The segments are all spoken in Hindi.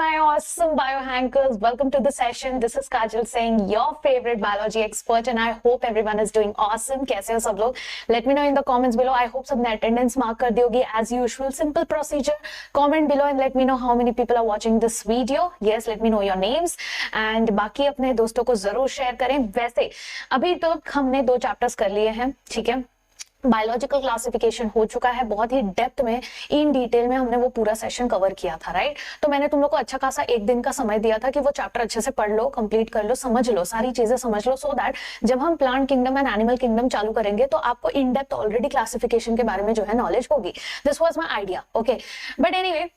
my awesome biohackers. Welcome to the session. This is Kajal Singh, your favorite biology expert, and I hope everyone is doing awesome. कैसे हो सब लोग? Let me know in the comments below. I hope सबने attendance mark कर दी होगी as usual. Simple procedure. Comment below and let me know how many people are watching this video. Yes, let me know your names. And बाकी अपने दोस्तों को जरूर शेयर करें. वैसे अभी तो हमने 2 चैप्टर्स कर लिए हैं, ठीक है? बायोलॉजिकल क्लासिफिकेशन हो चुका है, बहुत ही डेप्थ में इन डिटेल में हमने वो पूरा सेशन कवर किया था, राइट? तो मैंने तुम लोग को अच्छा खासा 1 दिन का समय दिया था कि वो चैप्टर अच्छे से पढ़ लो, कंप्लीट कर लो, समझ लो, सारी चीजें समझ लो, सो दैट जब हम plant kingdom and animal kingdom चालू करेंगे तो आपको इन डेप्थ ऑलरेडी क्लासिफिकेशन के बारे में जो है नॉलेज होगी. This was my idea, okay? But anyway,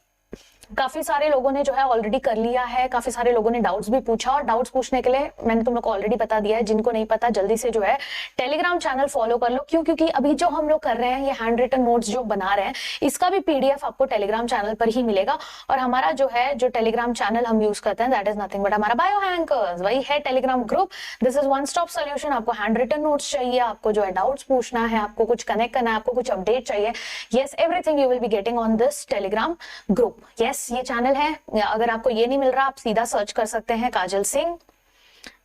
काफी सारे लोगों ने जो है ऑलरेडी कर लिया है, काफी सारे लोगों ने डाउट्स भी पूछा, और डाउट्स पूछने के लिए मैंने तुम लोग को ऑलरेडी बता दिया है. जिनको नहीं पता जल्दी से जो है टेलीग्राम चैनल फॉलो कर लो. क्यों? क्योंकि अभी जो हम लोग कर रहे हैं, ये हैंड रिटन नोट्स जो बना रहे हैं, इसका भी पीडीएफ आपको टेलीग्राम चैनल पर ही मिलेगा. और हमारा जो है जो टेलीग्राम चैनल हम यूज करते हैं, दैट इज नथिंग बट हमारा बायोहैकर्स, वही है Telegram group. This is one stop solution. आपको हैंड रिटन नोट्स चाहिए, आपको जो है डाउट्स पूछना है, आपको कुछ कनेक्ट करना है, आपको कुछ अपडेट चाहिए, yes, everything you will be getting on this Telegram group. Yes, ये चैनल है. अगर आपको ये नहीं मिल रहा, आप सीधा सर्च कर सकते हैं काजल Singh,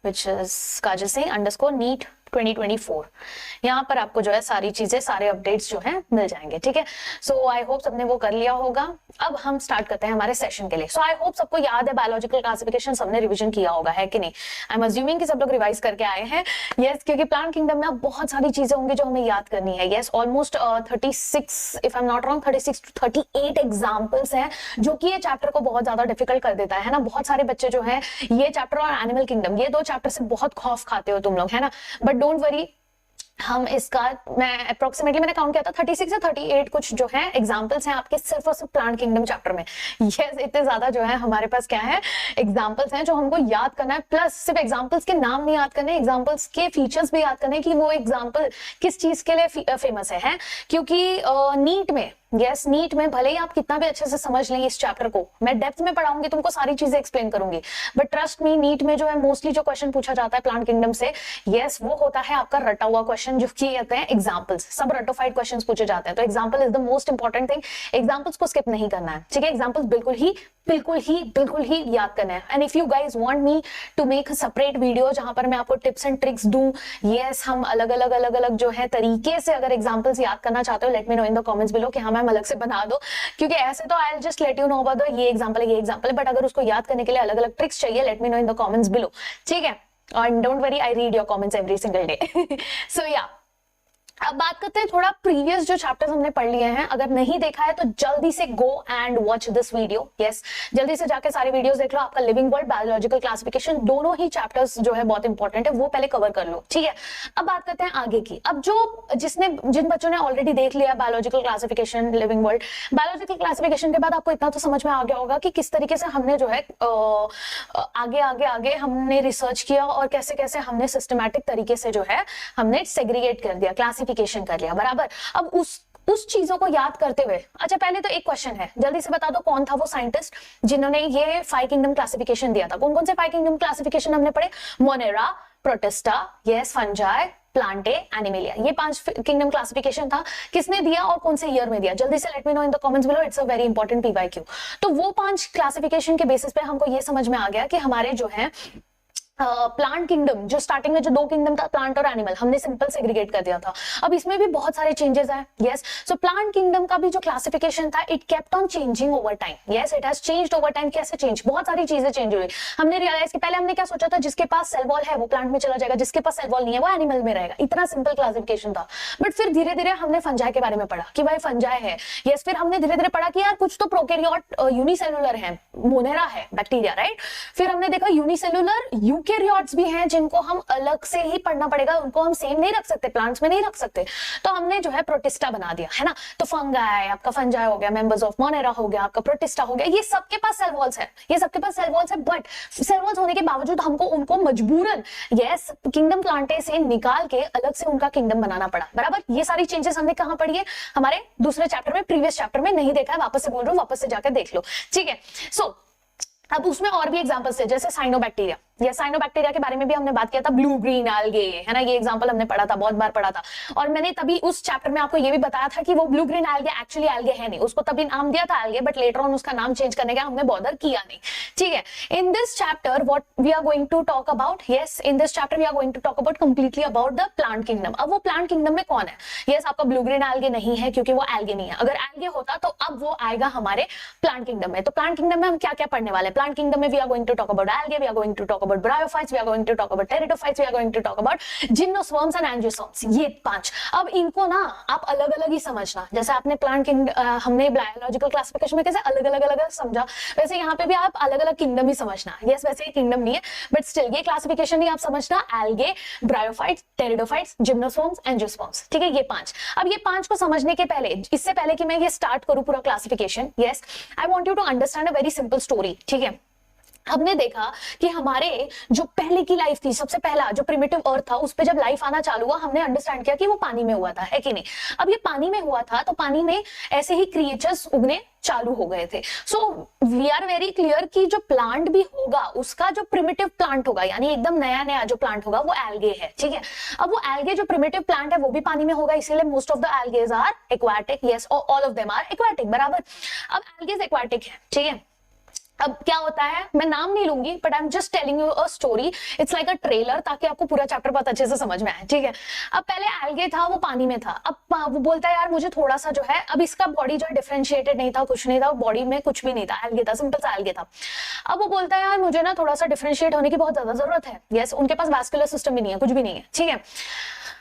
which is Kajal Singh _NEET 2024. यहाँ पर आपको जो है सारी चीजें, सारे अपडेट्स जो हैं मिल जाएंगे, ठीक है? सो आई होप सबने वो कर लिया होगा. अब हम स्टार्ट करते हैं हमारे सेशन के लिए. सो आई होप सबको याद है बायोलॉजिकल क्लासिफिकेशन, सबने रिवीजन किया होगा, है कि नहीं? आई एम अज्यूमिंग कि सब लोग रिवाइज करके आए हैं. यस, क्योंकि प्लांट किंगडम में अब बहुत सारी चीजें होंगी जो हमें याद करनी है. Yes, almost 36, if I am not wrong, 36 to 38 examples हैं, जो कि ये चैप्टर को बहुत ज्यादा डिफिकल्ट कर देता है ना. बहुत सारे बच्चे जो है ये चैप्टर और एनिमल किंगडम, ये 2 चैप्टर से बहुत खौफ खाते हो तुम लोग, है ना? बट डोंट वरी, हम इसका, मैं अप्रोक्सीमेटली मैंने काउंट किया था 36 या 38 कुछ जो है एग्जांपल्स हैं आपके सिर्फ और सिर्फ प्लांट किंगडम चैप्टर में. यस, इतने ज्यादा जो है हमारे पास क्या है, एग्जांपल्स हैं जो हमको याद करना है. प्लस सिर्फ एग्जांपल्स के नाम नहीं याद करने, एग्जांपल्स के फीचर्स भी याद करने कि वो एग्जांपल किस चीज के लिए फेमस है? क्योंकि नीट में, यस, नीट में भले ही आप कितना भी अच्छे से समझ लें इस चैप्टर को, मैं डेप्थ में पढ़ाऊंगी, तुमको सारी चीजें एक्सप्लेन करूंगी, बट ट्रस्ट मी, नीट में जो है मोस्टली जो क्वेश्चन पूछा जाता है प्लांट किंगडम से, यस, वो होता है आपका रटा हुआ क्वेश्चन, जो कि कहते हैं एग्जांपल्स. सब रटोफाइड क्वेश्चंस पूछे जाते हैं, तो example is the most important thing. Examples को स्किप नहीं करना है, ठीक है? एग्जांपल्स बिल्कुल ही याद करना है. And if you guys want me to make a separate video जहां पर मैं आपको टिप्स एंड ट्रिक्स दूं, यस, हम अलग अलग जो है तरीके से अगर एग्जांपल्स याद करना चाहते हो, let me know in the comments below कि हाँ मैम अलग से बना दो. क्योंकि ऐसे तो I will just let you know about ये एग्जांपल है, बट अगर उसको याद करने के लिए अलग अलग ट्रिक्स चाहिए, let me know in the comments below, ठीक है? And don't worry, I read your comments every single day. So yeah. अब बात करते हैं थोड़ा प्रीवियस जो चैप्टर्स हमने पढ़ लिए हैं. अगर नहीं देखा है तो जल्दी से go and watch this video. Yes, जल्दी से जाके सारे वीडियोस देख लो. आपका लिविंग वर्ल्ड, बायोलॉजिकल क्लासिफिकेशन, दोनों ही चैप्टर्स जो है बहुत इंपॉर्टेंट है, वो पहले कवर कर लो, ठीक है? अब बात करते हैं आगे की. अब जिन बच्चों ने ऑलरेडी देख लिया biological classification, living world, biological classification के बाद आपको इतना तो समझ में आ गया होगा कि किस तरीके से हमने जो है आगे हमने रिसर्च किया और कैसे कैसे हमने सिस्टमैटिक तरीके से जो है हमने सेग्रीगेट कर दिया, क्लासिफिकेशन कर लिया, बराबर. अब उस चीजों को याद करते हुए, अच्छा पहले तो एक क्वेश्चन है, जल्दी से बता दो कौन था वो साइंटिस्ट जिन्होंने ये 5 किंगडम क्लासिफिकेशन दिया था? कौन कौन से 5 किंगडम क्लासिफिकेशन हमने पढ़े? Monera, protista, yes, fungi, Plantae, animalia, ये 5 किंगडम क्लासिफिकेशन था. किसने दिया और कौन से ईयर में दिया? जल्दी से let me know in the comments below. It's a very important PYQ. तो वो 5 क्लासिफिकेशन के बेसिस पे हमको ये समझ में आ गया कि हमारे जो है प्लांट किंगडम, जो स्टार्टिंग में जो 2 किंगडम था, प्लांट और एनिमल, हमने सिंपल सेग्रीगेट कर दिया था. अब इसमें भी बहुत सारे चेंजेस आए. यस, सो प्लांट किंगडम का भी जो क्लासिफिकेशन था, it kept on changing over time. Yes, it has changed over time. कैसे चेंज? बहुत सारी चीजें चेंज हुई. हमने रियलाइज कि पहले हमने क्या सोचा था, जिसके पास सेल वॉल है वो प्लांट में चला जाएगा, जिसके पास सेल वॉल नहीं है वो एनिमल में रहेगा. इतना सिंपल क्लासिफिकेशन था. बट फिर धीरे धीरे हमने फंजाई के बारे में पढ़ा कि भाई फंजाई है. यस, फिर हमने धीरे धीरे पढ़ा कि यार कुछ तो प्रोकैरियोट यूनिसेलुलर है, मोनेरा है, बैक्टीरिया, राइट? फिर हमने देखा यूनिसेलुलर यूकैरियोट्स भी हैं जिनको हम अलग से ही पढ़ना पड़ेगा, उनको हम सेम नहीं रख सकते, प्लांट्स में नहीं रख सकते. तो हमने जो है प्रोटिस्टा बना दिया, है ना? तो फंगाई, आपका फंजाई हो गया, मेंबर्स ऑफ मोनेरा हो गया, आपका प्रोटिस्टा हो गया. ये सबके पास सेल वॉल्स है, बट सेल वॉल्स होने के बावजूद हमको उनको मजबूरन, यस, किंगडम प्लांटे से निकाल के अलग से उनका किंगडम बनाना पड़ा, बराबर. ये सारी चेंजेस हमने कहां पढ़ी है? हमारे दूसरे चैप्टर में, प्रीवियस चैप्टर में. नहीं देखा है, वापस से बोल रहा हूं, वापस से जाकर देख लो, ठीक है? सो अब उसमें और भी एग्जांपल्स है, जैसे साइनोबैक्टीरिया. ये साइनोबैक्टीरिया के बारे में भी हमने बात किया था, ब्लू ग्रीन एल्गे, है ना, ये एग्जांपल हमने पढ़ा था, बहुत बार पढ़ा था। और मैंने तभी उस चैप्टर में आपको ये भी बताया था कि वो blue green algae actually algae है नहीं, उसको तभी नाम दिया था एल्गे, बट लेटर ऑन उसका नाम चेंज करने का हमने बॉदर किया नहीं, ठीक है। In this chapter what we are going to talk about, yes in this chapter we are going to talk about completely about the plant kingdom. अब वो प्लांट किंगडम में कौन है, यस आपका ब्लू ग्रीन एल्गे नहीं है क्योंकि वो एल्गे नहीं है, अगर एल्गे होता तो अब वो आएगा हमारे प्लांट किंगडम में। तो प्लांट किंगडम में हम क्या क्या पढ़ने वाले हैं, प्लांट किंगडम में we are going to talk about algae, we are going to talk about bryophytes, we are going to talk about pteridophytes, we are going to talk about gymnosperms and angiosperms, ये 5। अब इनको ना आप अलग अलग ही समझना, जैसे आपने प्लांट किंगडम हमने बायोलॉजिकल क्लासिफिकेशन में कैसे अलग अलग समझा, वैसे यहाँ पे भी आप अलग अलग किंगडम ही समझना। यस वैसे ये किंगडम नहीं है बट स्टिल ये क्लासिफिकेशन ही आप समझना, algae, bryophytes, pteridophytes, gymnosperms, angiosperms, ठीक है, ये 5। अब ये 5 को समझने के पहले, इससे पहले कि मैं ये स्टार्ट करूं पूरा classification, yes I want you to understand a very simple story, ठीक है। हमने देखा कि हमारे जो पहले की लाइफ थी, सबसे पहला जो प्रिमिटिव अर्थ था, उस पे जब लाइफ आना चालू हुआ, हमने अंडरस्टैंड किया कि वो पानी में हुआ था, है कि नहीं। अब ये पानी में हुआ था तो पानी में ऐसे ही क्रिएचर्स उगने चालू हो गए थे। So we are very clear कि जो प्लांट भी होगा उसका जो प्रिमिटिव प्लांट होगा, यानी एकदम नया नया जो प्लांट होगा वो एल्गे है, ठीक है। अब वो एल्गे जो प्रिमिटिव प्लांट है वो भी पानी में होगा, इसीलिए most of the algaes are aquatic, yes all of them are aquatic, बराबर। अब एल्गेज एक्वाटिक है, ठीक है। अब क्या होता है, मैं नाम नहीं लूंगी but I am just telling you a story, it's like a trailer, ताकि आपको पूरा चैप्टर बहुत अच्छे से समझ में आए, ठीक है। अब पहले एल्गे था, वो पानी में था। अब वो बोलता है यार मुझे थोड़ा सा जो है, अब इसका बॉडी जो है डिफरेंशिएटेड नहीं था, कुछ नहीं था, बॉडी में कुछ भी नहीं था, एल्गे था, सिंपल सा एल्गे था। अब वो बोलता है यार मुझे ना थोड़ा सा डिफरेंशिएट होने की बहुत ज्यादा जरूरत है, यस उनके पास वैस्कुलर सिस्टम भी नहीं है, कुछ भी नहीं है, ठीक है,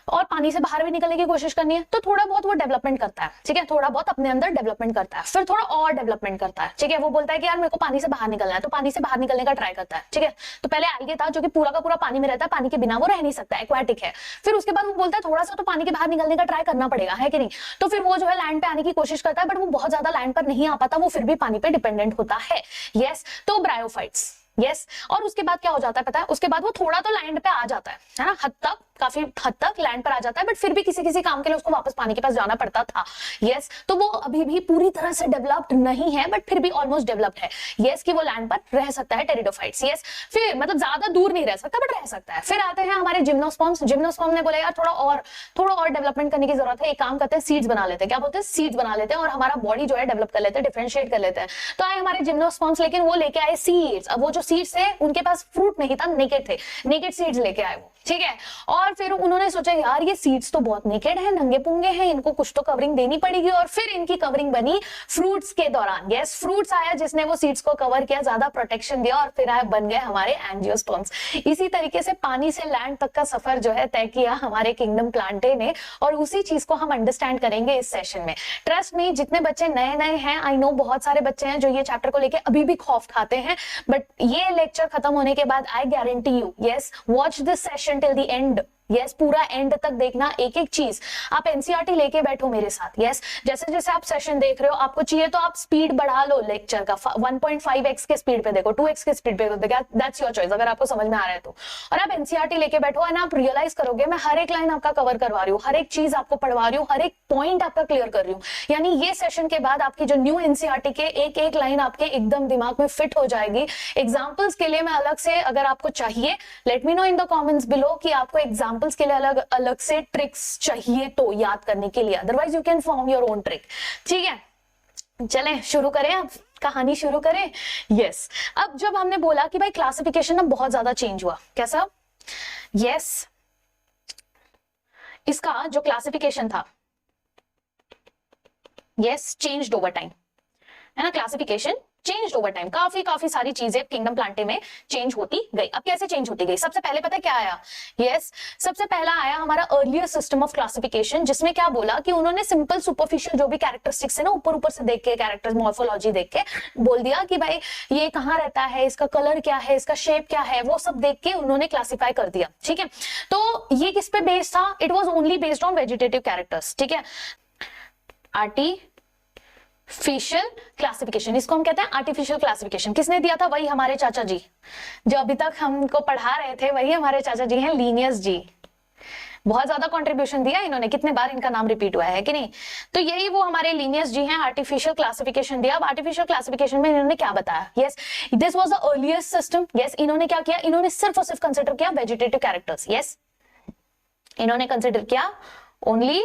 और पानी से बाहर भी निकलने की कोशिश करनी है, तो थोड़ा बहुत वो डेवलपमेंट करता है, ठीक है, थोड़ा बहुत अपने अंदर डेवलपमेंट करता है, फिर थोड़ा और डेवलपमेंट करता है, ठीक है। वो बोलता है कि यार मेरे को पानी से बाहर निकलना है, तो पानी से बाहर निकलने का ट्राई करता है, ठीक है। तो पहले एल्गे था जो कि पूरा का पूरा पानी में रहता है, पानी के बिना वो रह नहीं सकता, एक्वाटिक है। फिर उसके बाद वो बोलता है थोड़ा सा तो पानी के बाहर निकलने का ट्राई करना पड़ेगा, है कि नहीं। तो फिर वो जो है लैंड पे आने की कोशिश करता है, बट वो बहुत ज्यादा लैंड पर नहीं आ पाता, वो फिर भी पानी पे डिपेंडेंट होता है, यस। तो ब्रायोफाइट्स, यस और उसके बाद क्या हो जाता है पता है, उसके बाद वो थोड़ा तो लैंड पे आ जाता है ना, हद तक, काफी हद तक लैंड पर आ जाता है, बट फिर भी किसी किसी काम के लिए उसको वापस पानी के पास जाना पड़ता था, यस। तो वो अभी भी पूरी तरह से डेवलप्ड नहीं है, बट फिर भी ऑलमोस्ट डेवलप्ड है, यस, कि वो लैंड पर रह सकता है, टेरिडोफाइट्स, यस। फिर मतलब ज्यादा दूर नहीं रह सकता बट रह सकता है। फिर आते हैं हमारे जिम्नोस्पर्म्स। जिम्नोस्पर्म ने बोला यार थोड़ा और डेवलपमेंट करने की जरूरत है, एक काम करते हैं सीड्स बना लेते हैं, क्या बोलते हैं, सीड्स बना लेते हैं और हमारा बॉडी जो है डेवलप कर लेते हैं, डिफरेंशिएट कर लेते हैं। तो आए हमारे जिम्नोस्पर्म्स, लेकिन वो लेके आए सीड्स। अब वो जो सीड्स थे उनके पास फ्रूट नहीं था, नेकेड थे, नेकेड सीड्स लेके आए वो, ठीक है। और फिर उन्होंने सोचा यार ये सीड्स तो बहुत नेकेड है, नंगे पुंगे हैं, इनको कुछ तो कवरिंग देनी पड़ेगी, और फिर इनकी कवरिंग बनी फ्रूट्स के दौरान, यस फ्रूट्स आया जिसने वो सीड्स को कवर किया, ज्यादा प्रोटेक्शन दिया, और फिर आए बन गए हमारे एंजियोस्पर्म्स। इसी तरीके से पानी से लैंड तक का सफर जो है तय किया हमारे किंगडम प्लांटे ने, और उसी चीज को हम अंडरस्टैंड करेंगे इस सेशन में। ट्रस्ट मी, जितने बच्चे नए नए हैं, आई नो बहुत सारे बच्चे हैं जो ये चैप्टर को लेके अभी भी खौफ खाते हैं, बट ये लेक्चर खत्म होने के बाद I guarantee you, yes watch this session till the end, yes पूरा एंड तक देखना, एक एक चीज। आप एनसीईआरटी लेके बैठो मेरे साथ, यस जैसे जैसे आप सेशन देख रहे हो, आपको चाहिए तो आप स्पीड बढ़ा लो लेक्चर का, 1.5x के स्पीड पे देखो, 2x के स्पीड पे देखो, दैट्स योर चॉइस, अगर आपको समझ में आ रहा है तो। और आप एनसीईआरटी लेके बैठो एंड आप रियलाइज करोगे मैं हर एक लाइन आपका कवर करवा रही हूँ, हर एक चीज आपको पढ़वा रही हूँ, हर एक पॉइंट आपका क्लियर कर रही हूँ। यानी ये सेशन के बाद आपकी जो न्यू एनसीईआरटी के एक एक लाइन आपके एकदम दिमाग में फिट हो जाएगी। एग्जाम्पल्स के लिए मैं अलग से, अगर आपको चाहिए let me know in the comments below कि आपको एग्जाम्पल्स के लिए अलग से ट्रिक्स चाहिए तो याद करने के लिए, otherwise you can form your own trick, ठीक है। चलें शुरू करें, अब कहानी शुरू करें। यस अब जब हमने बोला कि भाई क्लासिफिकेशन ना बहुत ज्यादा चेंज हुआ, कैसा, यस इसका जो क्लासिफिकेशन था, यस चेंज्ड ओवर टाइम, है ना, क्लासिफिकेशन चेंज ओवर टाइम, काफी सारी चीजें किंगडम प्लांटे में चेंज होती गई। अब कैसे चेंज होती गई, सबसे पहले पता है क्या आया, यस सबसे पहला आया हमारा अर्लियर सिस्टम ऑफ क्लासिफिकेशन, जिसमें क्या बोला कि उन्होंने सिंपल सुपरफिशियल जो भी कैरेक्टरिस्टिक्स है ना, ऊपर ऊपर से देख के, कैरेक्टर मॉर्फोलॉजी देख के बोल दिया कि भाई ये कहाँ रहता है, इसका कलर क्या है, इसका शेप क्या है, वो सब देख के उन्होंने क्लासिफाई कर दिया, ठीक है। तो ये किस पे बेस्ड था, it was only based on vegetative characters, ठीक है। आर्टिफिशियल क्लासिफिकेशन, इसको हम कहते हैं आर्टिफिशियल क्लासिफिकेशन। किसने दिया था, वही हमारे चाचा जी जो अभी तक हमको पढ़ा रहे थे, वही हमारे चाचा जी हैं, लीनियस जी, बहुत ज्यादा कंट्रीब्यूशन दिया इन्होंने, कितने बार इनका नाम रिपीट हुआ है कि नहीं। तो यही वो हमारे लिनियस जी हैं, आर्टिफिशियल क्लासिफिकेशन दिया। अब आर्टिफिशियल क्लासिफिकेशन में इन्होंने क्या बताया, yes this was the earliest system. Yes इन्होंने क्या किया, इन्होंने सिर्फ और सिर्फ कंसिडर किया वेजिटेटिव कैरेक्टर्स। यस इन्होंने कंसिडर किया ओनली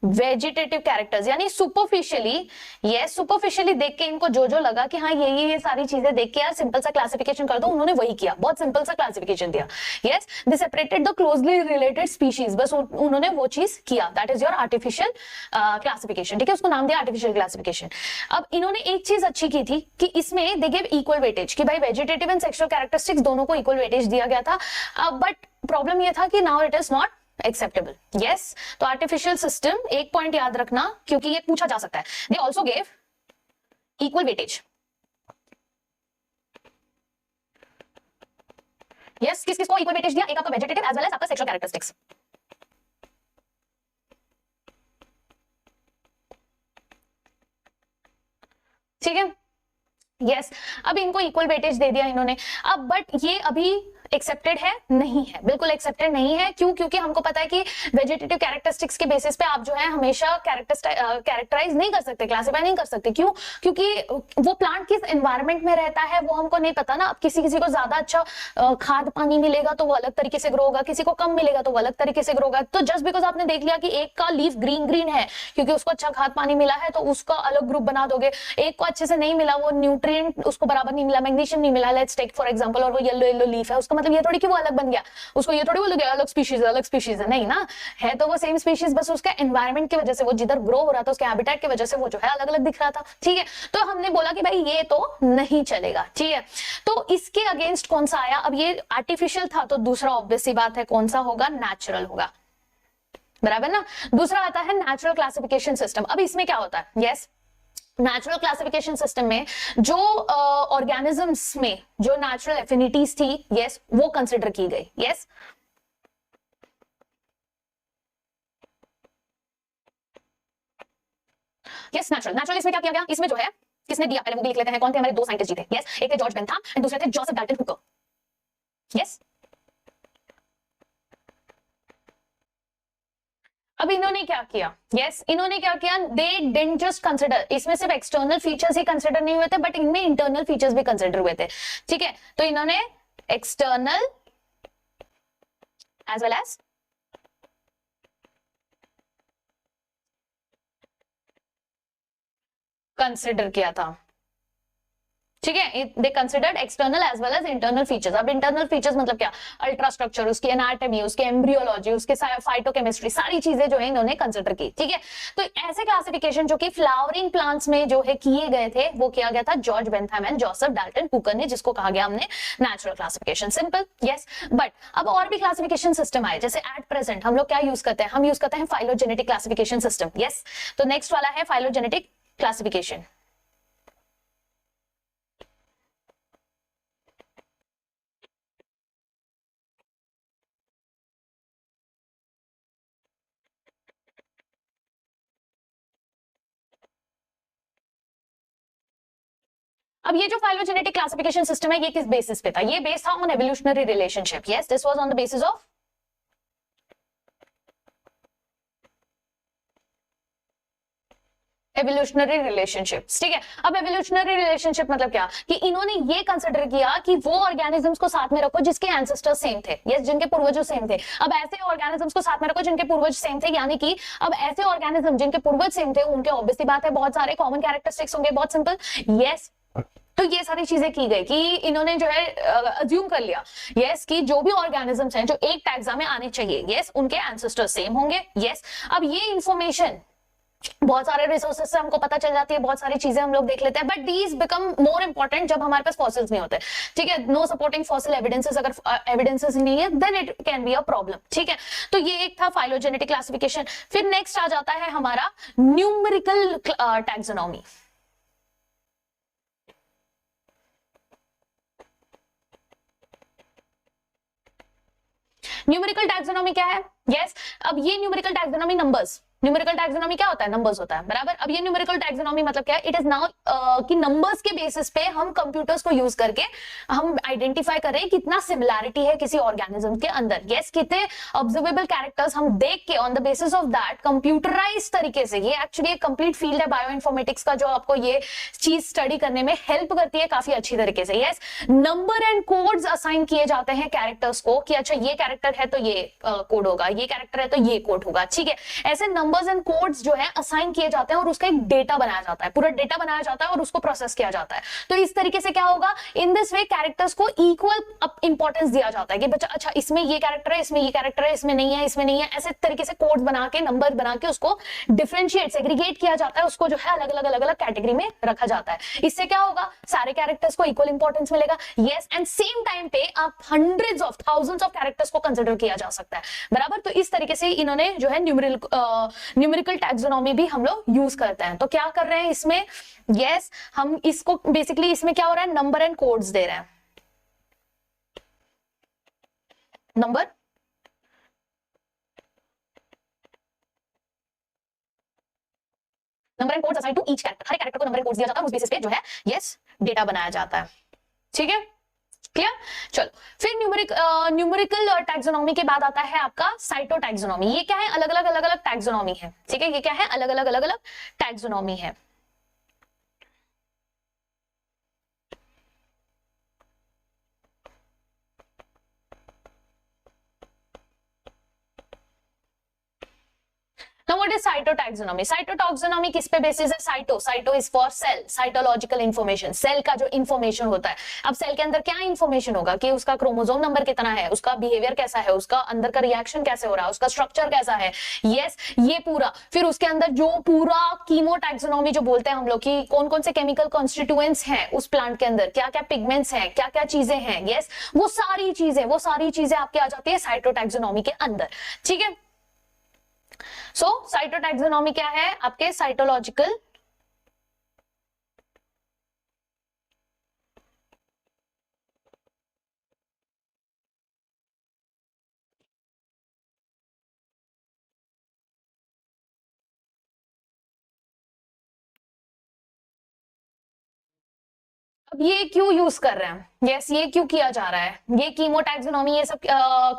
वेजिटेटिव कैरेक्टर्स, यानी सुपरफिशियली, यस सुपरफिशियली देख के इनको जो जो लगा कि हाँ ये सारी चीजें देख के यार सिंपल सा क्लासिफिकेशन कर दो, उन्होंने वही किया, बहुत सिंपल सा क्लासिफिकेशन दिया। Yes they separated the closely related species, बस उन्होंने वो चीज किया, that is your artificial classification. ठीक है, उसको नाम दिया आर्टिफिशियल क्लासिफिकेशन। अब इन्होंने एक चीज अच्छी की थी कि इसमें दे गिव इक्वल वेटेज, कि भाई वेजिटेटिव एंड सेक्सुअल कैरेक्टरिस्टिक्स दोनों को इक्वल वेटेज दिया गया था। बट प्रॉब्लम ये था कि now it is not acceptable. Yes तो आर्टिफिशियल सिस्टम, एक पॉइंट याद रखना क्योंकि ये पूछा जा सकता है, they also gave equal weightage. Yes किस किस को इक्वल वेटेज दिया, एक आपका वेजिटेटिव एज वेल एज आपका सेक्सुअल कैरेक्टरिस्टिक्स। ठीक है, यस अब इनको इक्वल वेटेज दे दिया इन्होंने। अब बट ये अभी एक्सेप्टेड है नहीं है, बिल्कुल एक्सेप्टेड नहीं है। क्यों, क्योंकि हमको पता है कि वेजिटेटिव कैरेक्टरिस्टिक्स के बेसिस पे आप जो है हमेशा कैरेक्टराइज नहीं कर सकते, क्लासिफाई नहीं कर सकते। क्यों, क्योंकि वो प्लांट किस एनवायरमेंट में रहता है वो हमको नहीं पता ना। अब किसी किसी को ज्यादा अच्छा खाद पानी मिलेगा तो वो अलग तरीके से ग्रो होगा, किसी को कम मिलेगा तो वो अलग तरीके से ग्रो होगा। तो जस्ट बिकॉज आपने देख लिया कि एक का लीफ ग्रीन ग्रीन है क्योंकि उसको अच्छा खाद पानी मिला है तो उसका अलग ग्रुप बना दोगे, एक को अच्छे से नहीं मिला, वो न्यूट्रिएंट उसको बराबर नहीं मिला, मैग्नीशियम नहीं मिला, लेट्स टेक फॉर एग्जांपल, और वो येलो येलो लीफ है, उसका मतलब ये थोड़ी कि वो अलग बन गया, उसको ये थोड़ी बोल गया अलग स्पीशीज है, नहीं ना, है तो वो सेम स्पीशीज, बस उसका एनवायरनमेंट की वजह से, वो जिधर ग्रो हो रहा था उसके हैबिटेट की वजह से वो जो है अलग अलग दिख रहा था। ठीक है, तो हमने बोला कि भाई ये तो नहीं चलेगा। ठीक है, तो इसके अगेंस्ट कौन सा आया, अब ये आर्टिफिशियल था तो दूसरा ऑब्वियस सी बात है कौन सा होगा, नेचुरल होगा, बराबर ना। दूसरा आता है नेचुरल क्लासिफिकेशन सिस्टम। अब इसमें क्या होता है, यस नेचुरल क्लासिफिकेशन सिस्टम में जो ऑर्गेनिजम्स में जो नेचुरल एफिनिटीज थी, यस वो कंसिडर की गई। यस यस नेचुरल इसमें क्या किया गया, इसमें जो है किसने दिया, पहले वो भी लिख लेते हैं, कौन थे हमारे दो साइंटिस्ट जी थे। यस एक थे जॉर्ज बेंथम एंड दूसरे थे जोसेफ डाल्टन हुकर। यस अब इन्होंने क्या किया, यस इन्होंने क्या किया, दे डिडंट जस्ट कंसिडर, इसमें सिर्फ एक्सटर्नल फीचर्स ही कंसिडर नहीं हुए थे बट इनमें इंटरनल फीचर्स भी कंसिडर हुए थे। ठीक है, तो इन्होंने external as well as consider किया था। ठीक है, they considered external as well as internal features. अब इंटरनल फीचर्स मतलब क्या, अल्ट्रा स्ट्रक्चर, उसकी एनाटॉमी, उसके एम्ब्रियोलॉजी, उसके फाइटोकेमिस्ट्री, सारी चीजें जो है इन्होंने कंसिडर की। ठीक है, तो ऐसे क्लासिफिकेशन जो कि फ्लावरिंग प्लांट्स में जो है किए गए थे वो किया गया था George Bentham and Joseph Dalton Hooker ने, जिसको कहा गया हमने natural classification. Simple, yes. But अब और भी क्लासिफिकेशन सिस्टम आए, जैसे एट प्रेजेंट हम लोग क्या यूज करते हैं, हम यूज करते हैं फाइलोजेनेटिक क्लासिफिकेशन सिस्टम। यस, तो नेक्स्ट वाला है फाइलोजेनेटिक क्लासिफिकेशन। अब ये जो फाइलोजेनेटिक क्लासिफिकेशन सिस्टम है ये किस बेसिस पे था, ये बेस था on evolutionary relationship. Yes this was on the basis of evolutionary relationships. ठीक है, अब एवोल्यूशनरी रिलेशनशिप मतलब क्या, कि इन्होंने ये कंसिडर किया कि वो ऑर्गेनिजम्स को साथ में रखो जिसके एंसेस्टर्स सेम थे, यस जिनके पूर्वज सेम थे। अब ऐसे ऑर्गेनिजम्स को साथ में रखो जिनके पूर्वज सेम थे, यानी कि अब ऐसे ऑर्गेनिज्म जिनके पूर्वज सेम थे उनके ऑब्वियसली बात है बहुत सारे कॉमन कैरेक्टरिस्टिक्स होंगे, बहुत सिंपल। यस तो ये सारी चीजें की गई कि इन्होंने जो है अज्यूम कर लिया, यस कि जो भी ऑर्गेनिजम्स हैं जो एक टैक्सा में आने चाहिए, यस उनके एंसेस्टर्स सेम होंगे। यस अब ये इंफॉर्मेशन बहुत सारे रिसोर्सेज से हमको पता चल जाती है, बहुत सारी चीजें हम लोग देख लेते हैं, but these become more important जब हमारे पास फॉसिल्स नहीं होते। ठीक है, नो सपोर्टिंग फॉसिल एविडेंसेस, अगर एविडेंसेस नहीं है then it can be a problem. ठीक है, तो ये एक था फाइलोजेनेटिक क्लासिफिकेशन। फिर नेक्स्ट आ जाता है हमारा न्यूमेरिकल टैक्सोनॉमी। न्यूमेरिकल टैक्सोनॉमी क्या है, यस अब ये numerical taxonomy numbers, numerical taxonomy क्या होता है, नंबर्स होता है, बराबर। अब ये न्यूमेरिकल टैक्सोनॉमी मतलब क्या है, इट इज नाउ कि नंबर्स के बेसिस पे हम कंप्यूटर्स को यूज करके हम आइडेंटिफाई कर रहे हैं कितना सिमिलैरिटी है किसी ऑर्गेनिज्म के अंदर। यस, कितने ऑब्जर्वेबल कैरेक्टर्स हम देख के on the basis of that computerize तरीके से, ये एक्चुअली एक कंप्लीट फील्ड है बायो इन्फॉर्मेटिक्स का जो आपको ये चीज स्टडी करने में हेल्प करती है काफी अच्छी तरीके से। Yes, number and codes assign किए जाते हैं कैरेक्टर्स को कि अच्छा ये कैरेक्टर है तो ये कोड होगा, ये कैरेक्टर है तो ये कोड होगा, ठीक है। ऐसे नंबर्स एंड कोड्स जो है असाइन किए जाते हैं और उसका एक डेटा बनाया जाता है, पूरा डेटा बनाया जाता है और उसको प्रोसेस किया जाता है। तो इस तरीके से क्या होगा, इन दिस वे कैरेक्टर्स को इक्वल इंपॉर्टेंस दिया जाता है कि बच्चा अच्छा इसमें ये कैरेक्टर है, इसमें ये कैरेक्टर है, इसमें नहीं है, इसमें नहीं है, ऐसे तरीके से कोड्स बना के, नंबर बना के उसको डिफरेंशिएट, सेग्रीगेट किया जाता है, उसको जो है अलग अलग अलग अलग कैटेगरी में रखा जाता है। इससे क्या होगा, सारे कैरेक्टर्स को इक्वल इंपॉर्टेंस मिलेगा। यस, एंड सेम टाइम पे आप hundreds of thousands of characters को कंसिडर किया जा सकता है, बराबर। तो इस तरीके से इन्होंने जो है न्यूमेरिकल टैक्सोनॉमी भी हम लोग यूज करते हैं। तो क्या कर रहे हैं इसमें, यस, हम इसको बेसिकली इसमें क्या हो रहा है, नंबर एंड कोड्स दे रहे हैं, number and codes assign to each character, हर कैरेक्टर को नंबर एंड कोड्स दिया जाता है, उस बेसिस पे जो है यस डेटा बनाया जाता है, ठीक है, क्लियर। चलो, फिर न्यूमेरिकल टैक्सोनॉमी के बाद आता है आपका साइटोटैक्सोनॉमी। ये क्या है, अलग अलग टैक्सोनॉमी है, ठीक है। ये क्या है, अलग अलग टैक्सोनॉमी है। Now what is cytotaxonomy? Cytotaxonomy किस पे बेसिस है, cyto is for cell, cytological information, cell का जो इंफॉर्मेशन होता है। अब सेल के अंदर क्या इंफॉर्मेशन होगा कि उसका क्रोमोसोम नंबर कितना है, उसका बिहेवियर कैसा है, उसका अंदर का रिएक्शन कैसे हो रहा है, उसका स्ट्रक्चर कैसा है, यस, ये पूरा। फिर उसके अंदर जो पूरा कीमोटैक्सोनॉमी जो बोलते हैं हम लोग कि कौन कौन से केमिकल कॉन्स्टिट्यूएंट्स हैं उस प्लांट के अंदर, क्या क्या पिगमेंट्स हैं, क्या क्या चीजें हैं, यस, वो सारी चीजें आपके आ जाती है साइटोटैक्सोनॉमी के अंदर, ठीक है। सो साइटोटैक्सोनॉमी क्या है, आपके साइटोलॉजिकल अब ये क्यों यूज कर रहे हैं, यस, ये क्यों किया जा रहा है, ये कीमोटैक्सोनॉमी ये सब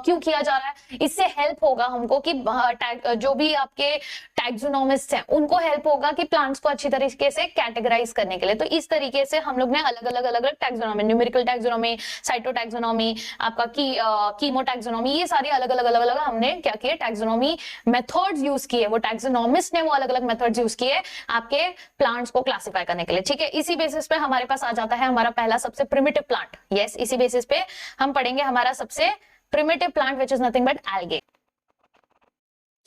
क्यों किया जा रहा है, इससे हेल्प होगा हमको कि जो भी आपके टैक्सोनॉमिस्ट हैं उनको हेल्प होगा कि प्लांट्स को अच्छी तरीके से कैटेगराइज करने के लिए। तो इस तरीके से हम लोग ने अलग अलग टैक्सोनॉमी, न्यूमेरिकल टैक्सोनॉमी, साइटोटैक्सोनॉमी, आपका कीमोटैक्सोनॉमी, ये सारी अलग अलग हमने क्या किए, टैक्सोनॉमी मेथड्स यूज किए, वो टैक्सोनॉमिस्ट ने वो अलग अलग मेथड्स यूज किए आपके प्लांट्स को क्लासिफाई करने के लिए, ठीक है। इसी बेसिस पे हमारे पास आ जाता है हमारा पहला सबसे प्रिमिटिव प्लांट, यस, इसी बेसिस पे हम पढ़ेंगे हमारा सबसे primitive plant which is nothing but algae.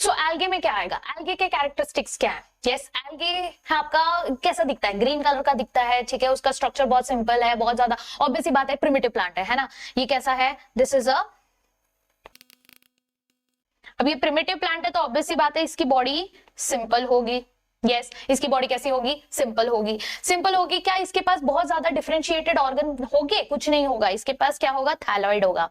So algae में क्या आएगा, एल्गे के कैरेक्टरिस्टिक्स क्या है, यस, एल्गे आपका कैसा दिखता है, ग्रीन कलर का दिखता है, ठीक है। उसका स्ट्रक्चर बहुत सिंपल है, बहुत ज्यादा ऑब्वियस बात है, प्रिमिटिव प्लांट है ना। ये कैसा है, दिस इज अ, अब ये प्रिमिटिव प्लांट है तो ऑब्वियस बात है इसकी बॉडी सिंपल होगी, यस, इसकी बॉडी कैसी होगी, सिंपल होगी। सिंपल होगी क्या, इसके पास बहुत ज्यादा डिफरेंशिएटेड ऑर्गन होंगे, कुछ नहीं होगा, इसके पास क्या होगा, थैलॉइड होगा।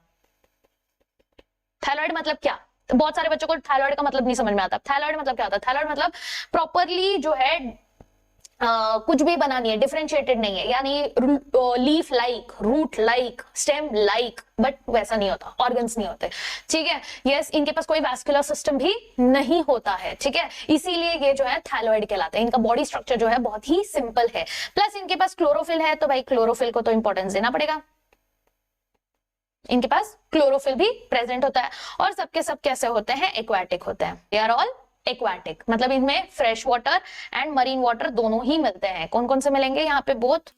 थैलॉइड मतलब क्या, तो बहुत सारे बच्चों को थायराइड का मतलब नहीं समझ में आता। थायराइड मतलब क्या होता है, थायराइड मतलब प्रॉपरली जो है कुछ भी बना नहीं है, डिफरेंशिएटेड नहीं है, यानी leaf like, root like, stem like, but वैसा नहीं होता, ऑर्गन्स नहीं होते, ठीक है। यस, इनके पास कोई वैस्कुलर सिस्टम भी नहीं होता है, ठीक है, इसीलिए ये जो है थैलॉइड कहलाते हैं। इनका बॉडी स्ट्रक्चर जो है बहुत ही सिंपल है, प्लस इनके पास क्लोरोफिल है, तो भाई क्लोरोफिल को तो इंपॉर्टेंस देना पड़ेगा, इनके पास क्लोरोफिल भी प्रेजेंट होता है। और सबके सब कैसे होते हैं, एक्वाटिक होते हैं, दे आर ऑल एक्वाटिक, मतलब इनमें fresh water and marine water दोनों ही मिलते हैं। कौन कौन से मिलेंगे यहाँ पे, both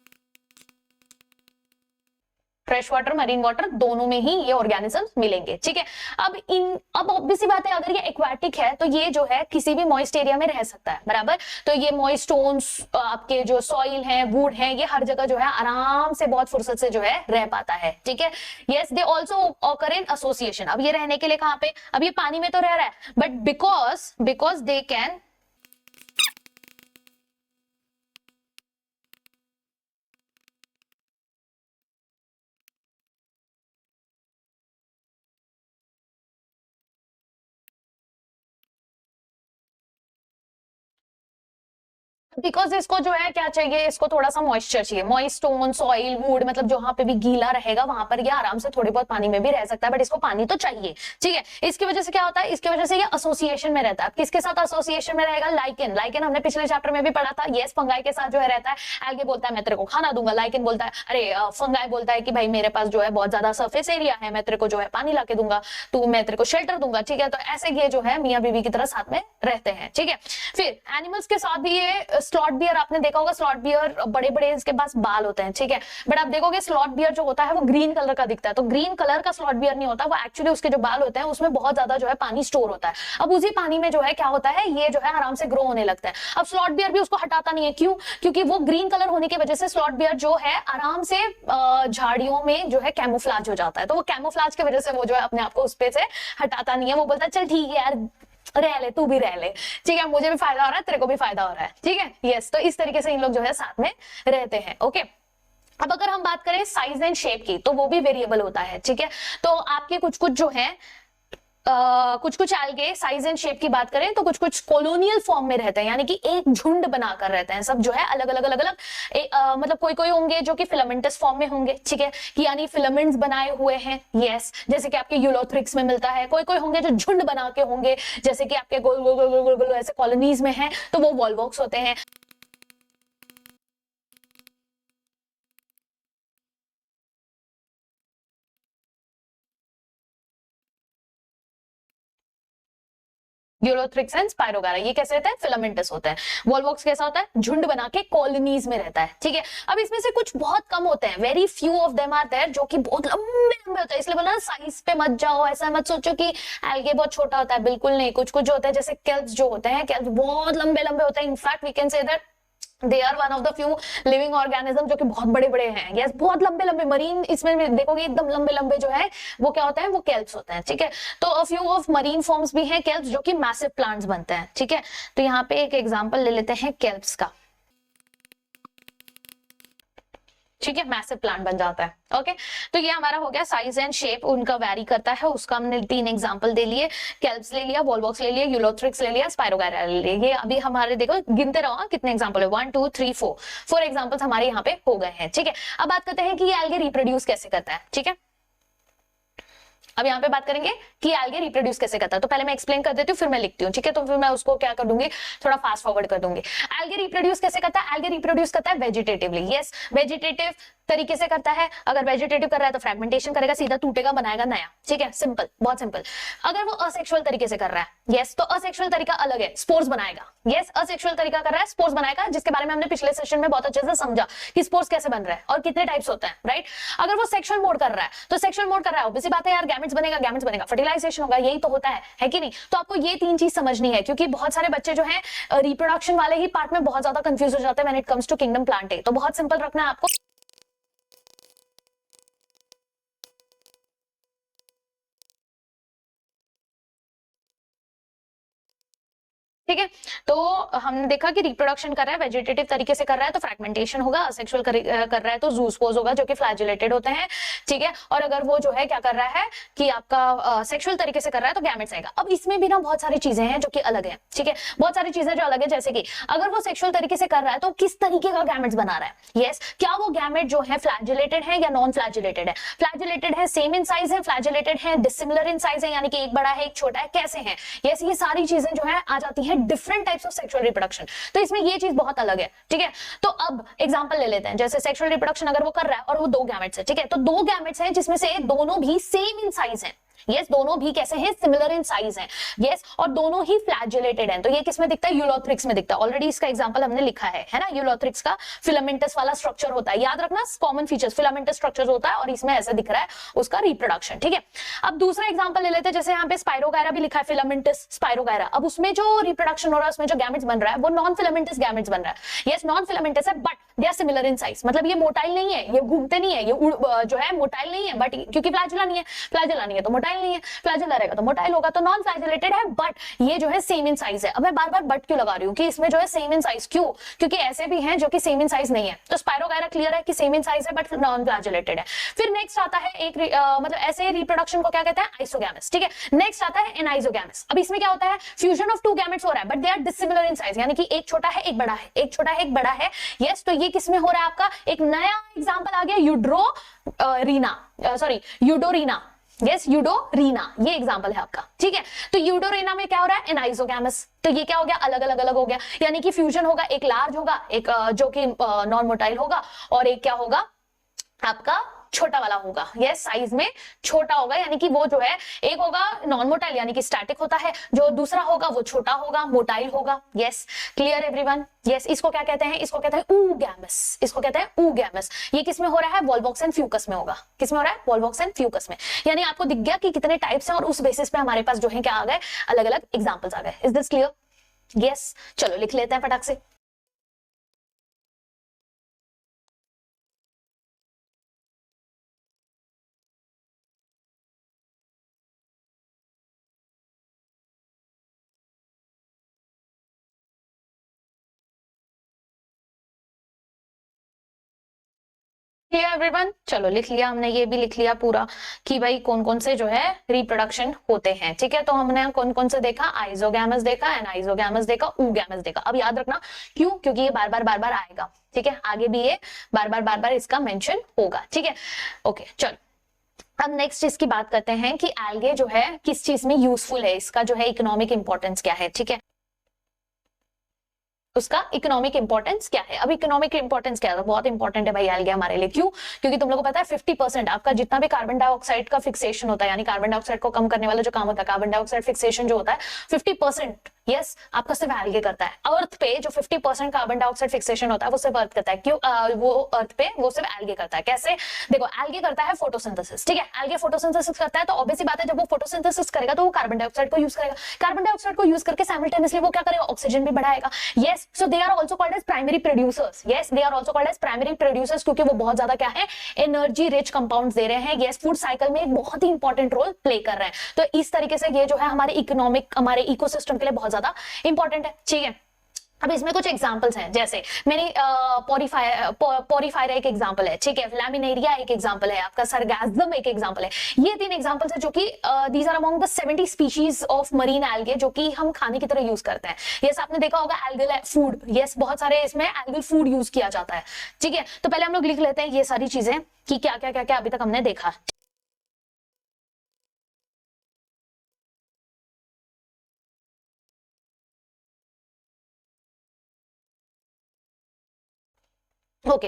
fresh water, marine water, दोनों में ही ये ऑर्गेनिजम्स मिलेंगे, ठीक है। अब ऑब्वियस सी बात है, अगर ये एक्वाटिक है तो ये जो है किसी भी मॉइस्ट एरिया में रह सकता है, बराबर। तो ये मॉइस्ट स्टोन्स, आपके जो सॉइल है, वुड है, ये हर जगह जो है आराम से बहुत फुर्सत से जो है रह पाता है, ठीक है। Yes, they also occur in association. अब ये रहने के लिए कहाँ पे, अब ये पानी में तो रह रहा है, but because they can because इसको जो है क्या चाहिए, इसको थोड़ा सा मॉइस्चर चाहिए, मॉइस्ट स्टोन, सॉइल, वुड, मतलब जहां पे भी गीला रहेगा वहां पर ये आराम से थोड़ी बहुत पानी में भी रह सकता है, बट इसको पानी तो चाहिए, ठीक है। इसकी वजह से क्या होता है, इसकी वजह से ये एसोसिएशन में रहता है। किसके साथ एसोसिएशन में रहेगा, लाइकेन। लाइकेन हमने पिछले चैप्टर में भी पढ़ा था, यस फंगाई के साथ जो है रहता है। एल्गे बोलता है मैं तेरे को खाना दूंगा, लाइकेन बोलता है, अरे फंगाई बोलता है कि भाई मेरे पास जो है बहुत ज्यादा सरफेस एरिया है, मैं तेरे को जो है पानी लाके दूंगा, तू मैं तेरे को शेल्टर दूंगा, ठीक है। तो ऐसे ये जो है मियां बीवी की तरह साथ में रहते हैं, ठीक है। फिर एनिमल्स के साथ भी ये स्लॉट बियर, आपने देखा होगा स्लॉट बियर बड़े बड़े इसके पास बाल होते हैं, ठीक है, बट आप देखोगे स्लॉट बियर जो होता है वो ग्रीन कलर का दिखता है, तो ग्रीन कलर का स्लॉट बियर नहीं होता, वो एक्चुअली उसके जो बाल होते हैं उसमें बहुत ज्यादा जो है पानी स्टोर होता है। अब उसी पानी में जो है क्या होता है, ये जो है आराम से ग्रो होने लगता है। अब स्लॉट बियर भी उसको हटाता नहीं है, क्यों, क्योंकि वो ग्रीन कलर होने की वजह से स्लॉट बियर जो है आराम से झाड़ियों में जो है कैमोफ्लाज हो जाता है, तो वो कैमोफ्लाज की वजह से वो जो है अपने आप को उस पे से हटाता नहीं है, वो बोलता है चल ठीक है यार रह ले, तू भी रह ले, ठीक है, मुझे भी फायदा हो रहा है, तेरे को भी फायदा हो रहा है, ठीक है, यस। तो इस तरीके से इन लोग जो है साथ में रहते हैं, ओके। अब अगर हम बात करें साइज एंड शेप की, तो वो भी वेरिएबल होता है, ठीक है। तो आपके कुछ कुछ जो है कुछ कुछ एल्गे साइज एंड शेप की बात करें तो कुछ कुछ कॉलोनियल फॉर्म में रहते हैं, यानी कि एक झुंड बनाकर रहते हैं, सब जो है अलग अलग अलग अलग मतलब कोई कोई होंगे जो कि फिलामेंटस फॉर्म में होंगे, ठीक है, कि यानी फिलामेंट्स बनाए हुए हैं, यस, जैसे कि आपके यूलोथ्रिक्स में मिलता है। कोई कोई होंगे जो झुंड बना के होंगे, जैसे कि आपके गोल गोल गोल गोल गोल गोल ऐसे कॉलोनीज में है, तो वो वॉल्वॉक्स होते हैं। यूलोथ्रिक्स एंड स्पायरोगारा ये कैसे रहते हैं, फिलामेंटस होते हैं। वॉल्वॉक्स कैसा होता है, झुंड बना के कॉलोनीज में रहता है, ठीक है। अब इसमें से कुछ बहुत कम होते हैं, very few of them are there, जो कि बहुत लंबे लंबे होते हैं, इसलिए बोला साइज पे मत जाओ, ऐसा मत सोचो कि एल्गे बहुत छोटा होता है, बिल्कुल नहीं। कुछ कुछ जो होते हैं जैसे केल्प्स जो होते हैं, केल्प्स बहुत लंबे लंबे होते हैं, in fact we can say that they are one of the few living organism जो कि बहुत बड़े बड़े हैं, यस, बहुत लंबे लंबे मरीन, इसमें देखोगे एकदम लंबे लंबे जो है वो क्या होता है, वो केल्प्स होते हैं, ठीक है। तो a few of marine forms भी हैं केल्प्स, जो कि मैसिव प्लांट्स बनते हैं, ठीक है। तो यहाँ पे एक एग्जांपल ले लेते हैं केल्प्स का, ठीक है, मैसिव प्लांट बन जाता है, ओके। तो ये हमारा हो गया साइज एंड शेप उनका वैरी करता है, उसका हमने 3 एग्जांपल दे लिए, केल्प्स ले लिया, वॉल्वॉक्स ले लिया, यूलोथ्रिक्स ले लिया, स्पायरोगारा ले लिया। ये अभी हमारे देखो गिनते रहो कितने एग्जांपल है, 1 2 3 4 एग्जांपल्स हमारे यहाँ पे हो गए हैं, ठीक है। अब बात करते हैं कि ये एल्गे रिप्रोड्यूस कैसे करता है, ठीक है। अब यहाँ पे बात करेंगे कि एल्गे रिप्रोड्यूस कैसे करता है, तो पहले मैं एक्सप्लेन कर देती हूँ फिर मैं लिखती हूँ, ठीक है। तो फिर मैं उसको क्या कर दूंगी, थोड़ा फास्ट फॉरवर्ड कर दूंगी। एल्गे रिप्रोड्यूस कैसे करता है, एल्गे रिप्रोड्यूस करता है वेजिटेटिवली, यस, वेजिटेटिव तरीके से करता है। अगर वेजिटेटिव कर रहा है तो फ्रेगमेंटेशन करेगा, सीधा टूटेगा बनाएगा नया, ठीक है, सिंपल, बहुत सिंपल। अगर वो असेक्सुअल तरीके से कर रहा है, यस, तो असेक्सुअल तरीका अलग है, स्पोर्स बनाएगा, यस, असेक्सुअल तरीका कर रहा है स्पोर्स बनाएगा, जिसके बारे में हमने पिछले सेशन में बहुत अच्छे से समझा कि स्पोर्स कैसे बन रहा है और कितने टाइप्स होते हैं, राइट। अगर वो सेक्सुअल मोड कर रहा है तो सेक्सुअल मोड कर रहा है, ऑब्वियसली बात है यार, गैमेट्स बनेगा, फर्टिलाइजेशन होगा, यही तो होता है कि नहीं। तो आपको ये 3 चीज समझनी है, क्योंकि बहुत सारे बच्चे जो है रिप्रोडक्शन वाले ही पार्ट में बहुत ज्यादा कंफ्यूज हो जाते हैं when it comes to kingdom plantae. तो बहुत सिंपल रखना है आपको। ठीक है, तो हमने देखा कि रिप्रोडक्शन कर रहा है वेजिटेटिव तरीके से कर रहा है तो फ्रैगमेंटेशन होगा, असेक्सुअल कर रहा है तो जूस्पोज होगा जो कि फ्लैजिलेटेड होते हैं, ठीक है। और अगर वो जो है क्या कर रहा है कि आपका सेक्सुअल तरीके से कर रहा है तो गैमेट्स आएगा। अब इसमें भी ना बहुत सारी चीजें हैं जो कि अलग है, ठीक है, बहुत सारी चीजें जो अलग है, जैसे कि अगर वो सेक्सुअल तरीके से कर रहा है तो किस तरीके का गैमेट्स बना रहा है, यस, क्या वो गैमेट जो है फ्लैजिलेटेड है या नॉन फ्लैजिलेटेड है, फ्लैजिलेटेड है, सेम इन साइज है, फ्लैजिलेटेड है, डिसिमिलर इन साइज है, यानी कि एक बड़ा है एक छोटा है, कैसे है, यस, ये सारी चीजें जो है आ जाती है different types of sexual reproduction. तो इसमें ये चीज बहुत अलग है, ठीक है। तो अब एग्जांपल ले लेते हैं, जैसे सेक्सुअल रिप्रोडक्शन अगर वो कर रहा है और वो 2 गैमेट्स है, ठीक है, तो 2 गैमेट्स हैं जिसमें से दोनों भी सेम इन साइज है, यस, दोनों भी कैसे हैं, सिमिलर इन साइज हैं, यस, और दोनों ही फ्लैजिलेटेड हैं। तो ये किसमें दिखता है, यूलोथ्रिक्स में दिखता है, ऑलरेडी इसका एग्जांपल हमने लिखा है ना। यूलोथ्रिक्स का फिलामेंटस वाला स्ट्रक्चर होता है, याद रखना कॉमन फीचर्स, फिलामेंटस स्ट्रक्चर होता है और इसमें ऐसे दिख रहा है उसका रिप्रोडक्शन, ठीक है। अब दूसरा एग्जांपल ले लेते हैं, जैसे यहाँ पे स्पायरोगायरा भी लिखा है, फिलामेंटस स्पायरोगायरा। अब उसमें जो रिप्रोडक्शन हो रहा है, उसमें जो गैमेट्स बन रहा है वो नॉन फिलामेंटस गैमेट्स बन रहा है, यस, नॉन फिलामेंटस है, but they are similar in size, मतलब ये मोटाइल नहीं है, ये घूमते नहीं है, ये जो है मोटाइल नहीं है, बट क्योंकि फ्लैजुला नहीं है, फ्लैजुला नहीं है तो मोटाइल नहीं है, फ्लैजुला रहेगा तो मोटाइल होगा, तो नॉन फ्लैजुलेटेड है, बट ये जो है सेम इन साइज है। अब मैं बार बार बट क्यों लगा रही हूँ कि इसमें जो है सेम इन साइज, क्यों? क्योंकि ऐसे भी हैं जो कि सेम इन साइज नहीं है। तो स्पायरोगायरा क्लियर है कि सेम इन साइज है बट नॉन फ्लैजुलेटेड है। फिर नेक्स्ट आता है एक मतलब ऐसे रिप्रोडक्शन को क्या कहते हैं? आइसोगैमस, ठीक है। नेक्स्ट आता है एनाइसोगैमस। अब इसमें क्या होता है? फ्यूजन ऑफ टू गैमेट्स हो रहा है but they are dissimilar in size, यानी कि एक छोटा है एक बड़ा है, एक छोटा है एक बड़ा है। यस, तो ये किसमें हो रहा है आपका? एक नया एग्जांपल आ गया, यूडोरीना। यस, यूडोरीना ये एग्जांपल है आपका, ठीक है। तो यूडोरीना में क्या हो रहा है? एनाइसोगैमस। तो ये क्या हो गया? अलग अलग हो गया, यानी कि फ्यूजन होगा, एक लार्ज होगा, एक जो कि नॉन मोटाइल होगा, और एक क्या होगा आपका छोटा वाला होगा। यस, साइज में छोटा होगा, यानी कि वो जो है एक होगा नॉन मोटाइल यानी कि स्टैटिक होता है, जो दूसरा होगा वो छोटा होगा, मोटाइल होगा। Yes, clear everyone? यस, इसको क्या कहते हैं? इसको कहते हैं oogamous, इसको कहते हैं oogamous। ये किस में हो रहा है? वॉल्वॉक्स एंड फ्यूकस में होगा। किस में हो रहा है? वॉल्वॉक्स एंड फ्यूकस में। यानी आपको दिख गया कि कितने टाइप्स हैं और उस बेसिस पे हमारे पास जो है क्या आ गए? अलग अलग एग्जाम्पल्स आ गए। Is this clear? यस, चलो लिख लेते हैं फटाक से। Clear everyone? चलो लिख लिया हमने, ये भी लिख लिया पूरा कि भाई कौन कौन से जो है रिप्रोडक्शन होते हैं, ठीक है। तो हमने कौन कौन से देखा? आइसोगैमस देखा, एनाइसोगैमस देखा, oogamous देखा। अब याद रखना क्यों? क्योंकि ये बार बार आएगा, ठीक है। आगे भी ये बार बार इसका मेंशन होगा, ठीक है। ओके, चलो अब नेक्स्ट इसकी बात करते हैं कि एल्गे जो है किस चीज में यूजफुल है, इसका जो है इकोनॉमिक इंपॉर्टेंस क्या है, ठीक है। उसका इकोनॉमिक इंपॉर्टेंस क्या है? अब इकोनॉमिक इंपॉर्टेंस क्या है? बहुत इंपॉर्टेंट है भाई एल्गे हमारे लिए। क्यों? क्योंकि तुम लोगों को पता है 50% आपका जितना भी कार्बन डाइऑक्साइड का फिक्सेशन होता है, यानी कार्बन डाइऑक्साइड को कम करने वाला जो काम होता है, कार्बन डाइऑक्साइड फिक्सेशन जो होता है 50%, यस, आपका सिर्फ एल्गे करता है। अर्थ पे जो 50% कार्बन डाइऑक्साइड फिक्सेशन होता है वो सिर्फ अर्थ करता है। क्यों? वो अर्थ पे वो सिर्फ एल्गे करता है। कैसे? देखो, एल्गे करता है फोटोसिंथेसिस, ठीक है। एल्गे फोटोसिंथेसिस करता है तो ऑब्वियस सी बात है, जब वो फोटोसिंथेसिस करेगा तो वो कार्बन डाइऑक्साइड को यूज करेगा। कार्बन डाइऑक्साइड को यूज करके साइमल्टेनियसली वो क्या करेगा? ऑक्सीजन भी बढ़ाएगा। Yes, so they are also called as primary producers. Yes, they are also called as primary producers, क्योंकि वो बहुत ज्यादा क्या है? एनर्जी रिच कंपाउंड्स दे रहे हैं। यस, फूड साइकिल में एक बहुत ही इंपॉर्टेंट रोल प्ले कर रहे हैं। तो इस तरीके से ये जो है हमारे इकोनॉमिक, हमारे इकोसिस्टम के लिए बहुत ज्यादा इंपॉर्टेंट है, ठीक है। अब इसमें कुछ एग्जांपल्स हैं, जैसे मेरी पोरीफायर एक एग्जांपल है, ठीक है। लैमिनेरिया एक एग्जांपल है, आपका सरगाज्म एक एग्जांपल है। ये 3 एग्जांपल्स है जो कि these are among the 70 species of marine algae जो कि हम खाने की तरह यूज करते हैं। यस, आपने देखा होगा एल्गल फूड, यस, बहुत सारे इसमें एल्गल फूड यूज किया जाता है, ठीक है। तो पहले हम लोग लिख लेते हैं ये सारी चीजें कि क्या क्या क्या क्या अभी तक हमने देखा। ओके,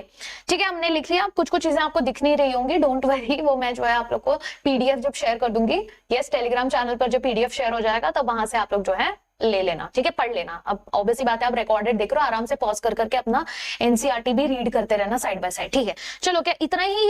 ठीक है, हमने लिख लिया। कुछ कुछ चीजें आपको दिख नहीं रही होंगी, डोंट वरी, वो मैं जो है आप लोग को पीडीएफ जब शेयर कर दूंगी, यस, टेलीग्राम चैनल पर जब पीडीएफ शेयर हो जाएगा तब वहां से आप लोग जो है ले लेना, ठीक है, पढ़ लेना। अब ऑब्वियसली बात है, आप रिकॉर्डेड देख रहे हो, आराम से पॉज कर करके अपना एनसीईआरटी भी रीड करते रहना साइड बाय साइड, ठीक है। चलो, क्या इतना ही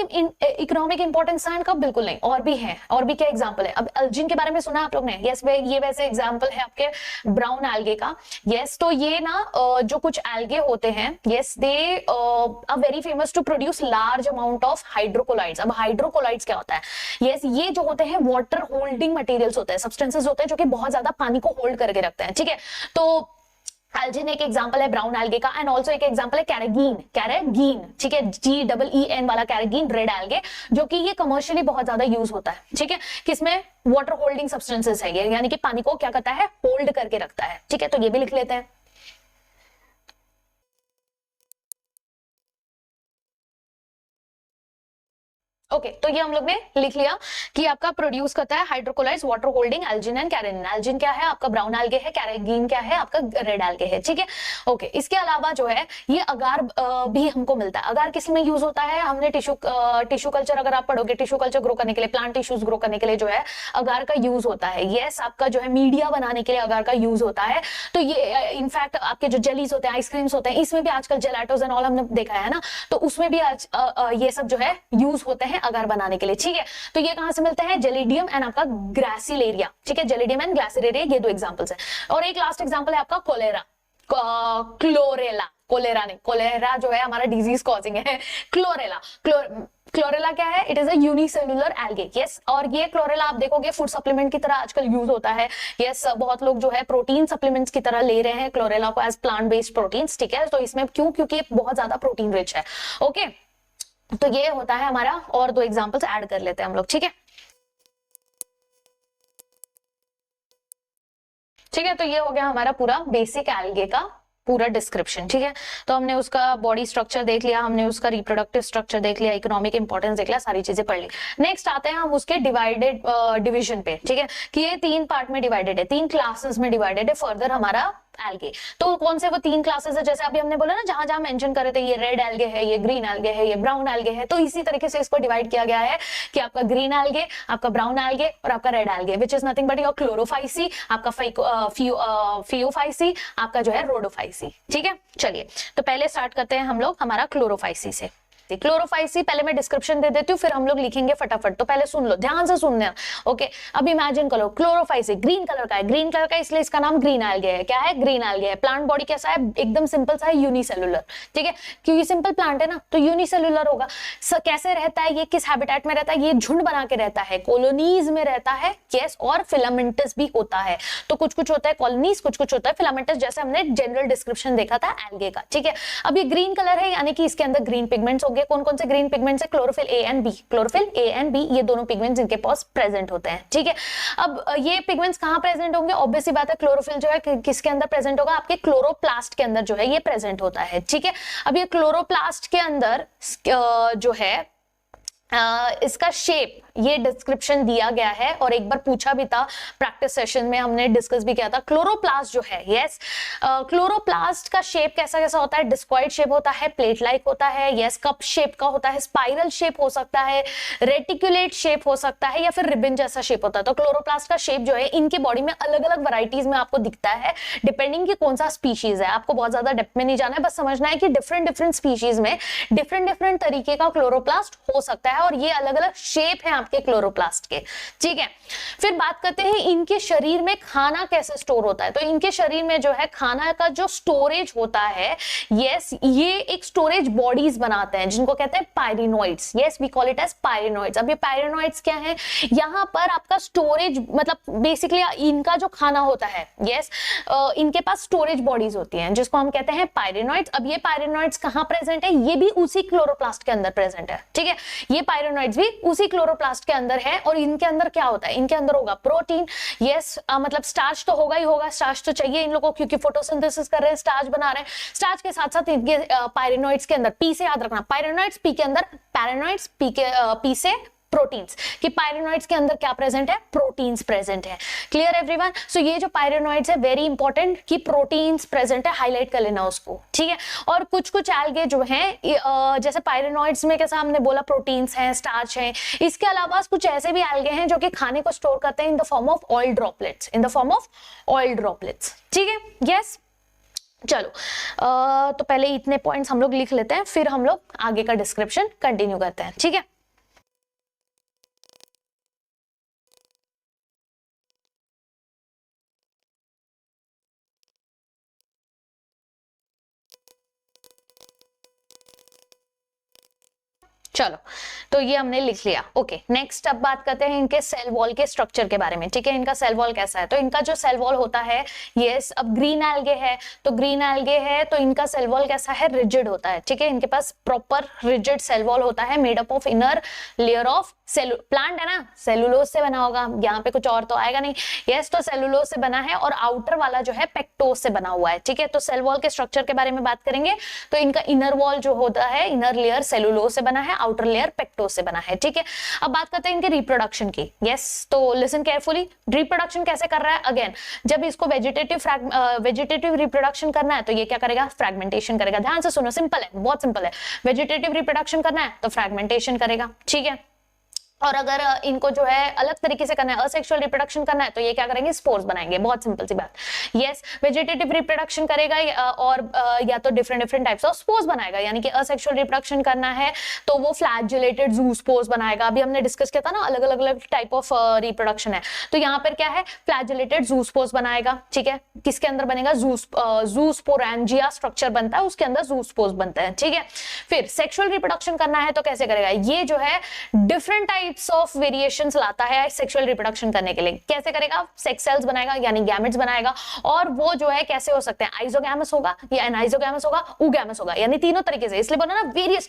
इकोनॉमिक इंपॉर्टेंस है इनका? बिल्कुल नहीं, और भी है, और भी क्या एग्जांपल है। अब एल्जिन के बारे में सुना है आप लोग ने? यस, ये वैसे एग्जांपल है आपके ब्राउन एल्गे का। यस, तो ये ना जो कुछ एल्गे होते हैं, yes, they are very famous to produce large amount of hydrocolloids. अब हाइड्रोकोलाइड्स क्या होता है? यस, ये जो होते हैं वाटर होल्डिंग मटेरियल्स होते हैं, सब्सटेंसेस होते हैं जो कि बहुत ज्यादा पानी को होल्ड करके रखते हैं, ठीक है। तो एल्जिन एक एग्जांपल है ब्राउन एल्गे का, एंड ऑल्सो एक एग्जांपल है कैरेगीन, ठीक है, GEEN वाला कैरेगीन, रेड एल्गे, जो कि ये कमर्शियली बहुत ज्यादा यूज होता है, ठीक है। किसमें? वाटर होल्डिंग सब्सटेंसेस है ये, यानी कि पानी को क्या करता है? होल्ड करके रखता है, ठीक है। तो ये भी लिख लेते हैं। ओके, तो ये हम लोग ने लिख लिया कि आपका प्रोड्यूस करता है hydrocolloids water holding algin and carrageenan. Algin क्या है? आपका ब्राउन एल्गे है, कैरेगीन क्या है? आपका रेड एल्गे है, ठीक है। ओके, इसके अलावा जो है ये अगार भी हमको मिलता है। अगार किस में यूज होता है? हमने टिश्यू कल्चर अगर आप पढ़ोगे, टिश्यू कल्चर ग्रो करने के लिए, प्लांट टिश्यूज ग्रो करने के लिए जो है अगार का यूज होता है। यस, आपका जो है मीडिया बनाने के लिए अगार का यूज होता है। तो ये इनफैक्ट आपके जो जेलीज होते हैं, आइसक्रीम्स होते हैं, इसमें भी आजकल जेलाटोज एंड ऑल हमने देखा है ना, तो उसमें भी आज ये सब जो है यूज होते हैं अगार बनाने के लिए, ठीक है। तो ये कहां से मिलते हैं? जेलिडियम एंड आपका ग्रासिलेरिया, ठीक है, जेलिडियम एंड ग्रासिलेरिया, ये 2 एग्जांपल्स हैं। और एक लास्ट एग्जांपल है आपका क्लोरेला, कोलेरा नहीं, कोलेरा जो है हमारा डिजीज कॉजिंग है। क्लोरेला, क्लोरेला क्या है? It is a unicellular algae. Yes, और ये क्लोरेला आप देखोगे फूड सप्लीमेंट की तरह आजकल यूज होता है। यस, बहुत लोग जो है प्रोटीन सप्लीमेंट्स की तरह ले रहे हैं क्लोरेला को एज प्लांट बेस्ड प्रोटीन्स। ठीक है, तो इसमें क्यों? क्योंकि ये बहुत ज्यादा प्रोटीन रिच है। ओके, तो ये होता है हमारा, और दो एग्जांपल्स ऐड कर लेते हैं हम लोग। ठीक है, ठीक है, तो ये हो गया हमारा पूरा बेसिक एल्गे का पूरा डिस्क्रिप्शन। ठीक है, तो हमने उसका बॉडी स्ट्रक्चर देख लिया, हमने उसका रिप्रोडक्टिव स्ट्रक्चर देख लिया, इकोनॉमिक इंपॉर्टेंस देख लिया, सारी चीजें पढ़ ली। नेक्स्ट आते हैं हम उसके डिवाइडेड डिवीजन पे। ठीक है, कि ये 3 पार्ट में डिवाइडेड है, 3 क्लासेस में डिवाइडेड है फर्दर हमारा एल्गे। तो कौन से वो 3 क्लासेस है? जैसे अभी हमने बोला ना, जहां जहां मेंशन करे थे, ये रेड एल्गे है, ये ग्रीन एल्गे है, ये ब्राउन एल्गे है, तो इसी तरीके से इसको डिवाइड किया गया है कि आपका ग्रीन एल्गे, आपका ब्राउन एल्गे और आपका red algae, which is nothing but your Chlorophyceae, आपका फियोफाइसी, आपका जो है रोडोफाइसी। ठीक है, चलिए तो पहले स्टार्ट करते हैं हम लोग हमारा क्लोरोफाइसी से। क्लोरोफाइसी पहले मैं डिस्क्रिप्शन दे देती हूँ, फिर हम लोग लिखेंगे फटाफट, तो पहले सुन लो, ध्यान से सुनना। ओके, अब इमेजिन करो क्लोरोफाइसी ग्रीन कलर का है, ग्रीन कलर का इसलिए इसका नाम ग्रीन एल्गे है। क्या है? ग्रीन एल्गे है। प्लांट बॉडी कैसा है? एकदम सिंपल सा है, यूनिसेलुलर। ठीक है, क्योंकि सिंपल प्लांट है ना, तो यूनिसेलुलर होगा। कैसे रहता है ये? किस हैबिटेट में रहता है? ये झुंड बना के रहता है, कॉलोनीज में रहता है। यस, और फिलामेंटस भी होता है। तो कुछ कुछ होता है कॉलोनीज, कुछ कुछ होता है फिलामेंटस, जैसे हमने जनरल डिस्क्रिप्शन देखा था एल्गे का। ठीक है, अब ये ग्रीन कलर है, यानी कि इसके अंदर ग्रीन पिगमेंट्स होंगे। कौन कौन से ग्रीन पिगमेंट्स है? Chlorophyll A and B. Chlorophyll A and B, ये दोनों पिगमेंट्स इनके पास प्रेजेंट होते हैं। ठीक है, अब ये पिगमेंट्स कहां प्रेजेंट होंगे? ऑब्वियस सी बात है, क्लोरोफिल जो है किसके अंदर प्रेजेंट होगा? आपके क्लोरोप्लास्ट के अंदर जो है ये प्रेजेंट होता है। ठीक है, अब ये क्लोरोप्लास्ट के अंदर जो है इसका शेप, ये डिस्क्रिप्शन दिया गया है, और एक बार पूछा भी था प्रैक्टिस सेशन में, हमने डिस्कस भी किया था। क्लोरोप्लास्ट जो है, यस, क्लोरोप्लास्ट का शेप कैसा कैसा होता है? डिस्कॉइड शेप होता है, प्लेट लाइक होता है, यस, कप शेप का होता है, स्पाइरल शेप हो सकता है, रेटिकुलेट शेप हो सकता है, या फिर रिबन जैसा शेप होता है। तो क्लोरोप्लास्ट का शेप जो है इनके बॉडी में अलग अलग वैरायटीज में आपको दिखता है, डिपेंडिंग कि कौन सा स्पीशीज है। आपको बहुत ज्यादा डेप्थ में नहीं जाना है, बस समझना है कि डिफरेंट डिफरेंट स्पीशीज में डिफरेंट डिफरेंट तरीके का क्लोरोप्लास्ट हो सकता है, और ये अलग अलग शेप है आपके क्लोरोप्लास्ट के। ठीक है, फिर बात करते हैं इनके शरीर में खाना कैसे स्टोर होता है। तो इनके शरीर में जो है खाना का जो स्टोरेज होता है, यस, ये एक स्टोरेज बॉडीज बनाते हैं जिनको कहते हैं pyrenoids. Yes, we call it as pyrenoids. अब ये पायरिनोइड्स क्या है? यहाँ पर आपका स्टोरेज, मतलब बेसिकली इनका जो खाना होता है, यस, इनके पास स्टोरेज बॉडीज होती हैं जिसको हम कहते हैं पायरिनोइड्स। अब ये पायरिनोइड्स कहाँ प्रेजेंट है? ये भी उसी क्लोरोप्लास्ट के अंदर प्रेजेंट है। ठीक है, ये पायरिनोइड्स भी उसी क्लोरोप्लास्ट के अंदर है, और इनके अंदर क्या होता है? इनके अंदर होगा प्रोटीन। यस, मतलब स्टार्च तो होगा ही होगा, स्टार्च तो चाहिए इन लोगों को, क्योंकि फोटोसिंथेसिस कर रहे हैं, स्टार्च बना रहे हैं। स्टार्च के साथ साथ इनके पायरिनोइड्स के अंदर, पी से याद रखना, पायरिनोइड्स पी के अंदर, पैरानोइड्स पी से प्रोटीन्स, कि पायरिनोइड्स के अंदर क्या प्रेजेंट है? प्रोटीन्स प्रेजेंट है। Clear everyone? सो ये जो पायरिनोइड्स है, वेरी इंपॉर्टेंट कि प्रोटीन्स प्रेजेंट है, हाईलाइट कर लेना उसको। ठीक है, और कुछ कुछ एल्गे जो हैं, जैसे पायरिनोइड्स में कैसा हमने बोला प्रोटीन्स हैं, स्टार्च है, इसके अलावा कुछ ऐसे भी एल्गे हैं जो कि खाने को स्टोर करते हैं इन the form of oil droplets, in the form of oil droplets. ठीक है, यस, चलो, तो पहले इतने पॉइंट्स हम लोग लिख लेते हैं, फिर हम लोग आगे का डिस्क्रिप्शन कंटिन्यू करते हैं। ठीक है, चलो, तो ये हमने लिख लिया। ओके, नेक्स्ट अब बात करते हैं इनके सेल वॉल के स्ट्रक्चर के बारे में। ठीक है, इनका सेल वॉल कैसा है? तो इनका जो सेल वॉल होता है, यस, अब ग्रीन एल्गे है, तो ग्रीन एल्गे है तो इनका सेल वॉल कैसा है? रिजिड होता है। ठीक है, इनके पास प्रॉपर रिजिड सेल वॉल होता है, made up of inner layer of plant है ना, सेलुलोज से बना होगा, यहाँ पे कुछ और तो आएगा नहीं। यस, तो सेलुलोज से बना है, और आउटर वाला जो है पेक्टोज से बना हुआ है। ठीक है, तो सेल वॉल के स्ट्रक्चर के बारे में बात करेंगे, तो इनका इनर वॉल जो होता है, इनर लेयर सेलुलोज से बना है, आउटर लेयर पेक्टोज से बना है। ठीक है, अब बात करते हैं इनके रिप्रोडक्शन की। यस, तो लिसन केयरफुली, रिप्रोडक्शन कैसे कर रहा है? अगेन, जब इसको वेजिटेटिव रिप्रोडक्शन करना है तो ये क्या करेगा? फ्रैगमेंटेशन करेगा। ध्यान से सुनो, सिंपल है, बहुत सिंपल है। वेजिटेटिव रिप्रोडक्शन करना है तो फ्रैगमेंटेशन करेगा। ठीक है, और अगर इनको जो है अलग तरीके से करना है, असेक्सुअल रिप्रोडक्शन करना है, तो ये क्या करेंगे, स्पोर्स बनाएंगे। बहुत सिंपल सी बात। यस, वेजिटेटिव रिप्रोडक्शन करेगा और या तो डिफरेंट टाइप्स ऑफ स्पोर्स बनाएगा, यानी कि असेक्सुअल रिप्रोडक्शन करना है तो वो फ्लैजेलेटेड जू स्पोर्स बनाएगा। अभी हमने डिस्कस किया था ना, अलग अलग टाइप ऑफ रिप्रोडक्शन है, तो यहाँ पर क्या है, फ्लैजेलेटेड जू स्पोर्स बनाएगा। ठीक है, किसके अंदर बनेगा, जूस्पोरेंजिया स्ट्रक्चर बनता है, उसके अंदर जू स्पोर्स बनते हैं। ठीक है, फिर सेक्सुअल रिप्रोडक्शन करना है तो कैसे करेगा, ये जो है डिफरेंट टाइप्स ऑफ वेरिएशंस लाता है सेक्सुअल रिप्रोडक्शन करने के लिए। कैसे करेगा, सेक्स सेल्स बनाएगा यानी गैमेट्स बनाएगा, और वो जो है कैसे हो सकते हैं, आइसोगैमस होगा या एनाइसोगैमस होगा, ऊगैमस होगा, यानी तीनों तरीके से। इसलिए बोला ना, वेरियस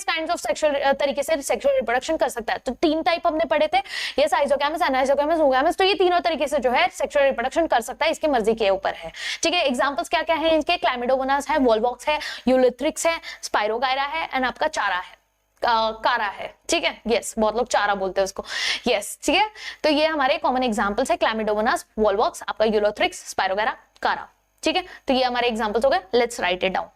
काइंड्स ऑफ सेक्सुअल तरीके से सेक्सुअल रिप्रोडक्शन कर सकता है। तो 3 टाइप हमने पढ़े थे, यस, आइसोगैमस, एनाइसोगैमस, ऊगैमस। तो ये तीनों तरीके से जो है सेक्सुअल रिप्रोडक्शन कर सकता है, इसकी मर्जी के ऊपर है। ठीक है, एग्जांपल्स क्या क्या है इनके, क्लैमिडोमोनास है, वोल्वॉक्स है, यूलिथ्रिक्स है, स्पाइरोगायरा है, एंड आपका चारा है, कारा है। ठीक है, यस, बहुत लोग चारा बोलते हैं उसको। यस, ठीक है, तो ये हमारे कॉमन एग्जांपल्स है, क्लैमिडोमोनास, वोल्वॉक्स, आपका यूलोथ्रिक्स, स्पाइरोगायरा, कारा। ठीक है, तो ये हमारे एग्जांपल्स हो गए। Let's write it down.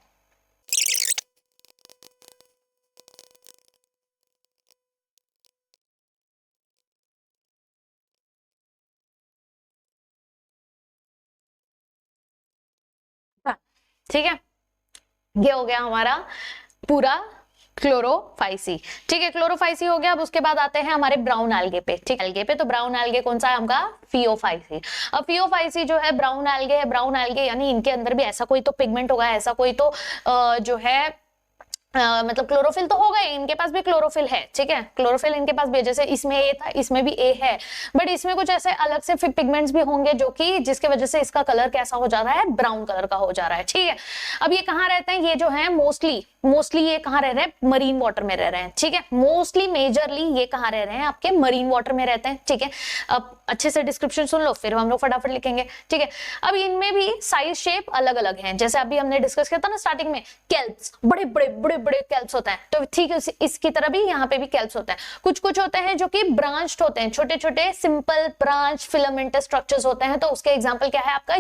ठीक है, ये हो गया हमारा पूरा क्लोरोफाइसी। ठीक है, क्लोरोफाइसी हो गया। अब उसके बाद आते हैं हमारे ब्राउन एल्गे पे। ठीक है, एल्गे पे, तो ब्राउन एल्गे कौन सा है हमका, फियोफाइसी। अब फियोफाइसी जो है ब्राउन एल्गे है, ब्राउन एल्गे यानी इनके अंदर भी ऐसा कोई तो पिगमेंट होगा, ऐसा कोई तो जो है मतलब क्लोरोफिल तो होगा ही, इनके पास भी क्लोरोफिल है। ठीक है, क्लोरोफिल इनके पास भी, जैसे इसमें ए था, इसमें भी ए है, बट इसमें कुछ ऐसे अलग से पिगमेंट्स भी होंगे जो कि जिसके वजह से इसका कलर कैसा हो जा रहा है, ब्राउन कलर का हो जा रहा है। ठीक है, अब ये कहाँ रहते हैं, ये जो है मोस्टली ये कहाँ रह रहे हैं, मरीन वाटर में रह रहे हैं। ठीक है, मोस्टली मेजरली ये कहाँ रह रहे हैं, आपके मरीन वाटर में रहते हैं। ठीक है, अब अच्छे से डिस्क्रिप्शन सुन लो, फिर हम लोग फटाफट लिखेंगे। ठीक है, अब इनमें भी साइज शेप अलग अलग हैं, जैसे अभी हमने डिस्कस किया था ना स्टार्टिंग में, कैल्प्स, बड़े बड़े कैल्प्स होता है, तो ठीक है इसकी तरह भी यहाँ पे भी कैल्प्स होता है। कुछ होते हैं जो कि ब्रांच्ड होते हैं, छोटे सिंपल ब्रांच फिलामेंटस स्ट्रक्चर्स होते हैं, तो उसके एग्जांपल क्या है आपका,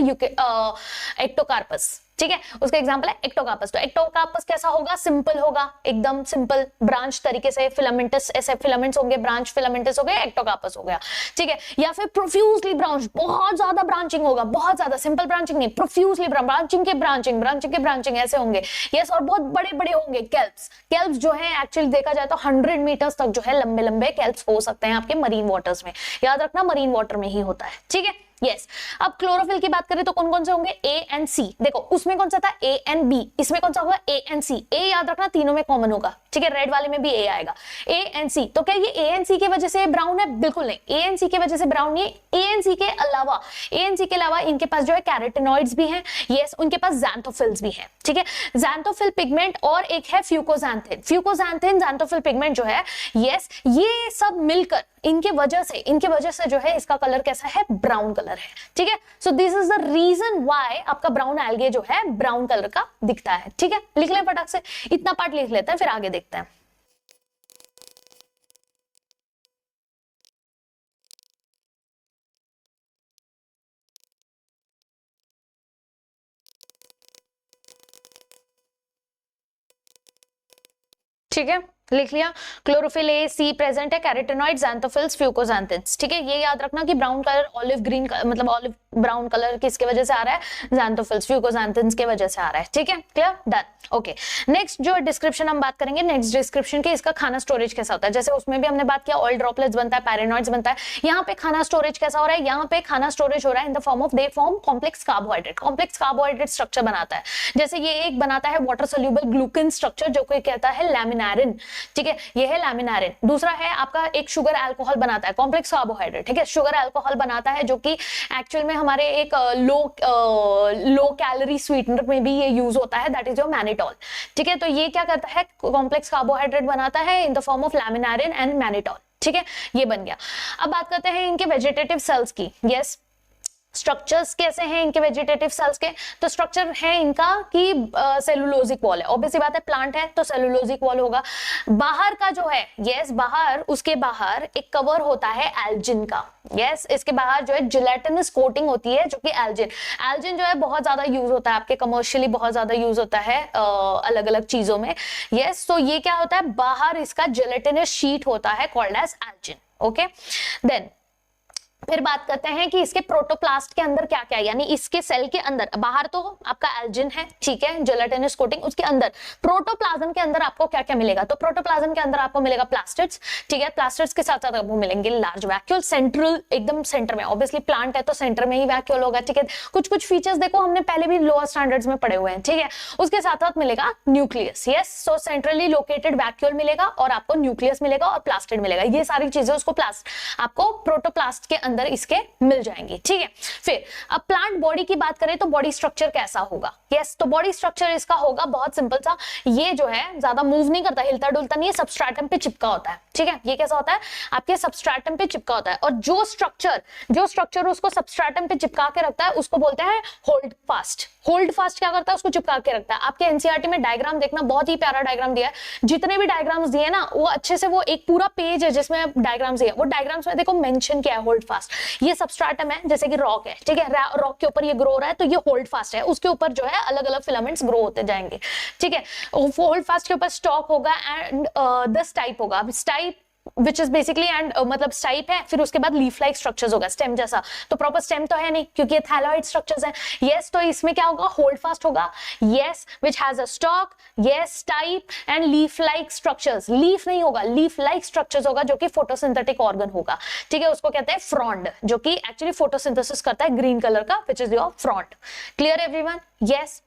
एक्टोकार्पस। ठीक है, उसका एग्जांपल है एक्टोकार्पस। तो एक्टोकार्पस कैसा होगा, सिंपल होगा, एकदम सिंपल ब्रांच तरीके से, फिलामेंटस, ऐसे फिलामेंट्स होंगे, ब्रांच फिलामेंटस हो गए, एक्टोकार्पस हो गया। ठीक है, या फिर प्रोफ्यूजली ब्रांच, बहुत ज्यादा ब्रांचिंग होगा, बहुत ज्यादा, सिंपल ब्रांचिंग नहीं, प्रोफ्यूजली ब्रांचिंग के ब्रांचिंग ऐसे होंगे। यस, और बहुत बड़े होंगे कैल्प्स जो है, एक्चुअली देखा जाए तो 100 मीटर्स तक जो है लंबे कैल्प्स हो सकते हैं आपके मरीन वाटर्स में। याद रखना, मरीन वाटर में ही होता है। ठीक है, यस। अब क्लोरोफिल की बात करें तो कौन से होंगे, ए एंड सी। देखो उसमें कौन सा था, ए एंड बी, इसमें कौन सा होगा, ए एंड सी। ए याद रखना तीनों में कॉमन होगा। ठीक है, रेड वाले में भी ए आएगा, ए एंड सी। तो क्या ये ए एंड सी की वजह से ब्राउन है, बिल्कुल नहीं, ए एंड सी की वजह से ब्राउन नहीं है। ए एंड सी के अलावा इनके पास जो है कैरोटिनॉइड्स भी हैं, यस, उनके पास ज़ैंथोफिल्स भी हैं। ठीक है, ज़ैंथोफिल पिगमेंट और एक है फ्यूकोज़ैंथिन ज़ैंथोफिल पिगमेंट जो है, यस, ये सब मिलकर इनके वजह से जो है इसका कलर कैसा है, ब्राउन कलर है। ठीक है, so this is the reason why आपका ब्राउन एल्गे जो है ब्राउन कलर का दिखता है। ठीक है, लिख लें फटाक से, इतना पार्ट लिख लेते हैं, फिर आगे देखते हैं। ठीक है, लिख लिया, क्लोरोफिल ए सी प्रेजेंट है, कैरोटिनॉइड, ज़ैंथोफिल्स, फ्यूकोज़ैंथिन्स। ठीक है, ये याद रखना कि ब्राउन कलर ऑलिव ग्रीन मतलब ऑलिव ब्राउन कलर किसके वजह से आ रहा है, ज़ैंथोफिल्स, फ्यूकोज़ैंथिन्स के वजह से आ रहा है। ठीक है, क्लियर, डन, ओके। नेक्स्ट जो डिस्क्रिप्शन हम बात करेंगे, नेक्स्ट डिस्क्रिप्शन की, इसका खाना स्टोरेज कैसा होता है। जैसे उसमें भी हमने बात किया, ऑयल ड्रॉपलेट्स बनता है, पैरानॉइड्स बनता है। यहाँ पे खाना स्टोरेज कैसा हो रहा है, यहाँ पे खाना स्टोरेज हो रहा है in the form of, they form complex carbohydrate structure बनाता है। जैसे ये एक बनाता है वाटर सोल्यूबल ग्लूकन स्ट्रक्चर, जो कोई कहता है लैमिनारिन। ठीक है, ये है लैमिनारिन। दूसरा है आपका एक शुगर अल्कोहल बनाता है, कॉम्प्लेक्स कार्बोहाइड्रेट। ठीक है, शुगर अल्कोहल बनाता है जो कि एक्चुअल में हमारे एक लो कैलोरी स्वीटनर में भी ये यूज होता है, दैट इज योर मैनिटॉल। ठीक है, तो ये क्या करता है, कॉम्प्लेक्स कार्बोहाइड्रेट बनाता है in the form of laminarin and mannitol. ठीक है, ये बन गया। अब बात करते हैं इनके वेजिटेटिव सेल्स की। यस, स्ट्रक्चर्स कैसे हैं इनके वेजिटेटिव सेल्स के, तो स्ट्रक्चर है इनका कि सेलुलोजिक वॉल है, ऑब्वियसली बात है प्लांट है तो सेलुलोजिक वॉल होगा। बाहर का जो है, यस बाहर, उसके बाहर एक कवर होता है एल्जिन का, यस इसके बाहर जो है जिलेटिनस कोटिंग होती है जो कि एल्जिन, एल्जिन जो है बहुत ज्यादा यूज होता है आपके कमर्शियली, बहुत ज्यादा यूज होता है अलग अलग चीजों में, यस तो ये क्या होता है बाहर इसका जिलेटिनस शीट होता है called as algin, okay. Then फिर बात करते हैं कि इसके प्रोटोप्लास्ट के अंदर क्या क्या है, यानी इसके सेल के अंदर, बाहर तो आपका एल्जिन है, ठीक है, जेलेटिनस कोटिंग, उसके अंदर प्रोटोप्लाज्म के अंदर आपको क्या क्या मिलेगा, तो प्रोटोप्लाज्म के अंदर आपको मिलेगा प्लास्टिड्स, ठीक है, प्लास्टिड्स के साथ साथ आपको मिलेंगे लार्ज वैक्यूल, सेंट्रल एकदम सेंटर में, ऑब्वियसली प्लांट है तो सेंटर में ही वैक्यूल होगा, ठीक है। कुछ कुछ फीचर्स देखो हमने पहले भी लोअर स्टैंडर्ड्स में पढ़े हुए हैं, ठीक है। उसके साथ साथ मिलेगा nucleus, yes so centrally located vacuole मिलेगा और आपको न्यूक्लियस मिलेगा और प्लास्टिड मिलेगा, ये सारी चीजें उसको आपको प्रोटोप्लास्ट के अंदर इसके मिल जाएंगी, ठीक है। फिर अब प्लांट बॉडी की बात करें तो बॉडी स्ट्रक्चर कैसा होगा, यस तो बॉडी स्ट्रक्चर इसका होगा बहुत सिंपल सा, ये जो है ज्यादा मूव नहीं करता, हिलता डुलता नहीं है, सबस्ट्रेटम पे चिपका होता है, ठीक है। ये कैसा होता है आपके सबस्ट्रेटम पे चिपका होता है, और जो स्ट्रक्चर उसको सबस्ट्रेटम पे चिपका के रखता है उसको बोलते हैं होल्ड फास्ट। होल्ड फास्ट क्या करता है, उसको चिपका के रखता है। आपके एनसीईआरटी में डायग्राम देखना, बहुत ही प्यारा डायग्राम दिया है, जितने भी डायग्राम्स दिए ना वो अच्छे से, वो एक पूरा पेज है जिसमें डायग्राम्स दिए, वो डायग्राम्स में देखो मेंशन किया है होल्ड फास्ट। ये सबस्ट्रेटम है जैसे कि रॉक है, ठीक है, रॉक के ऊपर ये ग्रो हो रहा है तो ये होल्ड फास्ट है, उसके ऊपर जो है अलग अलग फिलामेंट्स ग्रो होते जाएंगे, ठीक है। होल्ड फास्ट के ऊपर स्टॉक होगा एंड द स्टाइप होगा, अब stipe which is basically and मतलब स्टाइप है, फिर उसके बाद लीफ लाइक स्ट्रक्चर्स होगा स्टेम जैसा, तो प्रॉपर स्टेम तो है नहीं क्योंकि ये थैलॉइड स्ट्रक्चर्स हैं, यस तो इसमें क्या होगा होल्ड फास्ट होगा, yes which has a stalk, yes type and leaf like structures, leaf नहीं होगा लीफ लाइक स्ट्रक्चर्स होगा जो कि फोटोसिंथेटिक ऑर्गन होगा, ठीक है, उसको कहते हैं फ्रॉन्ड, जो कि एक्चुअली फोटोसिंथेसिस करता है ग्रीन कलर का, which is your frond, clear everyone, yes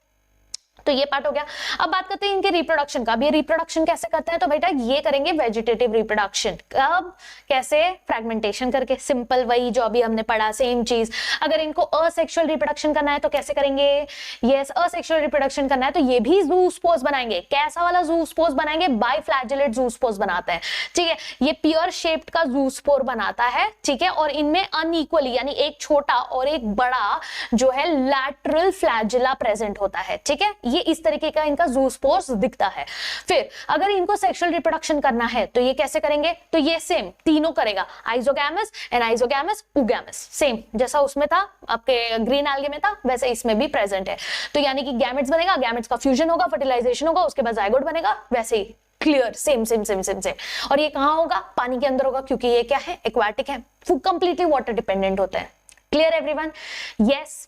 तो ये पार्ट हो गया। अब बात करते हैं इनके रिप्रोडक्शन का। अब ये रिप्रोडक्शन कैसे करते हैं, तो बेटा ये करेंगे वेजिटेटिव रिप्रोडक्शन, कब कैसे, फ्रेगमेंटेशन करके, सिंपल वही जो अभी हमने पढ़ा सेम चीज। अगर इनको असेक्सुअल रिप्रोडक्शन करना है तो कैसे करेंगे, यस असेक्सुअल रिप्रोडक्शन करना है तो ये भी ज़ूस्पोर्स बनाएंगे, कैसा वाला ज़ूस्पोर्स बनाएंगे, बाइफ्लैजेलेट ज़ूस्पोर्स बनाते हैं, ठीक है, ये पियर शेप्ड का ज़ूस्पोर बनाता है, ठीक है, और इनमें अनइक्वली यानी एक छोटा और एक बड़ा जो है लैटरल फ्लैजिला प्रेजेंट होता है, ठीक है, ये इस तरीके का इनका ज़ूस्पोर्स दिखता है। फिर अगर इनको सेक्सुअल रिप्रोडक्शन करना है तो ये कैसे करेंगे, तो ये सेम तीनों करेगा, आइजोगैमस, एनाइजोगैमस, उगैमस, सेम जैसा उसमें था आपके ग्रीन एल्गे में था वैसे इसमें भी प्रेजेंट है। तो यानी कि गैमेट्स बनेगा, गैमेट्स का फ्यूजन होगा, फर्टिलाइजेशन होगा, उसके बाद जाइगोट बनेगा, वैसे ही clear same same same same same. और ये कहां होगा, पानी के अंदर होगा क्योंकि ये क्या है एक्वाटिक है, कंप्लीटली वाटर डिपेंडेंट होते हैं। क्लियर एवरीवन, यस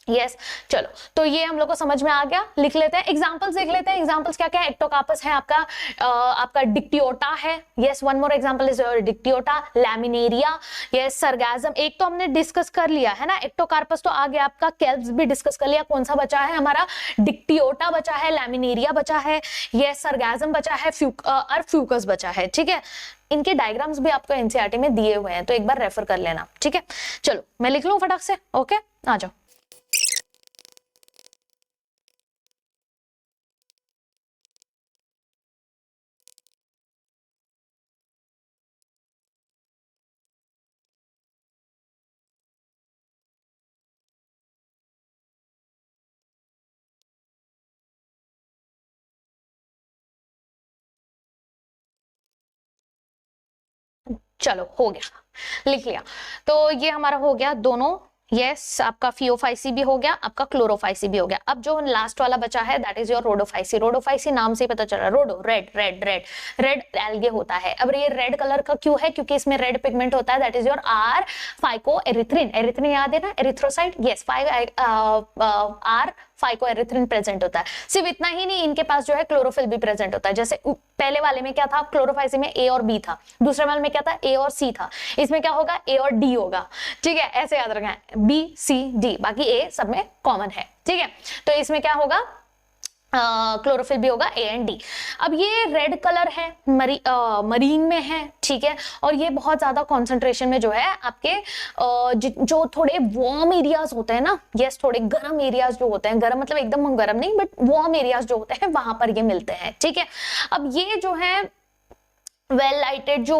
यस चलो तो ये हम लोग को समझ में आ गया। लिख लेते हैं एग्जांपल्स, देख लेते हैं एग्जांपल्स क्या क्या है। एक्टोकार्पस है आपका डिक्टियोटा है, yes one more example is Dictyota, Laminaria, yes Sargassum एक तो हमने डिस्कस कर लिया है ना, एक्टोकार्पस तो आ गया आपका, केल्प्स भी डिस्कस कर लिया, कौन सा बचा है हमारा, डिक्टियोटा बचा है, लैमिनेरिया बचा है, यस सरगाज़म बचा है, और फ्यूकस बचा है, ठीक है। इनके डायग्राम्स भी आपको एनसीईआरटी में दिए हुए हैं तो एक बार रेफर कर लेना, ठीक है। चलो मैं लिख लूं फटाक से, ओके आ जाओ। चलो हो गया, लिख लिया। तो ये हमारा हो गया दोनों, यस आपका फियोफाइसी भी हो गया, आपका क्लोरोफाइसी भी हो गया। अब जो लास्ट वाला बचा है that is your Rhodophyceae. Rhodophyceae नाम से ही पता चल रहा है, रोडो red red red red algae होता है। अब ये रेड कलर का क्यों है, क्योंकि इसमें रेड पिगमेंट होता है, that is your R phycoerythrin. Erythrin याद है ना, erythrocyte, yes R phycoerythrin present होता है। सिर्फ इतना ही नहीं, इनके पास जो है क्लोरोफिल भी प्रेजेंट होता है। जैसे पहले वाले में क्या था, क्लोरोफाइसी में ए और बी था, दूसरे वाले में क्या था, ए और सी था, इसमें क्या होगा, ए और डी होगा, ठीक है, ऐसे याद रखना है, बी सी डी, बाकी ए सब में कॉमन है, ठीक है। तो इसमें क्या होगा, क्लोरोफिल भी होगा, ए एंड डी। अब ये रेड कलर है, मरीन में है, ठीक है, और ये बहुत ज्यादा कॉन्सेंट्रेशन में जो है आपके जो थोड़े वार्म एरियाज होते हैं ना, यस थोड़े गर्म एरियाज जो होते हैं, गर्म मतलब एकदम गर्म नहीं बट वार्म एरियाज जो होते हैं वहां पर ये मिलते हैं, ठीक है। अब ये जो है वेल लाइटेड जो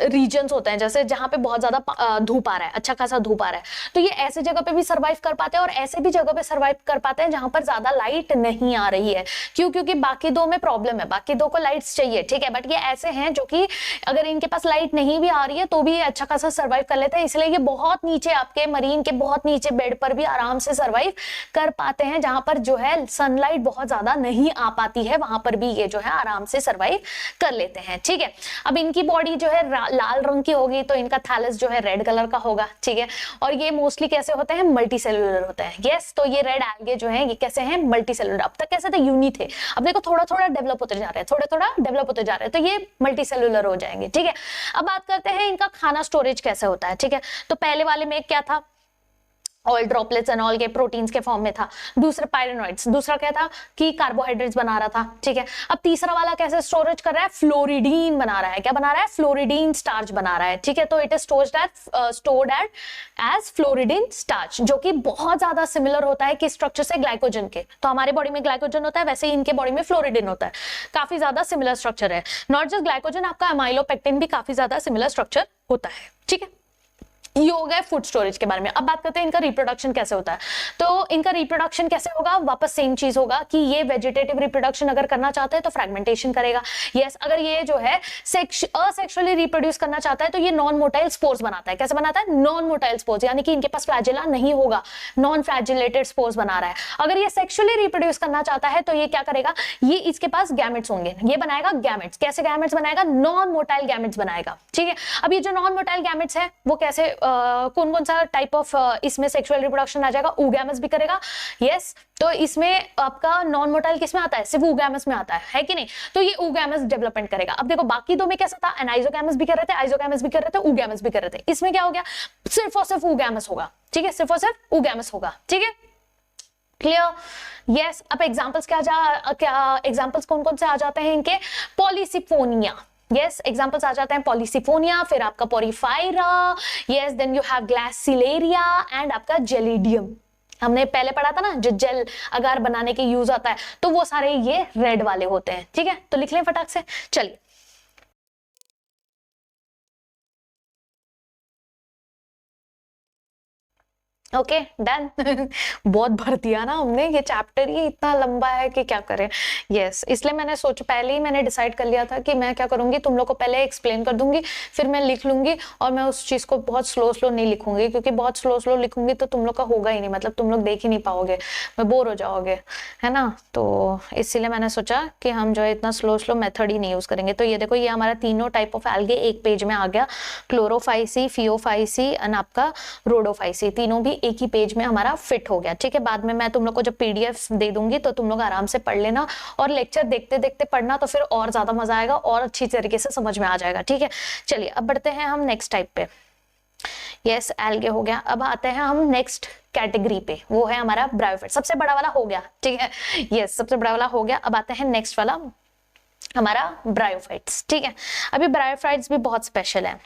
रीजन्स होते हैं, जैसे जहां पे बहुत ज्यादा धूप आ रहा है, अच्छा खासा धूप आ रहा है, तो ये ऐसे जगह पे भी सर्वाइव कर पाते हैं और ऐसे भी जगह पे सर्वाइव कर पाते हैं जहां पर ज्यादा लाइट नहीं आ रही है। क्यों? क्योंकि बाकी दो में प्रॉब्लम है, बाकी दो को लाइट्स चाहिए, ठीक है, बट ये ऐसे हैं जो कि अगर इनके पास लाइट नहीं भी आ रही है तो भी ये अच्छा खासा सर्वाइव कर लेते हैं। इसलिए ये बहुत नीचे, आपके मरीन के बहुत नीचे बेड पर भी आराम से सर्वाइव कर पाते हैं, जहां पर जो है सनलाइट बहुत ज्यादा नहीं आ पाती है, वहां पर भी ये जो है आराम से सर्वाइव कर लेते हैं, ठीक है। अब इनकी बॉडी जो है लाल रंग की होगी, तो इनका थैलस जो है रेड कलर का होगा, ठीक है। और ये मोस्टली कैसे होते हैं? मल्टी सेलुलर होते हैं, यस। तो ये रेड एल्गे जो है ये कैसे हैं? Multi cellular. अब तक कैसे थे? यूनि थे, अब देखो थोड़ा थोड़ा डेवलप होते जा रहे हैं, थोड़ा थोड़ा डेवलप होते जा रहे हैं, तो ये मल्टी सेलुलर हो जाएंगे, ठीक है। अब बात करते हैं इनका खाना स्टोरेज कैसे होता है, ठीक है। तो पहले वाले में क्या था? ऑयल ड्रॉपलेट्स एंड ऑल के प्रोटीन्स के फॉर्म में था। दूसरा पायरेनॉइड्स, दूसरा क्या था कि कार्बोहाइड्रेट्स बना रहा था, ठीक है। अब तीसरा वाला कैसे स्टोरेज कर रहा है? फ्लोरिडीन बना रहा है। क्या बना रहा है? फ्लोरिडीन स्टार्च बना रहा है, ठीक है। तो it is stored at as floridean starch, जो कि बहुत ज्यादा सिमिलर होता है कि स्ट्रक्चर से ग्लाइकोजन के। तो हमारे बॉडी में ग्लाइकोजन होता है, वैसे ही इनके बॉडी में फ्लोरिडीन होता है, काफी ज्यादा सिमिलर स्ट्रक्चर है। नॉट जस्ट ग्लाइकोजन, आपका अमाइलोपेक्टिन भी काफी ज्यादा सिमिलर स्ट्रक्चर होता है, ठीक है। ये हो गया फूड स्टोरेज के बारे में। अब बात करते हैं इनका रिप्रोडक्शन कैसे होता है। तो इनका रिप्रोडक्शन कैसे होगा? वापस सेम चीज होगा कि ये वेजिटेटिव रिप्रोडक्शन अगर करना चाहते हैं तो फ्रैगमेंटेशन करेगा, यस। अगर ये जो है असेक्सुअली रिप्रोड्यूस करना चाहता है तो ये नॉन मोटाइल स्पोर्स बनाता है। कैसे बनाता है? नॉन मोटाइल स्पोर्स, यानी कि इनके पास फ्लैजिला नहीं होगा, नॉन फ्लैजिलेटेड स्पोर्स बना रहा है। अगर ये सेक्सुअली रिप्रोड्यूस करना चाहता है तो ये क्या करेगा? ये इसके पास गैमेट्स होंगे, ये बनाएगा गैमेट्स। कैसे गैमेट्स बनाएगा? नॉन मोटाइल गैमेट्स बनाएगा, ठीक है। अब ये जो नॉन मोटाइल गैमेट्स है वो कैसे, कौन कौन सा टाइप ऑफ इसमें सेक्सुअल रिप्रोडक्शन आ जाएगा? oogamous भी करेगा, यस। तो इसमें आपका नॉन मोटाइल किस में आता है? सिर्फ oogamous में आता है कि नहीं? तो ये oogamous डेवलपमेंट करेगा। अब देखो बाकी दो में कैसा था? एनाइजोगैमस भी कर रहे थे, आइजोगैमस भी कर रहे थे, oogamous भी कर रहे थे। इसमें क्या हो गया? सिर्फ और सिर्फ oogamous होगा, ठीक है, सिर्फ और सिर्फ oogamous होगा, ठीक है, क्लियर, यस। अब एग्जांपल्स क्या एग्जांपल्स कौन कौन से आ जाते हैं इनके? पॉलीसिफोनिया, यस, एग्जांपल्स आ जाते हैं पॉलीसिफोनिया, फिर आपका Porphyra, yes, then you have Gracilaria and आपका जेलिडियम। हमने पहले पढ़ा था ना, जो जेल अगार बनाने के यूज आता है, तो वो सारे ये रेड वाले होते हैं, ठीक है। तो लिख लें फटाक से, चलिए। Okay done. बहुत भर दिया ना हमने, ये चैप्टर ही इतना लंबा है कि क्या करें, यस। इसलिए मैंने पहले ही मैंने डिसाइड कर लिया था कि मैं क्या करूंगी, तुम लोग को पहले एक्सप्लेन कर दूंगी, फिर मैं लिख लूंगी, और मैं उस चीज को बहुत स्लो नहीं लिखूंगी, क्योंकि बहुत स्लो लिखूंगी तो तुम लोग का होगा ही नहीं, मतलब तुम लोग देख ही नहीं पाओगे, मैं बोर हो जाओगे, है ना। तो इसीलिए मैंने सोचा कि हम जो है इतना स्लो मेथड ही नहीं यूज करेंगे। तो ये देखो, ये हमारा तीनों टाइप ऑफ एल्गे एक पेज में आ गया, क्लोरोफाइसी, फियोफाइसी एंड आपका रोडोफाइसी, तीनों भी एक ही पेज में हमारा फिट हो गया, ठीक है। बाद में मैं तुम लोग को जब पीडीएफ दे दूंगी तो तुम लोग आराम से पढ़ लेना, और लेक्चर देखते देखते पढ़ना, तो फिर और ज्यादा मजा आएगा और अच्छी तरीके से समझ में आ जाएगा, ठीक है। चलिए अब बढ़ते हैं हम नेक्स्ट टाइप पे। यस, एल्गे हो गया। अब आते हैं हम नेक्स्ट कैटेगरी पे, वो है हमारा ब्रायोफाइट। सबसे बड़ा वाला हो गया, ठीक है, यस, सबसे बड़ा वाला हो गया। अब आते हैं नेक्स्ट वाला, हमारा ब्रायोफाइट्स, ठीक है। अभी ब्रायोफाइट्स भी बहुत स्पेशल है,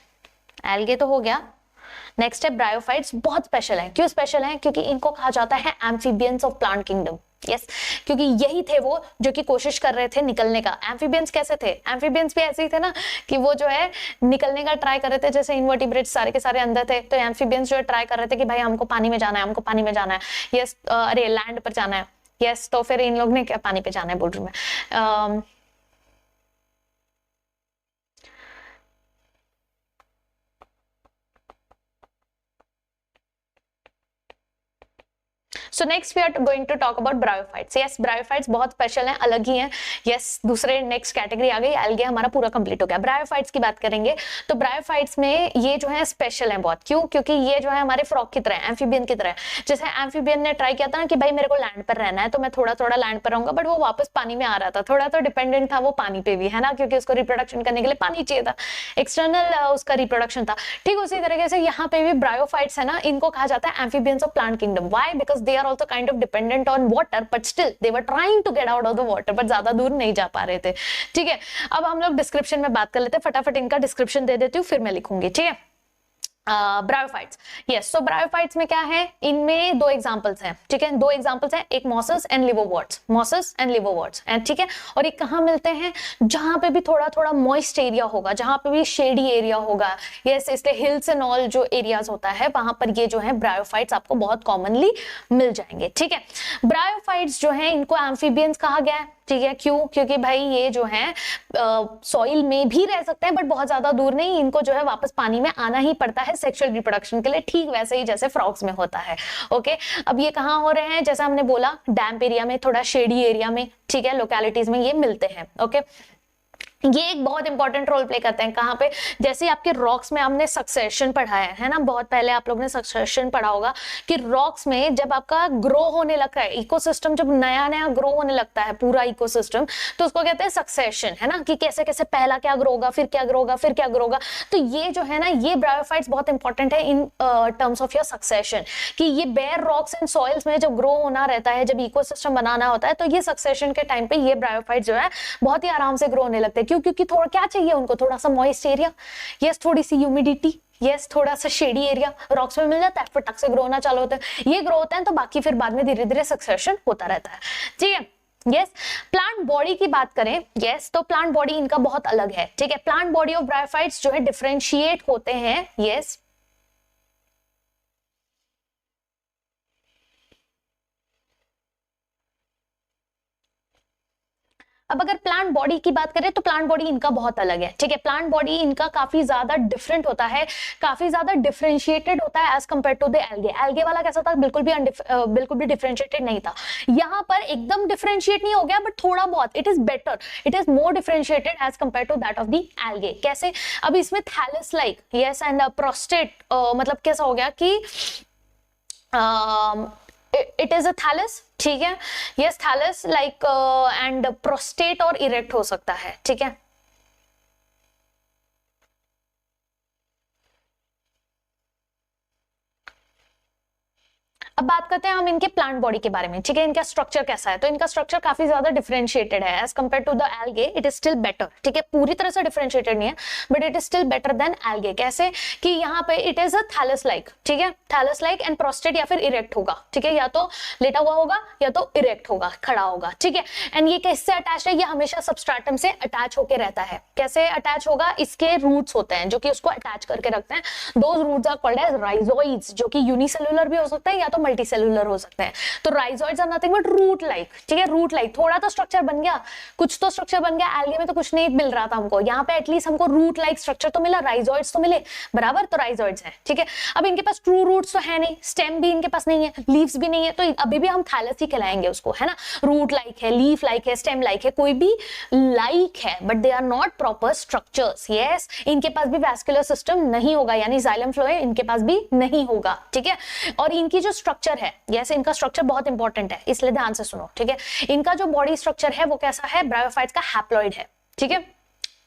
एल्गे तो हो गया, नेक्स्ट है ब्रायोफाइट्स। बहुत स्पेशल है। क्यों स्पेशल है? क्योंकि इनको कहा जाता है amphibians of plant kingdom, yes, क्योंकि यही थे वो जो कि कोशिश कर रहे थे निकलने का। एम्फीबियंस कैसे थे? एम्फीबियंस भी ऐसे ही थे ना, कि वो जो है निकलने का ट्राई कर रहे थे, जैसे इन्वर्टिब्रेट्स सारे के सारे अंदर थे, तो एम्फीबियंस जो है ट्राई कर रहे थे कि भाई हमको पानी में जाना है, हमको पानी में जाना है, यस, अरे लैंड पर जाना है, यस। तो फिर इन लोग ने क्या, पानी पे जाना है बोल रही मैं, so next we are going to talk about bryophytes. Yes, bryophytes बहुत स्पेशल हैं, अलग ही हैं, यस। दूसरे नेक्स्ट कैटेगरी आ गई, एल्गे हमारा पूरा कंप्लीट हो गया। ब्रायोफाइट्स की बात करेंगे तो ब्रायोफाइट्स में ये जो है स्पेशल है बहुत। क्यों? क्योंकि ये जो है हमारे फ्रॉग की तरह, एम्फीबियन की तरह। जैसे एम्फीबियन ने ट्राई किया था ना कि भाई मेरे को लैंड पर रहना है, तो मैं थोड़ा थोड़ा लैंड पर रहूंगा, बट वो वापस पानी में आ रहा था, थोड़ा तो डिपेंडेंट था वो पानी पे भी, है ना, क्योंकि उसको रिप्रोडक्शन करने के लिए पानी चाहिए था, एक्सटर्नल उसका रिप्रोडक्शन था। ठीक उसी तरीके से यहाँ पे भी ब्रायोफाइट्स है ना, इनको कहा जाता है amphibians of plant kingdom. Why? Because they are also kind of dependent on water, but still they were trying to get out of the water, but ज्यादा दूर नहीं जा पा रहे थे। ठीक है, अब हम लोग डिस्क्रिप्शन में बात कर लेते हैं, फटाफट इनका डिस्क्रिप्शन दे देती हूँ, फिर मैं लिखूंगी, ठीक है। Bryophytes, yes. सो ब्रायोफाइट्स में क्या है, इनमें दो एग्जांपल्स हैं, ठीक है, दो एग्जांपल्स हैं, एक mosses and liverworts, mosses and liverworts, and ठीक है, और एक कहाँ मिलते हैं, जहां पे भी थोड़ा थोड़ा मॉइस्ट एरिया होगा, जहां पे भी शेडी एरिया होगा, यस, इसलिए हिल्स एंड ऑल जो एरियाज होता है वहां पर ये जो है ब्रायोफाइट्स आपको बहुत कॉमनली मिल जाएंगे, ठीक है। ब्रायोफाइट्स जो है इनको एम्फीबियंस कहा गया है, ठीक है, क्यों, क्योंकि भाई ये जो है सॉइल में भी रह सकते हैं बट बहुत ज्यादा दूर नहीं, इनको जो है वापस पानी में आना ही पड़ता है सेक्सुअल रिप्रोडक्शन के लिए, ठीक वैसे ही जैसे फ्रॉग्स में होता है, ओके। अब ये कहाँ हो रहे हैं, जैसा हमने बोला डैम्प एरिया में, थोड़ा शेडी एरिया में, ठीक है, लोकेलिटीज में ये मिलते हैं, ओके। ये एक बहुत इंपॉर्टेंट रोल प्ले करते हैं, कहाँ पे, जैसे आपके रॉक्स में हमने सक्सेशन पढ़ाया है ना, बहुत पहले आप लोग ने सक्सेशन पढ़ा होगा कि रॉक्स में जब आपका ग्रो होने लगता है इकोसिस्टम, जब नया नया ग्रो होने लगता है पूरा इकोसिस्टम, तो उसको कहते हैं सक्सेशन, है ना, कि कैसे कैसे पहला क्या ग्रो होगा, फिर क्या ग्रो होगा, फिर क्या ग्रो होगा। तो ये जो है ना, ये ब्रायोफाइट्स बहुत इंपॉर्टेंट है in terms of your succession, कि ये बेयर रॉक्स एंड सॉइल्स में जब ग्रो होना रहता है, जब इकोसिस्टम बनाना होता है, तो ये सक्सेशन के टाइम पे ये ब्रायोफाइट्स जो है बहुत ही आराम से ग्रो होने लगते हैं, क्योंकि थोड़ा क्या चाहिए उनको, थोड़ा सा मॉइस्ट एरिया, यस, थोड़ी सी ह्यूमिडिटी, यस, थोड़ा सा शेडी एरिया रॉक्स में मिल जाता है, फटक से ग्रो होना चालू होता है, ये ग्रो होता है, तो बाकी फिर बाद में धीरे धीरे सक्सेशन होता रहता है, ठीक है, यस। प्लांट बॉडी की बात करें, यस, तो प्लांट बॉडी इनका बहुत अलग है, ठीक है, प्लांट बॉडी ऑफ ब्रायोफाइट्स जो है डिफरेंशिएट होते हैं, यस। अब अगर प्लांट बॉडी की बात करें तो प्लांट बॉडी इनका बहुत अलग है, ठीक है, प्लांट बॉडी इनका काफी ज्यादा डिफरेंट होता है, काफी ज्यादा डिफरेंशिएटेड होता है as compare to the algae. Algae वाला कैसा था, बिल्कुल भी डिफरेंशिएटेड नहीं था, यहाँ पर एकदम डिफरेंशिएट नहीं हो गया बट थोड़ा बहुत, it is better, it is more differentiated as compare to that of the algae. कैसे, अब इसमें thallus like, yes, and prostrate, मतलब कैसा हो गया कि इट इज अ थैलस, ठीक है, yes, thallus like and prostrate और इरेक्ट हो सकता है, ठीक है। अब बात करते हैं हम इनके प्लांट बॉडी के बारे में, ठीक है, इनका स्ट्रक्चर कैसा है, तो इनका स्ट्रक्चर काफी ज्यादा डिफरेंशिएटेड है as compare to the algae, it is still better, ठीक है, पूरी तरह से डिफरेंशिएटेड नहीं है but it is still better than algae. कैसे कि यहाँ पे it is a thallus like, ठीक है, थैलस लाइक एंड प्रोस्टेट या फिर इरेक्ट होगा, ठीक है, या तो लेटा हुआ होगा या तो इरेक्ट होगा, खड़ा होगा, ठीक है। एंड ये किससे अटैच है, ये हमेशा सबस्ट्रेटम से अटैच होकर रहता है। कैसे अटैच होगा, इसके रूट्स होते हैं जो कि उसको अटैच करके रखते हैं, those roots are called as rhizoids, जो कि यूनिसेलुलर भी हो सकते हैं या तो मल्टी सेलुलर हो सकते हैं। तो rhizoids are nothing but root like, ठीक है, रूट लाइक, थोड़ा तो स्ट्रक्चर बन गया, कुछ तो स्ट्रक्चर बन गया, एल्गे में तो कुछ नहीं मिल रहा था हमको, यहाँ पे एटलीस्ट हमको रूट लाइक स्ट्रक्चर तो मिला, राइजोइड्स तो मिले, बराबर, तो राइजोइड्स है, ठीक है। अब इनके पास ट्रू रूट्स तो है नहीं, स्टेम भी इनके पास नहीं है, लीव्स भी नहीं है, तो अभी भी हम थैलस ही कहलाएंगे उसको, है ना, रूट लाइक है, लीफ लाइक है, स्टेम लाइक है, कोई भी लाइक है but they are not proper structures, yes. इनके पास भी वैस्कुलर सिस्टम नहीं होगा, यानी जाइलम फ्लोएम इनके पास भी नहीं होगा, ठीक है। और इनकी जो स्ट्रक्चर है, यस, इनका स्ट्रक्चर बहुत इंपॉर्टेंट है, इसलिए ध्यान से सुनो, ठीक है। इनका जो बॉडी स्ट्रक्चर है वो कैसा है, ब्रायोफाइट्स का हैप्लॉइड है, ठीक है,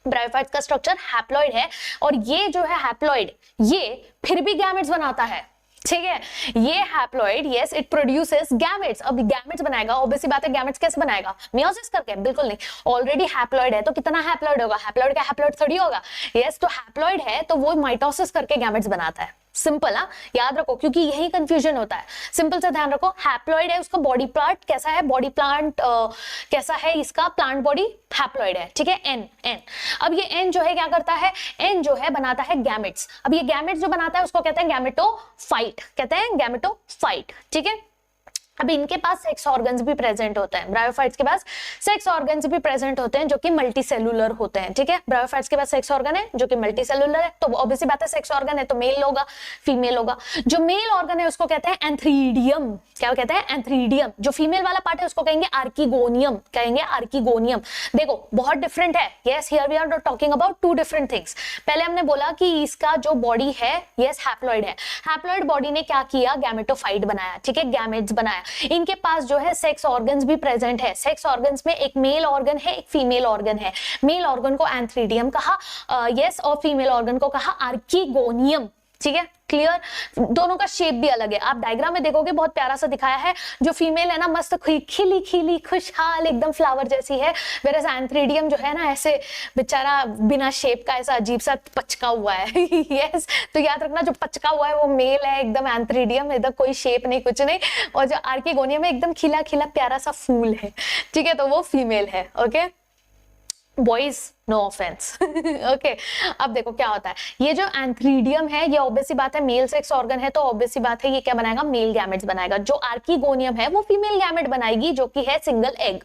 ब्रायोफाइट्स का स्ट्रक्चर हैप्लॉइड है, और ये जो है हैप्लॉइड, ये फिर भी गैमेट्स बनाता है, ठीक है, ये haploid, yes, it produces gametes. अब गैमेट्स बनाएगा, ऑब्वियस सी बात है, गैमेट्स कैसे बनाएगा, मियोसिस करके, बिल्कुल नहीं, ऑलरेडी हैप्लॉइड है तो कितना हैप्लॉइड होगा, हैप्लॉइड का हैप्लॉइड थोड़ी होगा, यस, तो हैप्लॉइड है तो वो माइटोसिस करके गैमेट्स बनाता है, सिंपल, याद रखो, क्योंकि यही कंफ्यूजन होता है, सिंपल से ध्यान रखो। हैप्लॉइड है, उसका बॉडी पार्ट कैसा है, बॉडी प्लांट कैसा है, इसका प्लांट बॉडी हैप्लॉइड है, ठीक है, एन एन। अब ये एन जो है क्या करता है, एन जो है बनाता है गैमेट्स। अब ये गैमेट्स जो बनाता है उसको कहते हैं गैमेटोफाइट, कहते हैं गैमेटोफाइट, ठीक है। अब इनके पास सेक्स ऑर्गन्स भी प्रेजेंट होते हैं, ब्रायोफाइट्स के पास सेक्स ऑर्गन्स भी प्रेजेंट होते हैं जो कि मल्टी सेलुलर होते हैं, ठीक है। ब्रायोफाइट्स के पास सेक्स ऑर्गन है जो कि मल्टी सेलुलर है, तो ऑब्वियसली बात है, सेक्स ऑर्गन है तो मेल होगा, फीमेल होगा। जो मेल ऑर्गन है उसको कहते हैं एंथ्रीडियम, क्या कहते हैं, एंथ्रीडियम। जो फीमेल वाला पार्ट है उसको कहेंगे आर्किगोनियम, कहेंगे आर्किगोनियम। देखो बहुत डिफरेंट है, yes, here we are talking about two different things. पहले हमने बोला कि इसका जो बॉडी है, यस, हैप्लॉइड है, हैप्लॉइड बॉडी ने क्या किया, गैमेटोफाइट बनाया, ठीक है, गैमेट्स बनाया। इनके पास जो है सेक्स ऑर्गन्स भी प्रेजेंट है, सेक्स ऑर्गन्स में एक मेल ऑर्गन है, एक फीमेल ऑर्गन है। मेल ऑर्गन को एंथ्रीडियम कहा, यस, और फीमेल ऑर्गन को कहा आर्किगोनियम, ठीक है, क्लियर। दोनों का शेप भी अलग है, आप डायग्राम में देखोगे बहुत प्यारा सा दिखाया है। जो फीमेल है ना मस्त खिली खिली खुशहाल एकदम फ्लावर जैसी है, वेरएज एंथ्रीडियम जो है ना ऐसे बेचारा बिना शेप का ऐसा अजीब सा पचका हुआ है यस, तो याद रखना जो पचका हुआ है वो मेल है एकदम एंथ्रीडियम, एकदम कोई शेप नहीं कुछ नहीं, और जो आर्किगोनियम है एकदम खिला खिला प्यारा सा फूल है, ठीक है, तो वो फीमेल है। Okay boys no offence okay. अब देखो क्या होता है, ये जो एंथ्रीडियम है ये ऑब्वियस सी बात है मेल सेक्स ऑर्गन है, तो ऑब्वियस सी बात है ये क्या बनाएगा, मेल गैमेट्स बनाएगा। जो आर्किगोनियम है वो फीमेल गैमेट बनाएगी जो कि है सिंगल एग,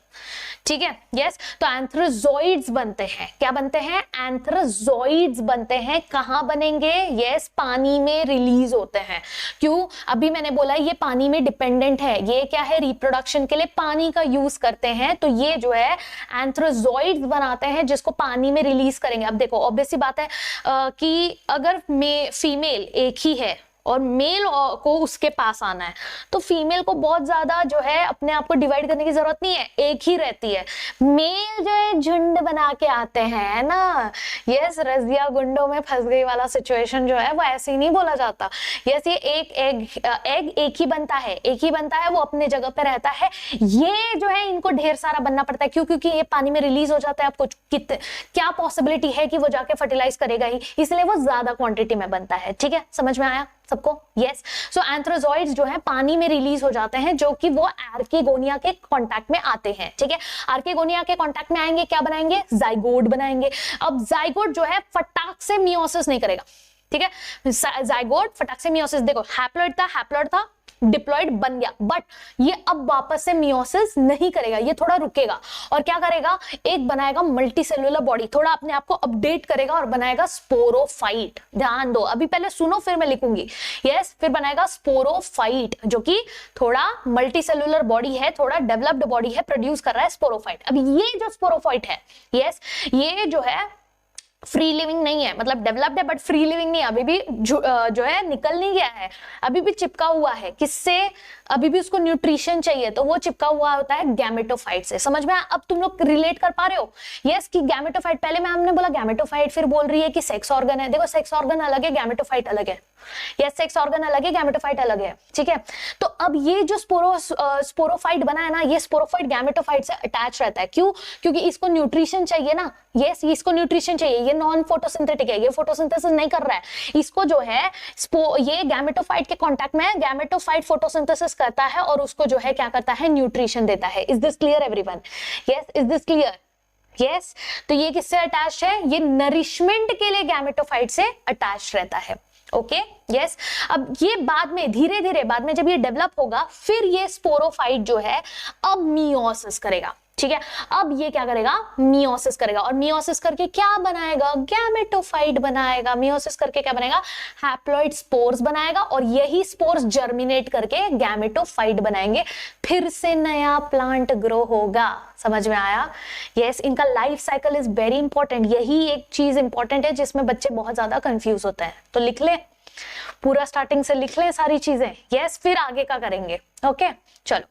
ठीक है, यस। तो एंथ्रोजॉइड्स बनते हैं, क्या बनते हैं, एंथ्रोजॉइड्स बनते हैं। कहां बनेंगे, यस, पानी में रिलीज होते हैं। क्यों, अभी मैंने बोला ये पानी में डिपेंडेंट है, ये क्या है, रिप्रोडक्शन के लिए पानी का यूज करते हैं, तो ये जो है एंथ्रोजॉइड्स बनाते हैं जिसको पानी में रिलीज करेंगे। अब देखो ऑब्वियस सी बात है कि अगर फीमेल एक ही है और मेल को उसके पास आना है, तो फीमेल को बहुत ज्यादा जो है अपने आप को डिवाइड करने की जरूरत नहीं है, एक ही रहती है। मेल जो है झुंड बना के आते हैं, है ना, यस, रजिया गुंडों में फंस गई वाला सिचुएशन जो है वो ऐसे ही नहीं बोला जाता। यस, ये एग एक ही बनता है, एक ही बनता है, वो अपने जगह पे रहता है। ये जो है इनको ढेर सारा बनना पड़ता है, क्यों, क्योंकि ये पानी में रिलीज हो जाता है। आपको क्या पॉसिबिलिटी है कि वो जाके फर्टिलाइज करेगा ही, इसलिए वो ज्यादा क्वांटिटी में बनता है। ठीक है, समझ में आया सबको, यस। सो एंथ्रोजॉइड्स जो है पानी में रिलीज हो जाते हैं, जो कि वो आर्किगोनिया के कांटेक्ट में आते हैं, ठीक है। आर्किगोनिया के कांटेक्ट में आएंगे, क्या बनाएंगे, जाइगोट बनाएंगे। अब जाइगोट जो है फटाक से मियोसिस नहीं करेगा, ठीक है, जाइगोट फटाक से मियोसिस, देखो हैप्लॉइड था डिप्लॉइड बन गया, बट ये अब वापस से मियोसिस नहीं करेगा, ये थोड़ा रुकेगा और क्या करेगा, एक बनाएगा मल्टीसेलुलर बॉडी, थोड़ा अपने आप को अपडेट करेगा और बनाएगा स्पोरोफाइट। ध्यान दो, अभी पहले सुनो फिर मैं लिखूंगी, यस, फिर बनाएगा स्पोरोफाइट जो कि थोड़ा मल्टीसेलुलर बॉडी है, थोड़ा डेवलप्ड बॉडी है, प्रोड्यूस कर रहा है स्पोरोफाइट। अब ये जो स्पोरोफाइट है, यस, ये जो है फ्री लिविंग नहीं है, मतलब डेवलप्ड है बट फ्री लिविंग नहीं है, अभी भी जो है निकल नहीं गया है, अभी भी चिपका हुआ है, किससे, अभी भी उसको न्यूट्रिशन चाहिए, तो वो चिपका हुआ होता है गैमेटोफाइट से। समझ में, अब तुम लोग रिलेट कर पा रहे हो, यस, कि गैमेटोफाइट, पहले मैं हमने बोला गैमेटोफाइट, फिर बोल रही है कि सेक्स ऑर्गन है। देखो सेक्स ऑर्गन अलग है, गैमेटोफाइट अलग है, यस, सेक्स ऑर्गन अलग है, गैमेटोफाइट अलग है, ठीक है। तो अब ये जो स्पोरोफाइट बना है ना, ये स्पोरोफाइट गैमेटोफाइट से अटैच रहता है, क्यों, क्योंकि इसको न्यूट्रिशन चाहिए ना, यस, इसको न्यूट्रिशन चाहिए, ये नॉन फोटोसिंथेटिक है, ये फोटोसिंथेसिस नहीं कर रहा है, इसको जो है ये गैमेटोफाइट के कांटेक्ट में है, गैमेटोफाइट फोटोसिंथेसिस करता है और उसको जो है क्या करता है, न्यूट्रिशन देता है। Is this clear everyone, yes, is this clear, yes. तो ये किससे अटैच है, ये नरिशमेंट के लिए गैमेटोफाइट से अटैच रहता है, ओके, यस। अब ये बाद में धीरे धीरे बाद में जब ये डेवलप होगा, फिर ये स्पोरोफाइट जो है अब मियोसिस करेगा, ठीक है। अब ये क्या करेगा, मियोसिस करेगा, और मियोसिस करके क्या बनाएगा, गैमेटोफाइट बनाएगा, मियोसिस करके क्या बनाएगा, हैप्लॉइड स्पोर्स बनाएगा, और यही स्पोर्स जर्मिनेट करके गैमेटोफाइट बनाएंगे, फिर से नया प्लांट ग्रो होगा। समझ में आया, यस। इनका life cycle is very important, यही एक चीज इंपॉर्टेंट है जिसमें बच्चे बहुत ज्यादा कंफ्यूज होते हैं, तो लिख ले पूरा, स्टार्टिंग से लिख ले सारी चीजें, यस, फिर आगे का करेंगे, ओके, चलो।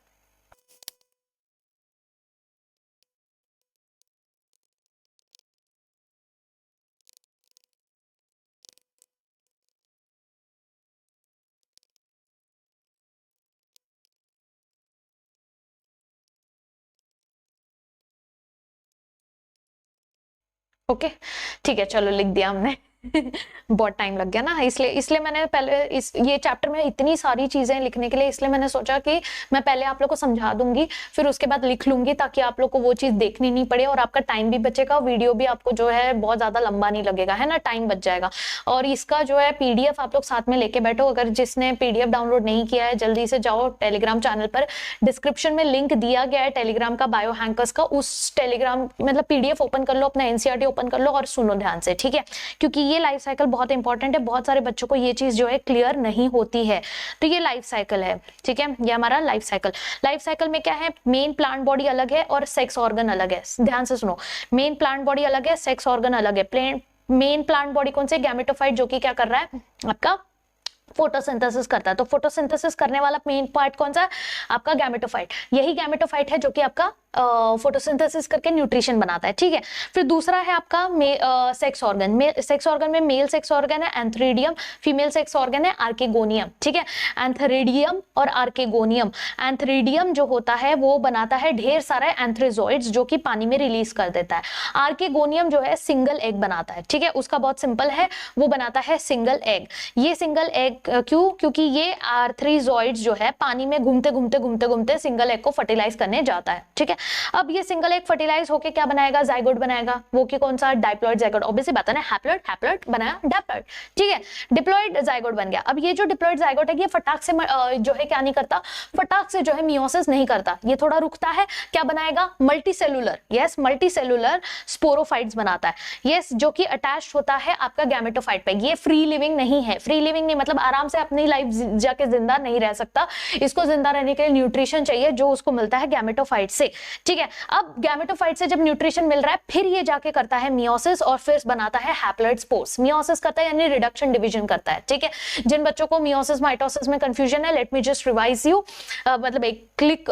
ओके, ठीक है, चलो लिख दिया हमने बहुत टाइम लग गया ना, इसलिए मैंने पहले ये चैप्टर में इतनी सारी चीजें लिखने के लिए, इसलिए मैंने सोचा कि मैं पहले आप लोग को समझा दूंगी, फिर उसके बाद लिख लूंगी, ताकि आप लोग को वो चीज देखनी नहीं पड़े और आपका टाइम भी बचेगा, वीडियो भी आपको जो है बहुत ज्यादा लंबा नहीं लगेगा, है ना, टाइम बच जाएगा। और इसका जो है पीडीएफ आप लोग साथ में लेके बैठो, अगर जिसने पीडीएफ डाउनलोड नहीं किया है जल्दी से जाओ टेलीग्राम चैनल पर, डिस्क्रिप्शन में लिंक दिया गया है टेलीग्राम का, बायो हैंकर्स का, उस टेलीग्राम मतलब पीडीएफ ओपन कर लो, अपना एनसीईआरटी ओपन कर लो और सुनो ध्यान से, ठीक है, क्योंकि ये लाइफ साइकिल बहुत इंपॉर्टेंट है, बहुत सारे बच्चों को ये चीज जो है क्लियर नहीं होती है। तो ये लाइफ साइकिल है, ठीक है, ये हमारा लाइफ साइकिल। लाइफ साइकिल में क्या है, मेन प्लांट बॉडी अलग है और सेक्स ऑर्गन अलग है, ध्यान से सुनो, मेन प्लांट बॉडी अलग है, सेक्स ऑर्गन अलग है। मेन प्लांट बॉडी कौन से, गैमेटोफाइट, जो कि क्या कर रहा है, आपका फोटोसिंथेसिस करता है, तो फोटोसिंथेसिस करने वाला मेन पार्ट कौन सा है, आपका गैमेटोफाइट, यही गैमेटोफाइट है जो कि आपका फोटोसिंथेसिस करके न्यूट्रिशन बनाता है, ठीक है। फिर दूसरा है आपका सेक्स ऑर्गन। सेक्स ऑर्गन में मेल सेक्स ऑर्गन है एंथ्रीडियम, फीमेल सेक्स ऑर्गन है आर्केगोनियम, ठीक है। एंथ्रीडियम और आर्केगोनियम। एंथ्रीडियम जो होता है वो बनाता है ढेर सारा एंथ्रेजोइड्स जो कि पानी में रिलीज कर देता है। आर्केगोनियम जो है सिंगल एग बनाता है, ठीक है, उसका बहुत सिंपल है, वो बनाता है सिंगल एग। ये सिंगल एग क्यों? क्योंकि ये आर्थ्रीजोइड्स जो है पानी में घूमते घूमते घूमते घूमते सिंगल एग को फर्टिलाइज करने जाता है, ठीक है। अब ये सिंगल एग फर्टिलाइज होके क्या बनाएगा? जाइगोट बनाएगा, वो कि कौन सा? Diploid zygote. ऑब्वियसली बात है ना, हैप्लॉइड हैप्लॉइड बनाया डाइप्लॉइड, ठीक है, डिप्लॉइड जाइगोट बन गया। अब ये जो डिप्लॉइड जाइगोट है ये फटाक से जो है क्या नहीं करता, फटाक से जो है मियोसिस नहीं करता, ये थोड़ा रुकता है। क्या बनाएगा? मल्टीसेलुलर, यस, मल्टीसेलुलर स्पोरोफाइट्स बनाता है, यस, जो कि अटैच्ड होता है आपका गैमेटोफाइट पे। ये फ्री लिविंग नहीं है, फ्री लिविंग नहीं मतलब आराम से अपनी लाइफ जाके जिंदा नहीं रह सकता, इसको जिंदा रहने के लिए न्यूट्रिशन चाहिए जो उसको मिलता है गैमेटोफाइट से, ठीक है। अब गैमेटोफाइट से जब न्यूट्रिशन मिल रहा है फिर ये जाके करता है मियोसिस और फिर बनाता है हैप्लॉइड स्पोर्स। मियोसिस करता है यानी रिडक्शन डिवीजन करता है, ठीक है। जिन बच्चों को मियोसिस माइटोसिस में कंफ्यूजन है, let me just revise you, मतलब एक क्लिक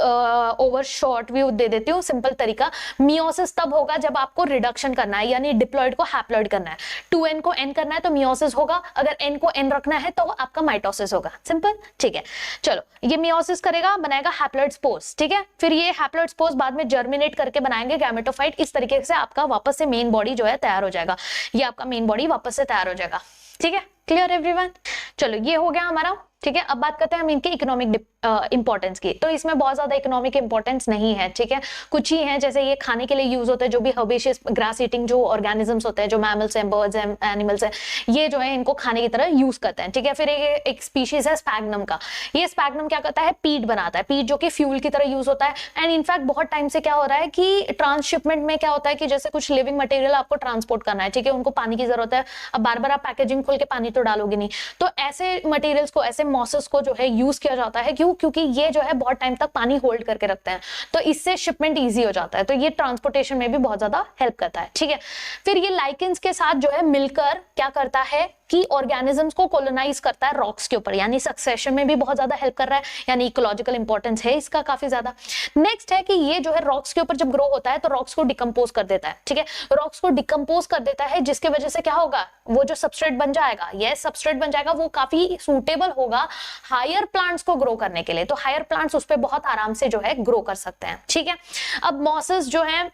ओवर शॉर्ट व्यू दे देती हूँ, सिंपल तरीका। मियोसिस तब होगा जब आपको रिडक्शन करना है यानी डिप्लॉइड को हैप्लॉइड करना है, 2n को n करना है तो मियोसिस होगा, अगर n को n रखना है तो आपका माइटोसिस होगा, सिंपल, ठीक है। चलो, ये मियोसिस करेगा, बनाएगा हैप्लॉइड स्पोर्स, ठीक है। फिर ये हैप्लॉइड स्पोर्स बाद में जर्मिनेट करके बनाएंगे गैमेटोफाइट। इस तरीके से आपका वापस से मेन बॉडी जो है तैयार हो जाएगा, ये आपका मेन बॉडी वापस से तैयार हो जाएगा, ठीक है। Clear everyone? चलो, ये हो गया हमारा, ठीक है। अब बात करते हैं हम इनके इकोनॉमिक इंपॉर्टेंस की। तो इसमें बहुत ज्यादा इकोनॉमिक इंपॉर्टेंस नहीं है, ठीक है, कुछ ही है। जैसे ये खाने के लिए यूज होते हैं, जो भी हर्बेशियस ग्रास ईटिंग जो ऑर्गेनिजम्स होते हैं, जो मैमल्स हैं, बर्ड्स हैं, एनिमल्स हैं, ये जो है इनको खाने की तरह यूज करते हैं, ठीक है। फिर एक स्पीशीज है स्पैग्नम का, ये स्पैग्नम क्या करता है? पीट बनाता है, पीट जो कि फ्यूल की तरह यूज होता है। एंड इनफैक्ट बहुत टाइम से क्या हो रहा है कि ट्रांसशिपमेंट में क्या होता है कि जैसे कुछ लिविंग मटेरियल आपको ट्रांसपोर्ट करना है, ठीक है, उनको पानी की जरूरत है। अब बार बार आप पैकेजिंग खोल के पानी तो डालोगे नहीं, तो ऐसे मटेरियल्स को, ऐसे मॉसेस को जो है यूज किया जाता है। क्यों? क्योंकि ये जो है बहुत टाइम तक पानी होल्ड करके रखते हैं, तो इससे शिपमेंट इजी हो जाता है, तो ये ट्रांसपोर्टेशन में भी बहुत ज्यादा हेल्प करता है, ठीक है। फिर ये लाइकेंस के साथ जो है मिलकर क्या करता है कि ऑर्गेनिजम्स को कोलोनाइज करता है रॉक्स के ऊपर, यानी सक्सेशन में भी बहुत ज्यादा हेल्प कर रहा है, यानी इकोलॉजिकल इंपॉर्टेंस है इसका काफी ज्यादा। नेक्स्ट है कि ये जो है रॉक्स के ऊपर जब ग्रो होता है तो रॉक्स को डिकम्पोज कर देता है, ठीक है, रॉक्स को डिकम्पोज कर देता है, जिसके वजह से क्या होगा? वो जो सबस्ट्रेट बन जाएगा, यस, सबस्ट्रेट बन जाएगा, वो काफी सूटेबल होगा हायर प्लांट्स को ग्रो करने के लिए, तो हायर प्लांट्स उस पर बहुत आराम से जो है ग्रो कर सकते हैं, ठीक है। अब मॉसेस जो है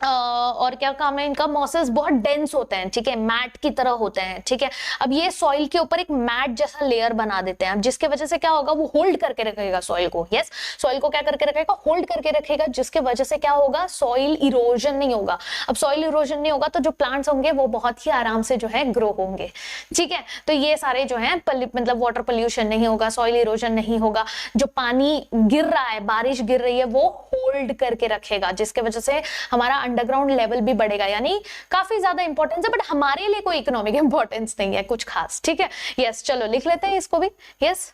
और क्या काम है इनका? मॉसेस बहुत डेंस होते हैं, ठीक है, मैट की तरह होते हैं, ठीक है। अब ये सॉइल के ऊपर एक मैट जैसा लेयर बना देते हैं, जिसके वजह से क्या होगा? वो होल्ड करके रखेगा सॉइल को, यस, सॉइल को क्या करके रखेगा? होल्ड करके रखेगा, जिसके वजह से क्या होगा? सॉइल इरोजन नहीं होगा। अब सॉइल इरोजन नहीं होगा तो जो प्लांट्स होंगे वो बहुत ही आराम से जो है ग्रो होंगे, ठीक है। तो ये सारे जो है मतलब वाटर पोल्यूशन नहीं होगा, सॉइल इरोजन नहीं होगा, जो पानी गिर रहा है, बारिश गिर रही है, वो होल्ड करके रखेगा, जिसके वजह से हमारा अंडरग्राउंड लेवल भी बढ़ेगा, यानी काफी ज्यादा इंपॉर्टेंस है, बट हमारे लिए कोई इकोनॉमिक इंपॉर्टेंस नहीं है कुछ खास, ठीक है। यस, चलो लिख लेते हैं इसको भी, यस।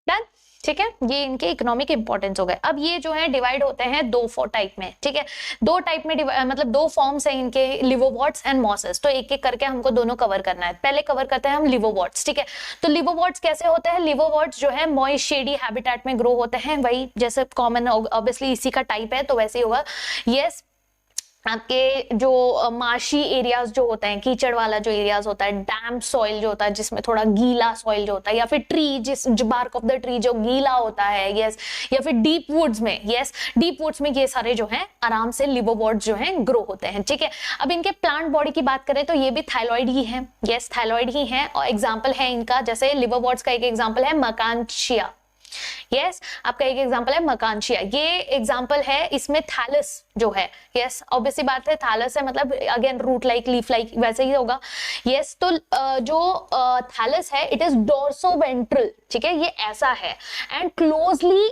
डन, ठीक है, ये इनके इकोनॉमिक इंपॉर्टेंस हो गए। अब ये जो है डिवाइड होते हैं दो टाइप में, ठीक है, दो टाइप में मतलब दो फॉर्म्स हैं इनके, लिवोवॉर्ट्स एंड मॉसेस। तो एक एक करके हमको दोनों कवर करना है। पहले कवर करते हैं हम लिवोवॉर्ट्स, ठीक है। तो लिवोवॉर्ट्स कैसे होते हैं? लिवोवॉर्ट्स जो है मॉइस्ट शेडी हैबिटेट में ग्रो होते हैं, वही जैसे कॉमन ऑब्वियसली इसी का टाइप है तो वैसे ही होगा, यस। आपके जो मार्शी एरियाज जो होते हैं, कीचड़ वाला जो एरियाज होता है, डैम्प सॉइल जो होता है, जिसमें थोड़ा गीला सॉइल जो होता है, या फिर ट्री जो बार्क ऑफ द ट्री जो गीला होता है, यस, या फिर डीप वुड्स में, यस, डीप वुड्स में ये सारे जो हैं आराम से लिवोवॉर्ट्स जो हैं ग्रो होते हैं, ठीक है। अब इनके प्लांट बॉडी की बात करें तो ये भी थायलॉइड ही है, यस, थायलॉइड ही है। और एग्जाम्पल है इनका, जैसे लिवोवॉर्ट्स का एक एग्जाम्पल है मकांशिया, यस, आपका एक एग्जांपल है मकांशिया, ये एग्जांपल है, इसमें थैलस जो है, यस, ऑब्वियसली बात है, थैलस है मतलब again root like, leaf like, वैसे ही होगा, यस। तो जो थैलस है इट इज डोर्सोवेंट्रल, ठीक है, ये ऐसा है, and closely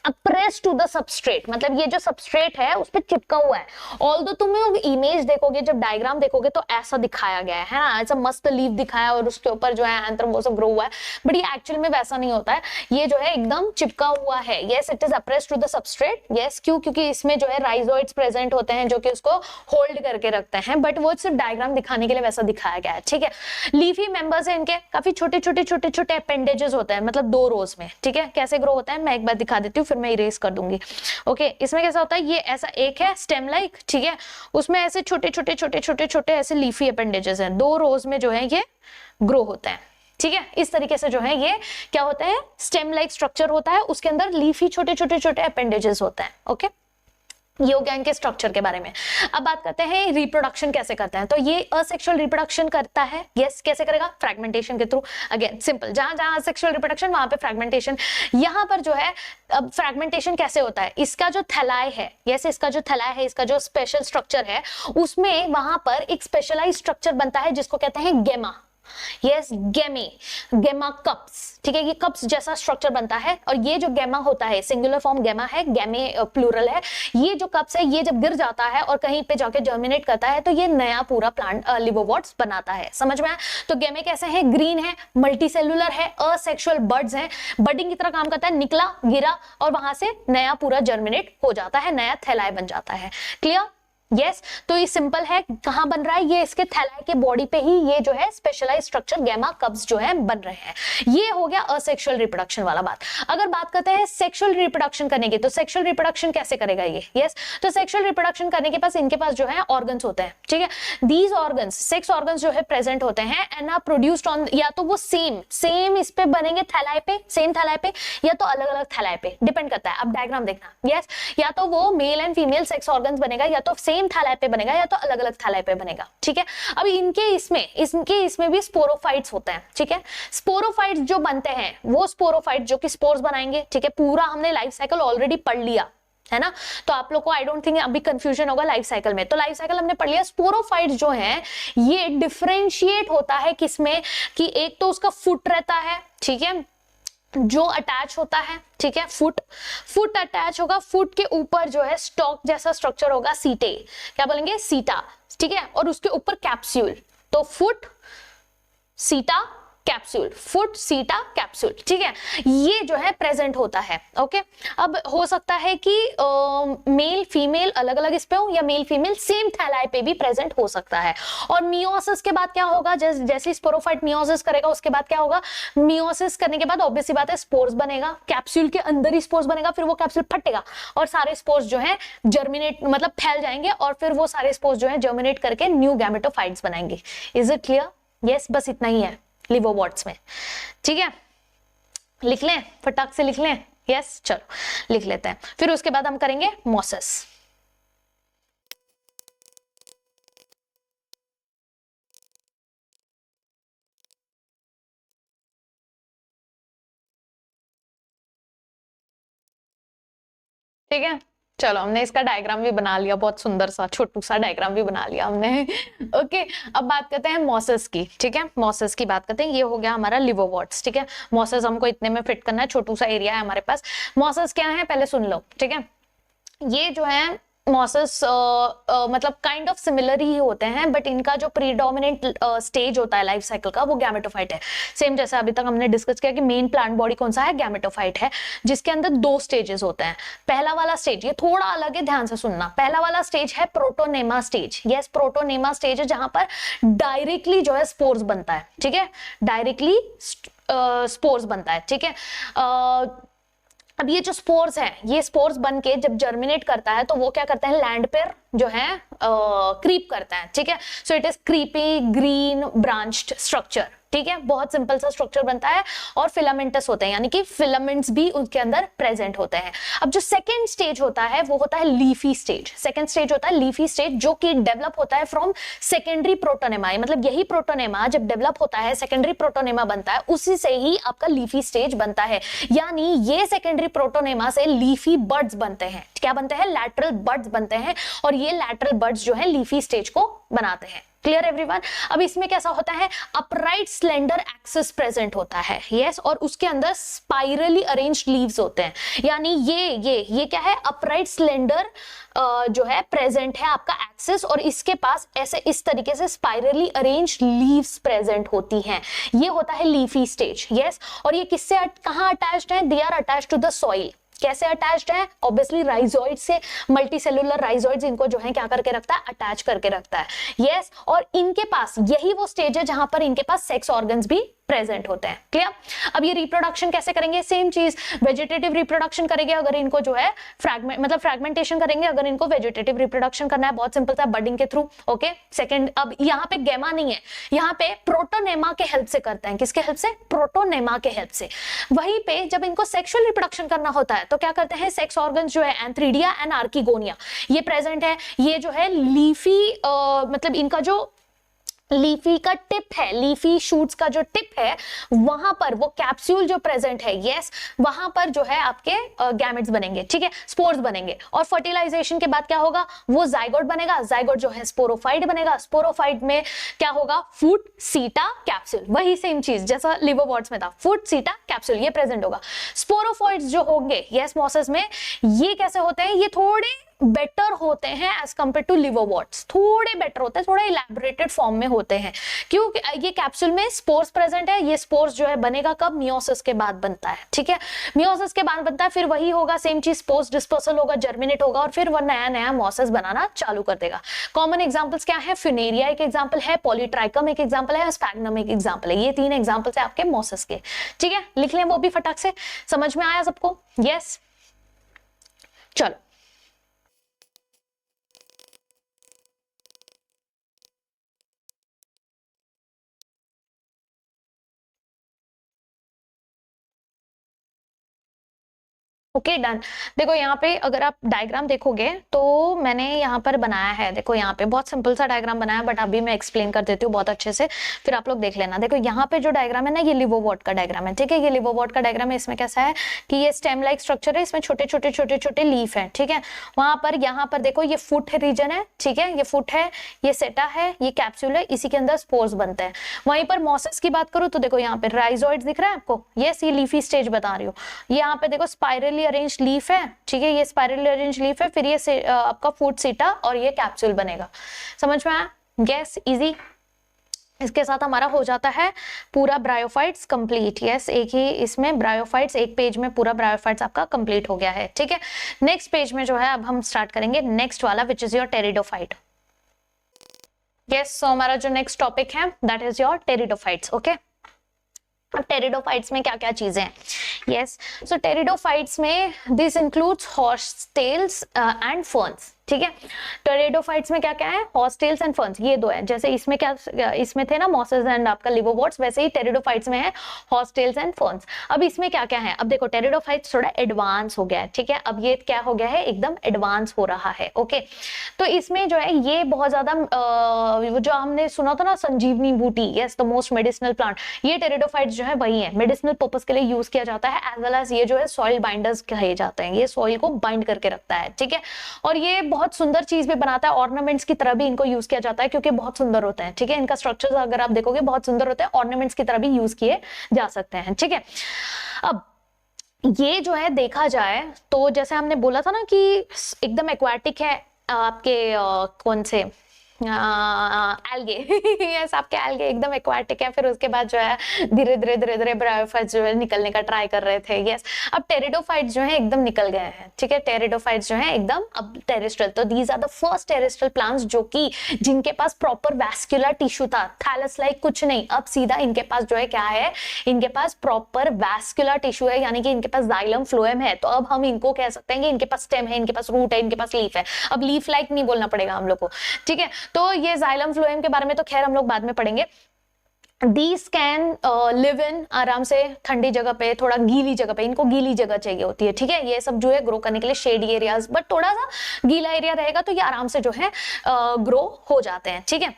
appressed to the substrate, मतलब ये जो सबस्ट्रेट है उस पे चिपका हुआ है। ऑल्दो तुम इमेज देखोगे, जब डायग्राम देखोगे तो ऐसा दिखाया गया है ना, ऐसा मस्त लीफ दिखाया और उसके ऊपर जो है एंथ्रम वो सब ग्रो हुआ है, बट ये एक्चुअल में वैसा नहीं होता है, ये जो है एकदम चिपका हुआ है। Yes, it is appressed to the substrate. Yes, क्यों? क्योंकि इसमें जो है राइजोइड्स प्रेजेंट होते हैं जो कि उसको होल्ड करके रखते हैं, बट वो सिर्फ डायग्राम दिखाने के लिए वैसा दिखाया गया है, ठीक है। लीफी मेंबर्स है इनके, काफी छोटे छोटे छोटे छोटे अपेंडेजेस होते हैं, मतलब 2 रोज में, ठीक है। कैसे ग्रो होता है मैं एक बार दिखा देती हूँ, फिर मैं इरेज कर दूंगी। ओके, इसमें कैसा होता है, ये ऐसा एक है स्टेम लाइक, ठीक है, उसमें ऐसे छोटे छोटे छोटे छोटे छोटे ऐसे लीफी अपेंडेजेस हैं, 2 रोज में जो है ये ग्रो होता है, ठीक है। इस तरीके से जो है ये क्या होता है, स्टेम लाइक स्ट्रक्चर होता है, उसके अंदर लीफी छोटे छोटे छोटे अपेंडेजेस होते हैं। ओके, ये हो गया इनके स्ट्रक्चर के बारे में। अब बात करते हैं रिप्रोडक्शन कैसे करते हैं। तो ये असेक्सुअल रिप्रोडक्शन करता है। यस, कैसे करेगा? फ्रैगमेंटेशन के थ्रू। अगेन सिंपल, जहां जहां असेक्सुअल रिप्रोडक्शन वहां पे फ्रैगमेंटेशन। यहां पर जो है, अब फ्रैगमेंटेशन कैसे होता है, इसका जो थैलाई है, यस, इसका जो थैलाई है, इसका जो स्पेशल स्ट्रक्चर है, उसमें वहां पर एक स्पेशलाइज्ड स्ट्रक्चर बनता है जिसको कहते हैं गेमा। यस, गेमा कप्स, ठीक है, ये कप्स जैसा स्ट्रक्चर बनता है। और ये जो गेमा होता है, सिंगुलर फॉर्म गेमा है, गेमे प्लूरल है। ये जो कप्स है, ये जब गिर जाता है और कहीं पे जाके जर्मिनेट करता है तो ये नया पूरा प्लांट लिवोवॉट्स बनाता है। समझ में आया? तो गेमे कैसे है? ग्रीन है, मल्टीसेलुलर है, असेक्सुअल बर्ड्स है, बडिंग की तरह काम करता है, निकला, गिरा और वहां से नया पूरा जर्मिनेट हो जाता है, नया थैलाई बन जाता है। क्लियर? यस, तो ये सिंपल है। कहां बन रहा है? ये इसके थैलाई के बॉडी पे ही ये जो है स्पेशलाइज्ड स्ट्रक्चर गेमा कप्स जो है बन रहे हैं। ये हो गया असेक्सुअल रिप्रोडक्शन वाला बात। अगर बात करते हैं सेक्सुअल रिप्रोडक्शन करने की, तो सेक्सुअल रिप्रोडक्शन कैसे करेगा ये? यस, तो सेक्सुअल रिप्रोडक्शन करने के पास इनके पास जो है ऑर्गन्स होते हैं, ठीक है। दीज ऑर्गन्स, सेक्स ऑर्गन्स जो है प्रेजेंट होते हैं एंड आर प्रोड्यूस्ड ऑन, या तो वो सेम इस पे बनेंगे थैलाई पे, सेम थैलाई पे, या तो अलग अलग थैलाई पे, डिपेंड करता है। अब डायग्राम देखना। यस, या तो वो male and female sex organs बनेगा, या तो सेम थैलाई पे बनेगा, या तो अलग अलग थैलाई पे बनेगा, ठीक है। अब इनके इसमें भी स्पोरोफाइट्स होते हैं, ठीक है। स्पोरोफाइट्स जो बनते हैं वो स्पोरोफाइट्स जो कि स्पोर्स बनाएंगे, ठीक है। पूरा हमने लाइफ साइकिल ऑलरेडी पढ़ लिया है ना, तो आप लोग को आई डोंट थिंक अभी कंफ्यूजन होगा लाइफ साइकिल में। तो लाइफ साइकिल हमने पढ़ लिया। स्पोरोफाइट्स जो हैं ये डिफरेंशिएट होता है किसमें, कि एक तो उसका फुट रहता है, ठीक है, जो अटैच होता है, ठीक है, फुट अटैच होगा, फुट के ऊपर जो है स्टॉक जैसा स्ट्रक्चर होगा, सीटे, क्या बोलेंगे, सीटा, ठीक है, और उसके ऊपर कैप्सूल। तो फुट, सीटा, कैप्सूल, फुट, सीटा, कैप्सूल, ठीक है, ये जो है प्रेजेंट होता है। ओके, अब हो सकता है कि मेल फीमेल अलग अलग इस पे हो, या मेल फीमेल सेम थैलाई पे भी प्रेजेंट हो सकता है। और मियोसिस के बाद क्या होगा, जैसे स्पोरोफाइट मियोसिस करेगा उसके बाद क्या होगा, मियोसिस करने के बाद ऑब्वियस सी बात है स्पोर्स बनेगा, कैप्सूल के अंदर ही स्पोर्स बनेगा, फिर वो कैप्सूल फटेगा और सारे स्पोर्स जो है जर्मिनेट, मतलब फैल जाएंगे, और फिर वो सारे स्पोर्स जो है जर्मिनेट करके न्यू गैमेटोफाइट्स बनाएंगे। Is it clear? यस, बस इतना ही है लिवोवॉट्स में, ठीक है। लिख लें, फटाक से लिख लें। यस, चलो लिख लेते हैं, फिर उसके बाद हम करेंगे मोसेस। ठीक है, चलो हमने इसका डायग्राम भी बना लिया, बहुत सुंदर सा छोटू सा डायग्राम भी बना लिया हमने। ओके, अब बात करते हैं मोसेस की, ठीक है। मोसेस की बात करते हैं। ये हो गया हमारा लिवोवॉट्स, ठीक है। मोसेस हमको इतने में फिट करना है, छोटू सा एरिया है हमारे पास। मोसेस क्या है पहले सुन लो, ठीक है। ये जो है मोसेस मतलब काइंड ऑफ सिमिलर ही होते हैं, बट इनका जो प्रीडोमिनेंट स्टेज होता है लाइफ साइकिल का वो गैमेटोफाइट है। सेम जैसे अभी तक हमने डिस्कस किया कि मेन प्लांट बॉडी कौन सा है, गैमेटोफाइट है, जिसके अंदर 2 स्टेजेस होते हैं। पहला वाला स्टेज, ये थोड़ा अलग है, ध्यान से सुनना। पहला वाला स्टेज है protonema stage. Yes, protonema stage है जहां पर डायरेक्टली जो है स्पोर्स बनता है, ठीक है, डायरेक्टली स्पोर्स बनता है, ठीक है। अब ये जो स्पोर्स हैं, ये स्पोर्स बन के जब जर्मिनेट करता है तो वो क्या करते हैं, लैंड पर जो है क्रीप करता है, ठीक है। So it is creepy green branched structure, ठीक है, बहुत सिंपल सा स्ट्रक्चर बनता है। और फिलामेंटस होते हैं, यानी कि फिलामेंट्स भी उसके अंदर प्रेजेंट होते हैं। अब जो सेकंड स्टेज होता है वो होता है लीफी स्टेज। सेकंड स्टेज होता है लीफी स्टेज, जो कि डेवलप होता है फ्रॉम सेकेंडरी प्रोटोनेमा। मतलब यही प्रोटोनेमा जब डेवलप होता है, सेकेंडरी प्रोटोनेमा बनता है, उसी से ही आपका लीफी स्टेज बनता है। यानी ये सेकेंडरी प्रोटोनेमा से लीफी बड्स बनते हैं। क्या बनते हैं? लैटरल बड्स बनते हैं, और ये लैटरल बड्स जो है लीफी स्टेज को बनाते हैं, क्लियर एवरीवन। अब इसमें कैसा होता है, अपराइट स्लेंडर एक्सिस प्रेजेंट होता है, यस, और उसके अंदर स्पाइरली अरेंज्ड लीव्स होते हैं, यानी ये क्या है, अपराइट स्लेंडर जो है प्रेजेंट है आपका एक्सिस, और इसके पास ऐसे इस तरीके से स्पाइरली अरेंज्ड लीव्स प्रेजेंट होती हैं, ये होता है लीफी स्टेज, यस। और ये किससे कहां अटैच्ड है, they are attached to the soil. कैसे अटैच्ड है, ऑब्वियसली राइजोइड से, मल्टीसेलुलर राइजोइड्स इनको जो है क्या करके रखता है, अटैच करके रखता है, यस। और इनके पास यही वो स्टेज है जहां पर इनके पास सेक्स ऑर्गन्स भी प्रेजेंट होते हैं, क्लियर। अब ये रिप्रोडक्शन कैसे करेंगे, सेम चीज, वेजिटेटिव रिप्रोडक्शन करेंगे अगर इनको जो है फ्रैगमेंटेशन करेंगे अगर इनको वेजिटेटिव रिप्रोडक्शन करना है, बहुत सिंपल सा, बडिंग के थ्रू, ओके। सेकंड, अब यहाँ पे गैमा नहीं है, यहाँ पे प्रोटोनेमा के हेल्प से करते हैं, किसके हेल्प से, प्रोटोनेमा के हेल्प से। वहीं पे जब इनको सेक्सुअल रिप्रोडक्शन करना होता है तो क्या करते हैं, सेक्स ऑर्गन्स जो है एंथ्रीडिया एंड आर्किगोनिया ये प्रेजेंट है, ये जो है लीफी मतलब इनका जो लीफी का टिप है, लीफी शूट्स का जो टिप है, वहां पर वो कैप्सूल जो प्रेजेंट है, यस, वहां पर जो है आपके गैमेट्स बनेंगे, ठीक है, स्पोर्स बनेंगे, और फर्टिलाइजेशन के बाद क्या होगा, वो जाइगोट बनेगा, जाइगोट जो है स्पोरोफाइट बनेगा, स्पोरोफाइट में क्या होगा, फूट सीटा कैप्सूल, वही सेम चीज जैसा लिवरवॉर्ट्स में था, फूट सीटा कैप्सूल ये प्रेजेंट होगा। स्पोरोफाइट्स जो होंगे यस मॉसेस में, ये कैसे होते हैं, ये थोड़े बेटर होते हैं एज कंपेयर टू लिवरवॉर्ट्स, थोड़े बेटर होते हैं, थोड़ा इलैबोरेटेड फॉर्म में होते हैं, क्योंकि ये कैप्सूल में स्पोर्स प्रेजेंट है, ये स्पोर्स जो है बनेगा कब, मियोसिस के बाद बनता है, ठीक है, मियोसिस के बाद बनता है, फिर वही होगा सेम चीज, स्पोर्स डिस्पर्सल होगा, जर्मिनेट होगा, और फिर वो नया नया मॉसेस बनाना चालू कर देगा। कॉमन एग्जांपल्स क्या है, फ्यूनेरिया एक एग्जांपल है, पॉलीट्राइकम एक एग्जांपल है, स्पैग्नम एक एग्जांपल है, ये 3 एग्जांपल्स है आपके मॉसेस के, ठीक है, लिख लें वो भी फटाक से, समझ में आया सबको, यस। चलो ओके डन। देखो यहाँ पे अगर आप डायग्राम देखोगे तो मैंने यहाँ पर बनाया है, देखो यहाँ पे बहुत सिंपल सा डायग्राम बनाया है, बट अभी मैं एक्सप्लेन कर देती हूँ बहुत अच्छे से, फिर आप लोग देख लेना। देखो यहाँ पे जो डायग्राम है ना, ये लिवरवॉर्ट का डायग्राम है, ठीक है, ये लिवरवॉर्ट का डायग्राम है। इसमें कैसा है कि ये स्टेम लाइक स्ट्रक्चर है, इसमें छोटे छोटे छोटे छोटे लीफ है, ठीक है। वहां पर यहाँ पर देखो ये फुट रीजन है, ठीक है, ये फुट है, ये सेटा है, ये कैप्सूल है, इसी के अंदर स्पोर्स बनते हैं। वहीं पर मॉसेस की बात करूँ तो देखो यहाँ पे राइजोइड्स दिख रहा है आपको, यस, ये लीफी स्टेज बता रही हूँ। यहाँ पे देखो स्पाइरली अरेंज्ड लीफ है, ठीक है, ये स्पाइरली अरेंज्ड लीफ है, फिर ये आपका फूट सीटा और ये कैप्सूल बनेगा। समझ में आया? Yes, easy. इसके साथ हमारा हो जाता है पूरा ब्रायोफाइट्स कंप्लीट। यस, एक ही इसमें ब्रायोफाइट्स, एक पेज में पूरा ब्रायोफाइट्स आपका कंप्लीट हो गया है, ठीक है। नेक्स्ट पेज में जो है अब हम स्टार्ट करेंगे नेक्स्ट वाला, which is your pteridophyte. Yes, so हमारा जो नेक्स्ट टॉपिक है that is your pteridophytes, okay. अब टेरिडोफाइट्स में क्या क्या चीजें हैं? यस, सो टेरिडोफाइट्स में this includes horsetails and ferns, ठीक है। टेरिडोफाइट्स में क्या क्या है? हॉर्सटेल्स एंड फर्न्स, ये दो है। जैसे इसमें क्या, इसमें थे ना मॉसेस एंड आपका लिवरवॉर्ट्स, वैसे ही टेरिडोफाइट्स में है हॉर्सटेल्स एंड फर्न्स। अब इसमें क्या क्या है? अब देखो टेरिडोफाइट्स थोड़ा एडवांस हो गया है, ठीक है। अब ये क्या हो गया है? एकदम एडवांस हो रहा है, ओके। तो इसमें जो है ये बहुत ज्यादा जो हमने सुना था ना संजीवनी बूटी, yes, the most medicinal plant, ये टेरिडोफाइट्स जो है वही है, मेडिसिनल पर्पस के लिए यूज किया जाता है, एज वेल एज ये जो है सॉइल बाइंडर्स कहे जाते हैं, ये सॉइल को बाइंड करके रखता है, ठीक है। और ये बहुत सुंदर चीज भी बनाता है, ऑर्नामेंट्स की तरह भी इनको यूज किया जाता है, क्योंकि बहुत सुंदर होते हैं, ठीक है। इनका स्ट्रक्चर अगर आप देखोगे बहुत सुंदर होते हैं, ऑर्नामेंट्स की तरह भी यूज किए जा सकते हैं, ठीक है। अब ये जो है देखा जाए तो जैसे हमने बोला था ना कि एकदम एक्वाटिक है आपके कौन से एल्गे यस, आपके एल्गे एकदम एक्वाटिक है, फिर उसके बाद जो है धीरे धीरे धीरे धीरे ब्रायोफाइट्स जो है निकलने का ट्राई कर रहे थे, यस। अब टेरिडोफाइट्स जो है एकदम निकल गए हैं, ठीक है। टेरिडोफाइट्स जो है एकदम अब टेरेस्ट्रियल, तो these are the first terrestrial plants जो कि जिनके पास प्रॉपर वैस्कुलर टिश्यू था, थैलस लाइक कुछ नहीं, अब सीधा इनके पास जो है क्या है, इनके पास प्रॉपर वैस्कुलर टिश्यू है, यानी कि इनके पास जाइलम फ्लोएम है। तो अब हम इनको कह सकते हैं कि इनके पास स्टेम है, इनके पास रूट है, इनके पास लीफ है। अब लीफ लाइक नहीं बोलना पड़ेगा हम लोग को, ठीक है। तो ये जाइलम फ्लोएम के बारे में तो खैर हम लोग बाद में पढ़ेंगे। These can live in आराम से ठंडी जगह पे, थोड़ा गीली जगह पे, इनको गीली जगह चाहिए होती है, ठीक है। ये सब जो है ग्रो करने के लिए शेडी एरियाज, बट थोड़ा सा गीला एरिया रहेगा तो ये आराम से जो है ग्रो हो जाते हैं, ठीक है।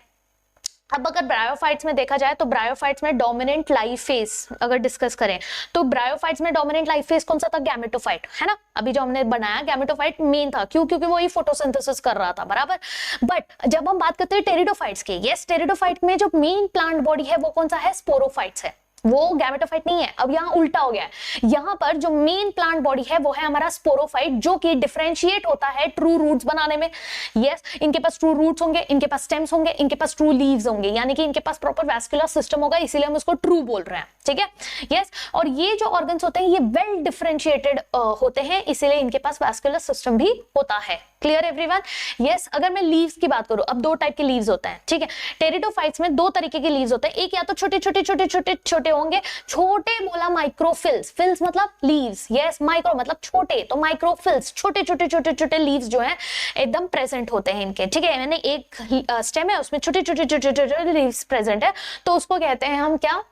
अब अगर ब्रायोफाइट्स में देखा जाए तो ब्रायोफाइट्स में डोमिनेंट लाइफ फेज अगर डिस्कस करें तो ब्रायोफाइट्स में डोमिनेंट लाइफ फेज कौन सा था, गैमेटोफाइट, है ना। अभी जो हमने बनाया गैमेटोफाइट मेन था, क्यों, क्योंकि वो ही फोटोसिंथेसिस कर रहा था, बराबर। बट जब हम बात करते हैं टेरिडोफाइट्स की, यस, टेरिडोफाइट में जो मेन प्लांट बॉडी है वो कौन सा है, स्पोरोफाइट्स है, वो गैमेटोफाइट नहीं है। अब यहाँ उल्टा हो गया है, यहाँ पर जो मेन प्लांट बॉडी है वो है हमारा स्पोरोफाइट, जो कि डिफरेंशिएट होता है ट्रू रूट्स बनाने में। यस, इनके पास ट्रू रूट्स होंगे, इनके पास स्टेम्स होंगे, इनके पास ट्रू लीव्स होंगे, यानी कि इनके पास प्रॉपर वैस्कुलर सिस्टम होगा, इसीलिए हम उसको ट्रू बोल रहे हैं, ठीक है। यस, और ये जो ऑर्गन्स होते हैं ये वेल डिफरेंशिएटेड होते हैं, इसीलिए इनके पास वैस्कुलर सिस्टम भी होता है। Clear everyone? यस, अगर मैं लीव्स की बात करूं, अब दो टाइप के लीव्स होते हैं, ठीक है। टेरिडोफाइट्स में दो तरीके के लीव्स होते हैं, एक या तो छोटे छोटे छोटे छोटे छोटे होंगे, छोटे बोला माइक्रोफिल्स, फिल्स मतलब लीव्स, यस, माइक्रो मतलब छोटे, तो माइक्रोफिल्स छोटे छोटे छोटे छोटे लीव्स जो है एकदम प्रेजेंट होते हैं इनके, ठीक है। मैंने एक स्टेम है उसमें छोटे छोटे छोटे छोटे लीव्स प्रेजेंट है, तो उसको कहते हैं हम क्या,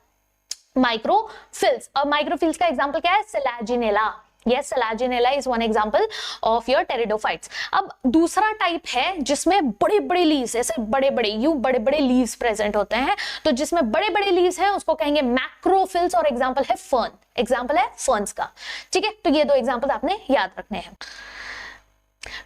माइक्रोफिल्स। और माइक्रोफिल्स का एग्जांपल क्या है, Selaginella. Yes, Selaginella is one example of your pteridophytes. अब दूसरा टाइप है जिसमें बड़े बड़े लीव्स, ऐसे बड़े बड़े लीव्स प्रेजेंट होते हैं, तो जिसमें बड़े बड़े लीव्स हैं उसको कहेंगे मैक्रोफिल्स, और एग्जांपल है फर्न, एग्जांपल है फर्न्स का, ठीक है। तो ये दो एग्जांपल आपने याद रखने हैं।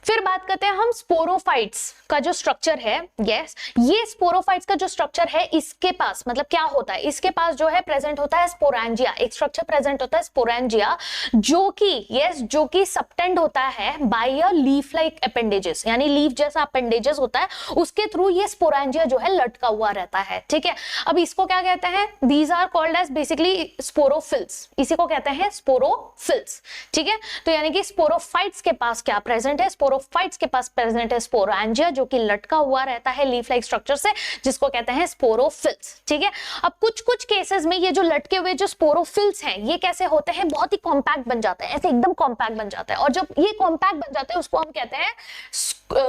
फिर बात करते हैं हम स्पोरोफाइट्स का जो स्ट्रक्चर है। यस, ये स्पोरोफाइट्स का जो स्ट्रक्चर है, इसके पास मतलब क्या होता है, इसके पास जो है प्रेजेंट होता है स्पोरेंजिया, एक स्ट्रक्चर प्रेजेंट होता है स्पोरेंजिया, जो कि यस जो कि सबटेंड होता है by a leaf like appendages, यानी लीफ जैसा अपेंडेजेस होता है, उसके थ्रू ये स्पोरेंजिया जो है लटका हुआ रहता है, ठीक है। अब इसको क्या कहते हैं, these are called as basically sporophylls, इसी को कहते हैं स्पोरोफिल्स, ठीक है। तो यानी कि स्पोरोफाइट्स के पास क्या प्रेजेंट है, स्पोरोफाइट्स के पास प्रेजेंट है स्पोरेंजिया, जो कि लटका हुआ रहता है लीफ लाइक स्ट्रक्चर से, जिसको कहते हैं स्पोरोफिल्स, ठीक है। अब कुछ कुछ केसेस में ये जो लटके हुए जो स्पोरोफिल्स हैं ये कैसे होते हैं, बहुत ही कॉम्पैक्ट बन जाते हैं, ऐसे एकदम कॉम्पैक्ट बन जाता है, और जब ये कॉम्पैक्ट बन जाते हैं उसको हम कहते हैं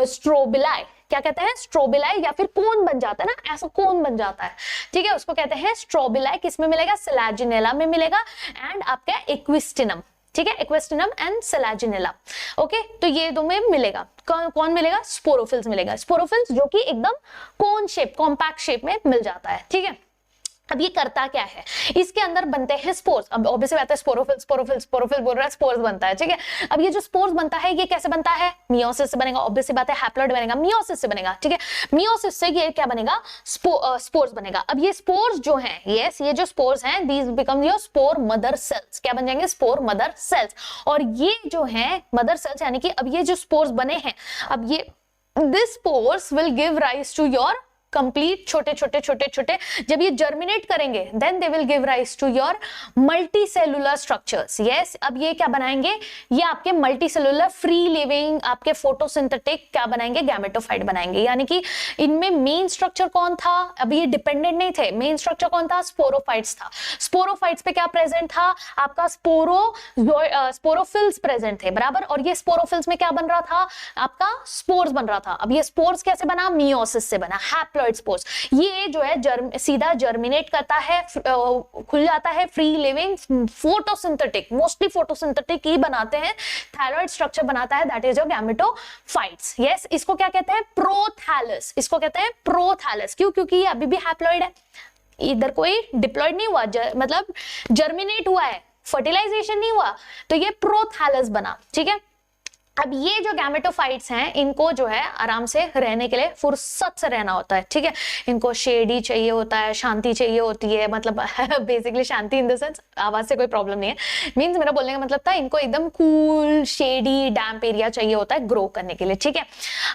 स्ट्रोबिलाई, क्या कहते हैं, स्ट्रोबिलाई, या फिर कोन बन जाता है ना, ऐसा कोन बन जाता है, ठीक है, उसको कहते हैं स्ट्रोबिलाई। किसमें मिलेगा, सेलाजिनेला में मिलेगा, एंड आपका एक्विस्टिनम, ठीक है, एक्वेस्टिनम एंड सेलाजिनेला, ओके। तो ये दो में मिलेगा, कौन मिलेगा, स्पोरोफिल्स मिलेगा, स्पोरोफिल्स जो कि एकदम कोन शेप, कॉम्पैक्ट शेप में मिल जाता है, ठीक है। अब ये करता क्या है, इसके अंदर बनते हैं स्पोर्स। अब ऑब्वियसली बात है, स्पोरोफिल बोल रहा है, स्पोर्स बनता है, ठीक है। अब ये जो स्पोर्स बनता है ये कैसे बनता है, मियोसिस से बनेगा, ऑब्वियसली बात है, हैप्लॉइड बनेगा, मियोसिस से बनेगा, ठीक है। मियोसिस से ये क्या बनेगा, स्पोर्स बनेगा। अब ये स्पोर्स जो हैं, यस, ये जो स्पोर्स हैं, these become your spore mother cells, क्या बन जाएंगे, स्पोर मदर सेल्स। और ये जो है मदर सेल्स, यानी कि अब ये जो स्पोर्स बने हैं, अब ये this spores will give rise to your complete छोटे छोटे छोटे छोटे, जब ये जर्मिनेट करेंगे then they will give rise to your multicellular structures. Yes, अब ये क्या बनाएंगे, ये आपके मल्टी सेलुलर फ्री लिविंग आपके फोटोसिंथेटिक क्या बनाएंगे, गैमेटोफाइट बनाएंगे। यानी कि इनमें मेन स्ट्रक्चर कौन था, अब ये डिपेंडेंट नहीं थे, मेन स्ट्रक्चर कौन था, स्पोरोफाइट्स था। स्पोरोफाइट्स पे क्या प्रेजेंट था, आपका स्पोरोफिल्स प्रेजेंट थे, बराबर। और ये स्पोरोफिल्स में क्या बन रहा था, आपका स्पोर्स बन रहा था। अब ये स्पोर्स कैसे बना, मियोसिस से बना, स्पोर्स। ये जो है सीधा जर्मिनेट करता है, खुल जाता है, free living photosynthetic, mostly photosynthetic ही बनाते हैं, थायराइड स्ट्रक्चर बनाता है, that is your gametophytes. Yes, इसको क्या कहते हैं, प्रोथैलस, इसको कहते हैं प्रोथैलस। क्यों, क्योंकि ये अभी भी हैप्लॉइड है, इधर कोई डिप्लॉइड नहीं हुआ, मतलब जर्मिनेट हुआ है, फर्टिलाइजेशन नहीं हुआ, तो ये प्रोथैलस बना, ठीक है। अब ये जो गैमेटोफाइट्स हैं, इनको जो है आराम से रहने के लिए फुर्सत से रहना होता है, ठीक है। इनको शेड ही चाहिए होता है, शांति चाहिए होती है, मतलब basically Shanti in the sense आवाज से कोई प्रॉब्लम नहीं है, मींस मेरा बोलने का मतलब था इनको एकदम कूल शेडी डैम्प एरिया चाहिए होता है ग्रो करने के लिए, ठीक है।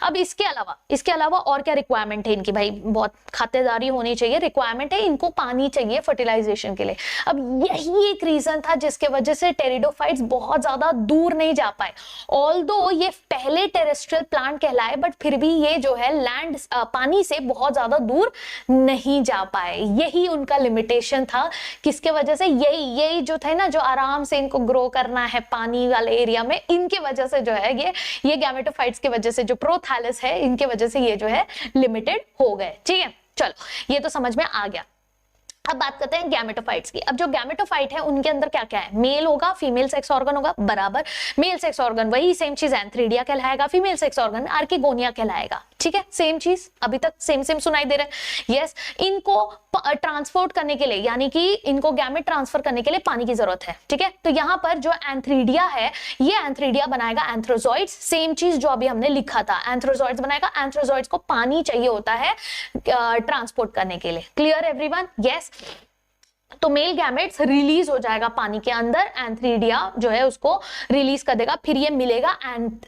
अब इसके अलावा और क्या रिक्वायरमेंट है इनकी, भाई बहुत खातेदारी होनी चाहिए, रिक्वायरमेंट है इनको पानी चाहिए फर्टिलाइजेशन के लिए। अब यही एक रीजन था जिसके वजह से टेरिडोफाइट्स बहुत ज्यादा दूर नहीं जा पाए। ऑल्दो ये पहले टेरेस्ट्रियल प्लांट कहलाए, बट फिर भी ये जो है लैंड पानी से बहुत ज्यादा दूर नहीं जा पाए, यही उनका लिमिटेशन था। किसके वजह से, यही जो थे ना, जो आराम से इनको ग्रो करना है पानी वाले एरिया में, इनके वजह से जो है ये गैमेटोफाइट्स की वजह से, जो प्रोथैलस है, इनके वजह से ये जो है लिमिटेड हो गए, ठीक है। चलो, ये तो समझ में आ गया। अब बात करते हैं गैमेटोफाइट्स की। अब जो गैमेटोफाइट है उनके अंदर क्या क्या है, मेल होगा, फीमेल सेक्स ऑर्गन होगा, बराबर। मेल सेक्स ऑर्गन वही सेम चीज एंथ्रीडिया कहलाएगा, फीमेल सेक्स ऑर्गन आर्किगोनिया कहलाएगा, ठीक है, सेम चीज, अभी तक सेम सेम सुनाई दे रहा है। यस, इनको ट्रांसपोर्ट करने के लिए, यानी कि इनको गैमेट ट्रांसफर करने के लिए पानी की जरूरत है, ठीक है। तो यहाँ पर जो एंथ्रीडिया है, ये एंथ्रीडिया बनाएगा एंथ्रोजॉइड्स, सेम चीज जो अभी हमने लिखा था, एंथ्रोजॉइड्स बनाएगा। एंथ्रोजॉइड्स को पानी चाहिए होता है ट्रांसपोर्ट करने के लिए। Clear everyone? यस। तो मेल गैमेट्स रिलीज हो जाएगा पानी के अंदर, एंथ्रीडिया जो है उसको रिलीज कर देगा, फिर ये मिलेगा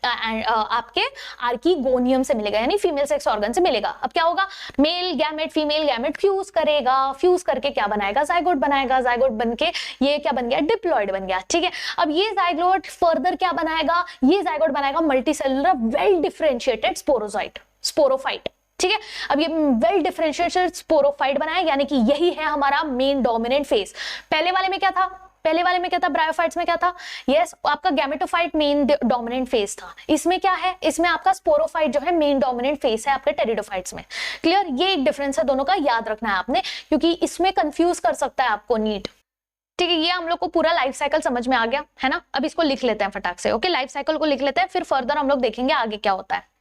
आपके आर्किगोनियम से मिलेगा, यानी फीमेल सेक्स ऑर्गन से मिलेगा। अब क्या होगा, male gamete female gamete fuse करेगा, फ्यूज करके क्या बनाएगा, जाइगोट बनाएगा, जाइगोट बनके ये क्या बन गया, डिप्लॉइड बन गया, ठीक है। अब ये जाइगोट फर्दर क्या बनाएगा, ये जाइगोट बनाएगा multicellular well differentiated sporozoite, sporophyte, ठीक है। अब ये वेल डिफरेंशिएटेड स्पोरोफाइट बनाया, यानी कि यही है हमारा मेन डोमिनेंट फेज। पहले वाले में क्या था, पहले वाले में क्या था, ब्रायोफाइट्स में क्या था, यस आपका गैमेटोफाइट मेन डोमिनेंट फेज था। इसमें क्या है, इसमें आपका स्पोरोफाइट जो है मेन डोमिनेंट फेज है आपके टेरिडोफाइट्स में। क्लियर? ये एक डिफरेंस है दोनों का, याद रखना है आपने, क्योंकि इसमें कंफ्यूज कर सकता है आपको नीट, ठीक है। ये हम लोग को पूरा लाइफ साइकिल समझ में आ गया है ना। अब इसको लिख लेते हैं फटाक से, ओके, लाइफ साइकिल को लिख लेते हैं, फिर फर्दर हम लोग देखेंगे आगे क्या होता है।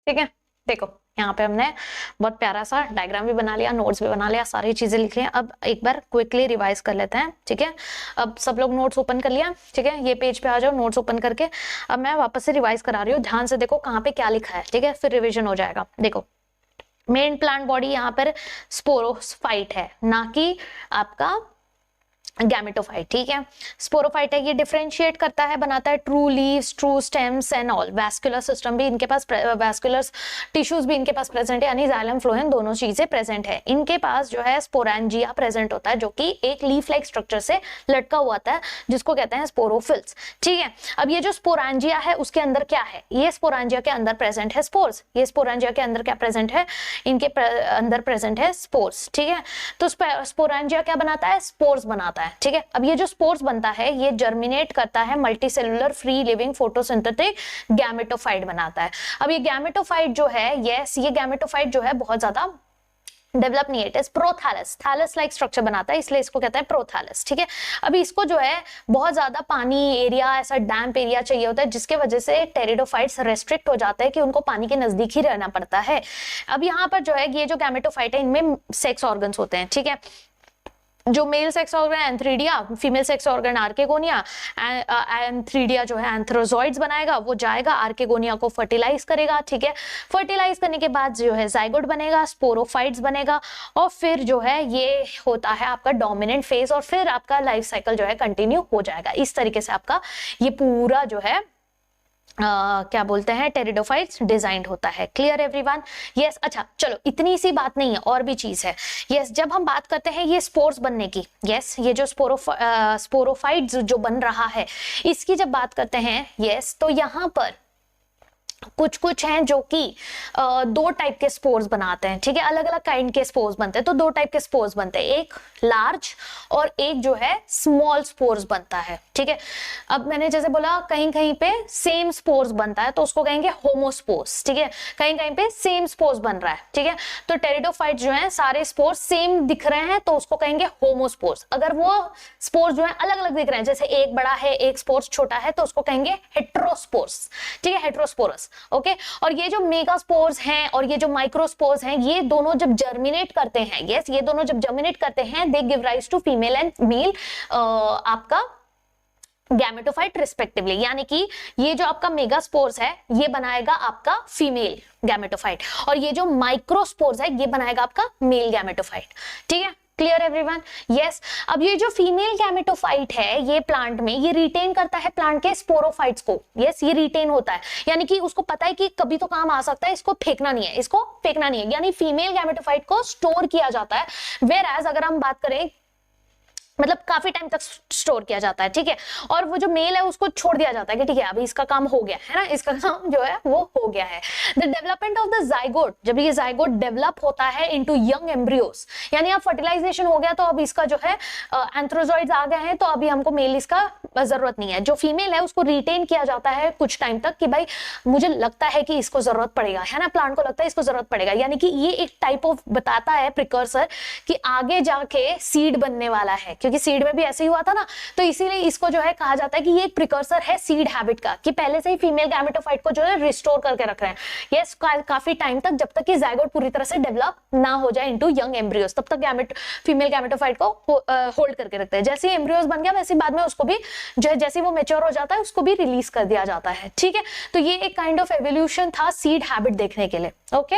ठीक है, देखो यहाँ पे हमने बहुत प्यारा सा डायग्राम भी बना लिया, नोट्स भी बना लिया, सारी चीजें लिख ली। अब एक बार क्विकली रिवाइज कर लेते हैं, ठीक है। अब सब लोग नोट्स ओपन कर लिया, ठीक है, ये पेज पे आ जाओ नोट्स ओपन करके। अब मैं वापस से रिवाइज करा रही हूँ, ध्यान से देखो कहाँ पे क्या लिखा है, ठीक है, फिर रिविजन हो जाएगा। देखो मेन प्लांट बॉडी यहाँ पर स्पोरोफाइट है, ना कि आपका गैमेटोफाइट, ठीक है। स्पोरोफाइट है, ये डिफरेंशिएट करता है, बनाता है true leaves, true stems and all. Vascular system भी इनके पास, वैस्कुलर टिश्यूज भी इनके पास प्रेजेंट है, यानी जाइलम फ्लोएम दोनों चीजें प्रेजेंट है। इनके पास जो है स्पोरेंजिया प्रेजेंट होता है, जो कि एक लीफ लाइक स्ट्रक्चर से लटका हुआ था, जिसको कहते हैं स्पोरोफिल्स, ठीक है। अब ये जो स्पोरेंजिया है उसके अंदर क्या है, ये स्पोरेंजिया के अंदर प्रेजेंट है स्पोर्स। ये स्पोरेंजिया के अंदर क्या प्रेजेंट है, इनके अंदर प्रेजेंट है स्पोर्स, ठीक है। तो स्पोरेंजिया क्या बनाता है, स्पोर्स बनाता है, ठीक है। अब ये जो स्पोर्स बनता है ये जर्मिनेट करता है, multicellular free living photosynthetic gametophyte बनाता है। अब ये गैमेटोफाइट जो है, यस ये गैमेटोफाइट जो है बहुत ज्यादा डेवलप नहीं है, it is prothallus, thallus like structure बनाता है, इसलिए इसको कहते हैं प्रोथैलस, ठीक है। अभी इसको जो है बहुत ज्यादा पानी एरिया, ऐसा डैम्प एरिया चाहिए होता है, जिसके वजह से टेरिडोफाइट्स रेस्ट्रिक्ट हो जाते हैं कि उनको पानी के नजदीक ही रहना पड़ता है। अब यहाँ पर जो है ये जो गैमेटोफाइट है इनमें सेक्स ऑर्गन्स होते हैं, ठीक है। जो male sex organ antheridia, female sex organ archegonia, antheridia जो है एंथ्रोजॉइड्स बनाएगा, वो जाएगा आर्केगोनिया को फर्टिलाइज करेगा, ठीक है। फर्टिलाइज करने के बाद जो है जाइगोट बनेगा, स्पोरोफाइट्स बनेगा, और फिर जो है ये होता है आपका डोमिनेंट फेज, और फिर आपका लाइफ साइकिल जो है कंटिन्यू हो जाएगा। इस तरीके से आपका ये पूरा जो है क्या बोलते हैं टेरिडोफाइट्स डिजाइंड होता है। Clear everyone? यस। अच्छा चलो, इतनी सी बात नहीं है, और भी चीज है। यस, जब हम बात करते हैं ये स्पोर्स बनने की, यस ये जो स्पोरोफाइट्स जो बन रहा है इसकी जब बात करते हैं, यस तो यहाँ पर कुछ कुछ हैं जो कि दो टाइप के स्पोर्स बनाते हैं, ठीक है। अलग अलग काइंड के स्पोर्स बनते हैं, तो दो टाइप के स्पोर्स बनते हैं, एक लार्ज और एक जो है स्मॉल स्पोर्स बनता है, ठीक है। अब मैंने जैसे बोला कहीं कहीं पे सेम स्पोर्स बनता है तो उसको कहेंगे होमोस्पोर्स, ठीक है। कहीं कहीं पे सेम स्पोर्स बन रहा है, ठीक है। तो टेरिडोफाइट जो है सारे स्पोर्स सेम दिख रहे हैं तो उसको कहेंगे होमोस्पोर्स। अगर वो स्पोर्स जो है अलग अलग दिख रहे हैं, जैसे एक बड़ा है एक स्पोर्स छोटा है, तो उसको कहेंगे हेट्रोस्पोर्स, ठीक है, हेट्रोस्पोरस, ओके। और ये जो मेगास्पोर्स हैं और ये जो माइक्रोस्पोर्स हैं, ये दोनों जब जर्मिनेट करते हैं, यस ये दोनों जब जर्मिनेट करते हैं, they give rise to female and male आपका गैमेटोफाइट रिस्पेक्टिवली। यानी कि ये जो आपका मेगास्पोर्स है ये बनाएगा आपका फीमेल गैमेटोफाइट, और ये जो माइक्रोस्पोर्स है ये बनाएगा आपका मेल गैमेटोफाइट, ठीक है। Clear everyone? यस। अब ये जो फीमेल गैमेटोफाइट है ये प्लांट में ये रिटेन करता है प्लांट के स्पोरोफाइट्स को, यस ये रिटेन होता है, यानी कि उसको पता है कि कभी तो काम आ सकता है, इसको फेंकना नहीं है, इसको फेंकना नहीं है, यानी फीमेल गैमेटोफाइट को स्टोर किया जाता है। वेयर एज अगर हम बात करें मतलब काफी टाइम तक स्टोर किया जाता है, ठीक है। और वो जो मेल है उसको छोड़ दिया जाता है कि ठीक है अभी इसका काम हो गया है ना, इसका काम जो है वो हो गया है। The development of the zygote, जब ये जाइगोट डेवलप होता है इनटू यंग एम्ब्रियोस, यानी अब फर्टिलाइजेशन हो गया तो अब इसका जो है एंथ्रोजॉइड्स आ गए हैं, तो अभी हमको मेल इसका जरूरत नहीं है। जो फीमेल है उसको रिटेन किया जाता है कुछ टाइम तक कि भाई मुझे लगता है कि इसको जरूरत पड़ेगा, है ना, प्लांट को लगता है इसको जरूरत पड़ेगा, यानी कि ये एक टाइप ऑफ बताता है प्रिकर्सर कि आगे जाके सीड बनने वाला है, क्योंकि सीड में भी ऐसे ही हुआ था ना, तो इसीलिए इसको जो है कहा जाता है कि ये एक प्रिकर्सर है सीड हैबिट का, कि पहले से ही फीमेल गैमेटोफाइट को जो है रिस्टोर करके रख रहे हैं। यस, काफी टाइम तक, जब तक कि जाइगोट पूरी तरह से डेवलप ना हो जाए इनटू यंग एम्ब्रियोस, तब तक फीमेल गैमेटोफाइट को होल्ड करके रखते हैं। जैसे ही एम्ब्रियोस बन गया वैसे बाद में उसको भी जो है जैसे वो मैच्योर हो जाता है उसको भी रिलीज कर दिया जाता है, ठीक है। तो ये एक काइंड ऑफ एवोल्यूशन था सीड हैबिट देखने के लिए, ओके।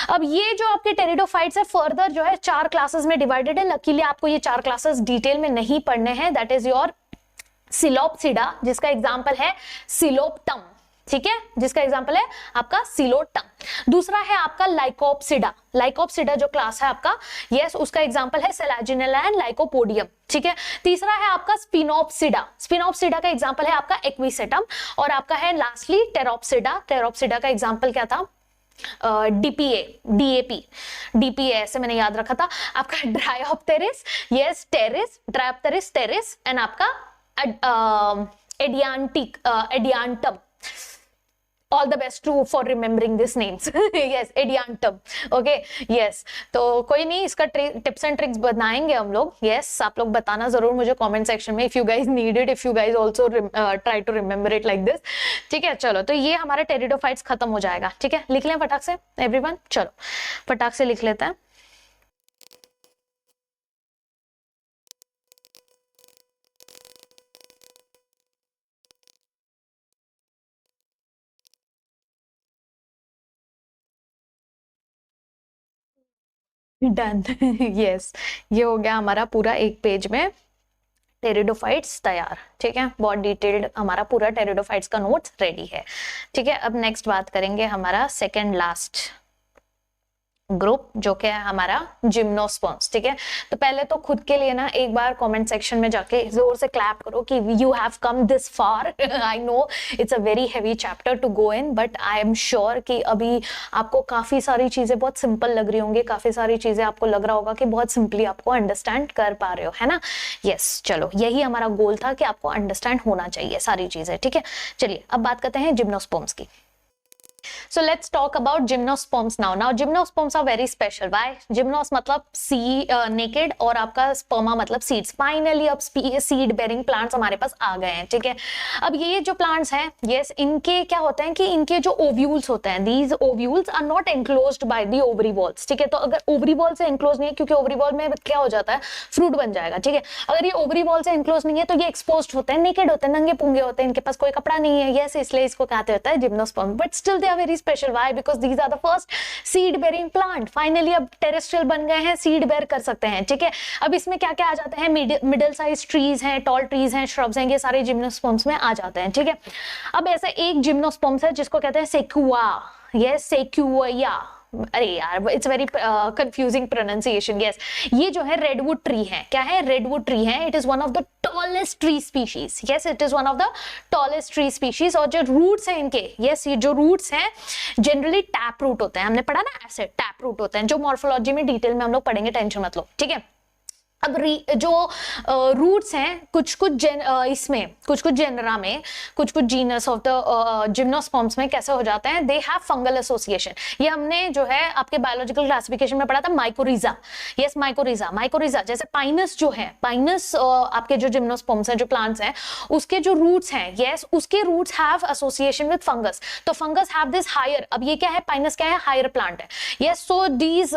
अब ये जो आपके टेरिडोफाइट्स है फर्दर जो है 4 क्लासेस में डिवाइडेड है। लकीली आपको ये 4 क्लासेस डिटेल में नहीं पढ़ने हैं। दैट इज योर सिलोप्सिडा, जिसका एग्जांपल है सिलोप्टम, ठीक है, जिसका एग्जांपल है आपका सिलोटम। दूसरा है आपका लाइकोप्सिडा, लाइकोप्सिडा जो क्लास है आपका, यस, उसका एग्जांपल है सेलाजिनेला एंड लाइकोपोडियम, ठीक है। तीसरा है आपका स्पिनोप्सिडा, स्पिनोप्सिडा का एग्जांपल है आपका एक्विसेटम। और आपका है लास्टली टेरोप्सिडा, टेरोप्सिडा का एग्जांपल क्या था, डीपीए, डीएपी, डीपीए ऐसे मैंने याद रखा था आपका, Dryopteris, yes, Pteris, Dryopteris Pteris, and आपका Adiantum. All the best to for remembering these names. Yes, Adiantum, okay, yes। तो कोई नहीं, इसका टिप्स एंड ट्रिक्स बनाएंगे हम लोग, yes। आप लोग बताना जरूर मुझे कमेंट सेक्शन में, if you guys need it, if you guys also try to remember it like this, ठीक है। चलो, तो ये हमारे टेरिडोफाइट्स खत्म हो जाएगा, ठीक है। लिख लें फटाक से एवरीवन, चलो फटाक से लिख लेते हैं। डन। यस, ये हो गया हमारा पूरा एक पेज में टेरिडोफाइट्स तैयार, ठीक है। बहुत डिटेल्ड हमारा पूरा टेरिडोफाइट्स का नोट्स रेडी है, ठीक है। अब नेक्स्ट बात करेंगे हमारा सेकेंड लास्ट ग्रुप, जो कि है हमारा जिम्नोस्पर्म्स, ठीक है। तो पहले तो खुद के लिए ना एक बार कमेंट सेक्शन में जाके जोर से क्लैप करो कि you have come this far. I know it's a very heavy chapter to go in, but I am sure कि अभी आपको काफी सारी चीजें बहुत सिंपल लग रही होंगी, काफी सारी चीजें आपको लग रहा होगा कि बहुत सिंपली आपको अंडरस्टैंड कर पा रहे हो, है ना। यस, चलो, यही हमारा गोल था कि आपको अंडरस्टैंड होना चाहिए सारी चीजें, ठीक है। चलिए अब बात करते हैं जिम्नोस्पर्म्स की। So let's talk about gymnosperms now. Now gymnosperms are very special. Why? Gymnos मतलब naked और आपका sperma मतलब seeds. Finally अब seed bearing plants हमारे पास आ गए हैं, ठीक है। अब ये जो plants हैं, yes, इनके क्या होता है कि इनके जो ovules होते हैं, these ovules are not enclosed by the ovary walls, ठीक है। तो अगर ovary wall से enclosed नहीं है, क्योंकि ovary wall में क्या हो जाता है, fruit बन जाएगा, ठीक है। अगर ये ovary wall से enclosed नहीं है तो ये exposed होते हैं, naked होते हैं, नंगे पुंगे होते हैं, इनके पास कोई कपड़ा नहीं है, yes, इसलिए इसको कहते होता है gymnosperm। But still they are very special. Why? Because these are the first seed bearing plant. Finally अब terrestrial बन गए हैं, seed bear कर सकते हैं, ठीक है। अब इसमें क्या क्या आ जाते हैं, मिडिल साइज ट्रीज हैं, टॉल ट्रीज हैं, श्रब्स हैं, ये सारे जिम्नोस्पर्म्स में आ जाते हैं, ठीक है। अब ऐसा एक जिम्नोस्पर्म्स है जिसको कहते हैं सेक्युआ, ये सेक्युआ, अरे यार it's very confusing pronunciation, yes. ये जो है रेडवुड ट्री है, क्या है, रेडवुड ट्री है। It is one of the tallest tree species, yes, it is one of the tallest tree species. और जो रूट्स हैं इनके, यस, ये जो रूट्स हैं जनरली टैप रूट होते हैं, हमने पढ़ा ना ऐसे टैप रूट होते हैं, जो मॉर्फोलॉजी में डिटेल में हम लोग पढ़ेंगे, टेंशन मत लो, ठीक है। अब जो रूट्स हैं कुछ कुछ इसमें कुछ जेनरा में, कुछ जीनस ऑफ द जिम्नोस्पर्म्स में कैसे हो जाते हैं, दे हैव फंगल एसोसिएशन। ये हमने जो है आपके बायोलॉजिकल क्लासिफिकेशन में पढ़ा था, माइकोरिजा, यस, माइकोरिजा। जैसे पाइनस जो है, पाइनस आपके जो जिम्नोस्पर्म्स हैं, जो प्लांट्स हैं, उसके जो रूट्स हैं, यस, उसके roots have association with fungus. तो फंगस हैव दिस हायर, अब ये क्या है, पाइनस क्या है, हायर प्लांट है, yes. So these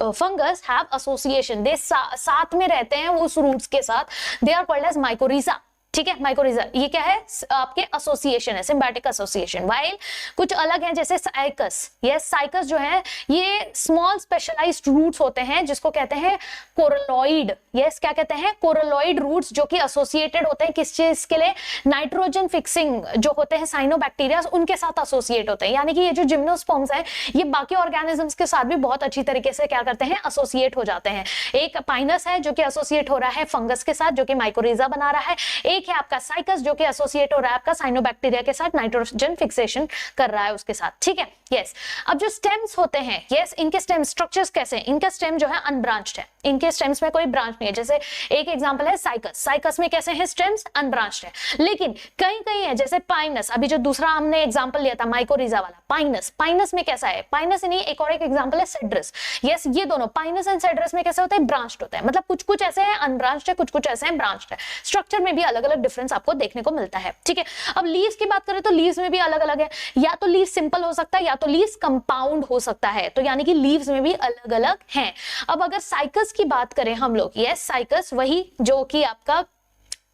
fungus have association, they साथ में रहते हैं उस रूट्स के साथ, they are called as mycorrhiza, ठीक है, माइकोरिजा ये क्या है, आपके एसोसिएशन है, सिम्बायोटिक एसोसिएशन। वाइल कुछ अलग है जैसे साइकस, ये साइकस जो है ये स्मॉल स्पेशलाइज्ड रूट्स होते हैं जिसको कहते हैं कोरलोइड। यस, क्या कहते हैं, कोरलोइड रूट्स, जो कि एसोसिएटेड होते हैं किस चीज के लिए, नाइट्रोजन फिक्सिंग जो होते हैं साइनोबैक्टीरिया उनके साथ एसोसिएट होते हैं। यानी कि ये जो जिम्नोस्पर्म्स है ये बाकी ऑर्गेनिजम्स के साथ भी बहुत अच्छी तरीके से क्या करते हैं, एसोसिएट हो जाते हैं। एक पाइनस है जो कि एसोसिएट हो रहा है फंगस के साथ जो कि माइकोरिजा बना रहा है, एक है आपका साइकस जो कि एसोसिएट हो रहा है आपका साइनोबैक्टीरिया के साथ, नाइट्रोजन फिक्सेशन कर रहा है उसके साथ। ठीक है, यस। अब जो स्टेम्स होते हैं, यस, इनके स्टेम स्ट्रक्चर्स कैसे हैं, इनका स्टेम जो है अनब्रांच्ड है, इनके स्टेम्स में कोई ब्रांच नहीं है। जैसे एक एग्जांपल है साइकस, साइकस में कैसे हैं स्टेम्स, अनब्रांच्ड है। लेकिन कई कई है जैसे पाइनस, अभी जो दूसरा हमने एग्जांपल लिया था माइकोरिजा वाला, पाइनस, पाइनस में कैसा है, पाइनस नहीं, एक और एक एग्जांपल है सेड्रस। यस, ये दोनों पाइनस एंड सेड्रस में कैसे होते हैं, ब्रांच्ड होते हैं। मतलब कुछ कुछ ऐसे हैं अनब्रांच्ड है, कुछ कुछ ऐसे हैं ब्रांच्ड है। स्ट्रक्चर में भी अलग अलग डिफरेंस आपको देखने को मिलता है। ठीक है, अब लीव्स की बात करें तो लीव्स में भी अलग अलग है, या तो लीव सिंपल हो सकता है या तो लीव्स कंपाउंड हो सकता है, तो यानी कि लीव्स में भी अलग अलग हैं। अब अगर साइकस की बात करें हम लोग, यस, साइकस वही जो कि आपका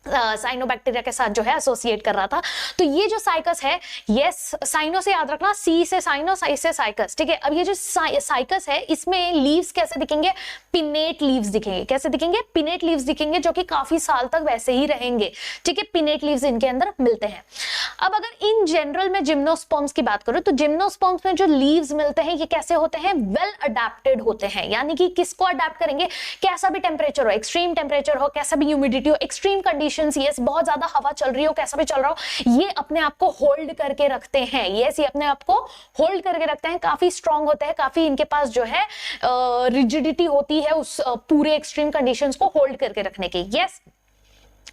साइनोबैक्टीरिया के साथ जो है एसोसिएट कर रहा था, तो ये जो साइकस है, यस, साइनो से याद रखना, सी से साइनो, साइ से साइकस। ठीक है, अब ये जो साइकस है इसमें लीव्स कैसे दिखेंगे, पिनेट लीव्स दिखेंगे। कैसे दिखेंगे, पिनेट लीव्स दिखेंगे जो कि काफी साल तक वैसे ही रहेंगे। ठीक है, पिनेट लीव्स इनके अंदर मिलते हैं। अब अगर इन जनरल में जिम्नोस्पर्म्स की बात करूं तो जिम्नोस्पर्म्स में जो लीव्स मिलते हैं ये कैसे होते हैं, वेल अडेप्टेड होते हैं। यानी कि किसको अडेप्ट करेंगे, कैसा भी टेम्परेचर हो, एक्सट्रीम टेम्परेचर हो, कैसा भी ह्यूमिडिटी हो, एक्सट्रीम कंडीशंस, यस, बहुत ज्यादा हवा चल रही हो, कैसा भी चल रहा हो, ये अपने आप को होल्ड करके रखते हैं। यस, ये अपने आप को होल्ड करके रखते हैं, काफी स्ट्रांग होते हैं, काफी इनके पास जो है रिजिडिटी होती है उस पूरे एक्सट्रीम कंडीशंस को होल्ड करके रखने की। यस,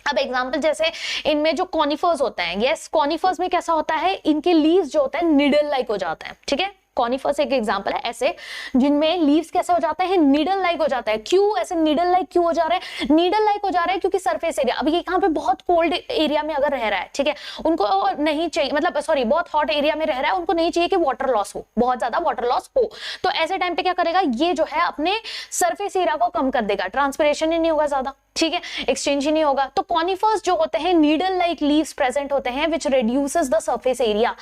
अब एग्जाम्पल जैसे इनमें जो कॉनिफर्स होते हैं, यस, कॉनिफर्स में कैसा होता है, इनके लीव्स जो होते हैं निडल लाइक हो जाते हैं। ठीक है, कॉनिफर्स एक एग्जांपल है ऐसे जिनमें लीव्स कैसे हो जाते हैं, नीडल लाइक हो जाता है। क्यों ऐसे नीडल लाइक क्यों हो जा रहे हैं, नीडल लाइक हो जा रहे हैं क्योंकि सरफेस एरिया, अब ये यहाँ पे बहुत कोल्ड एरिया में अगर रह रहा है, ठीक है, उनको नहीं चाहिए, मतलब सॉरी बहुत हॉट एरिया में रह रहा है, उनको नहीं चाहिए कि वाटर लॉस हो, बहुत ज्यादा वाटर लॉस हो, तो ऐसे टाइम पे क्या करेगा, ये जो है अपने सरफेस एरिया को कम कर देगा, ट्रांसपिरेशन ही नहीं होगा ज्यादा, ठीक है, एक्सचेंज ही नहीं होगा। तो कॉनिफर्स जो होते हैं नीडल लाइक लीव्स प्रेजेंट होते हैं विच रिड्यूसेस द सरफेस एरिया।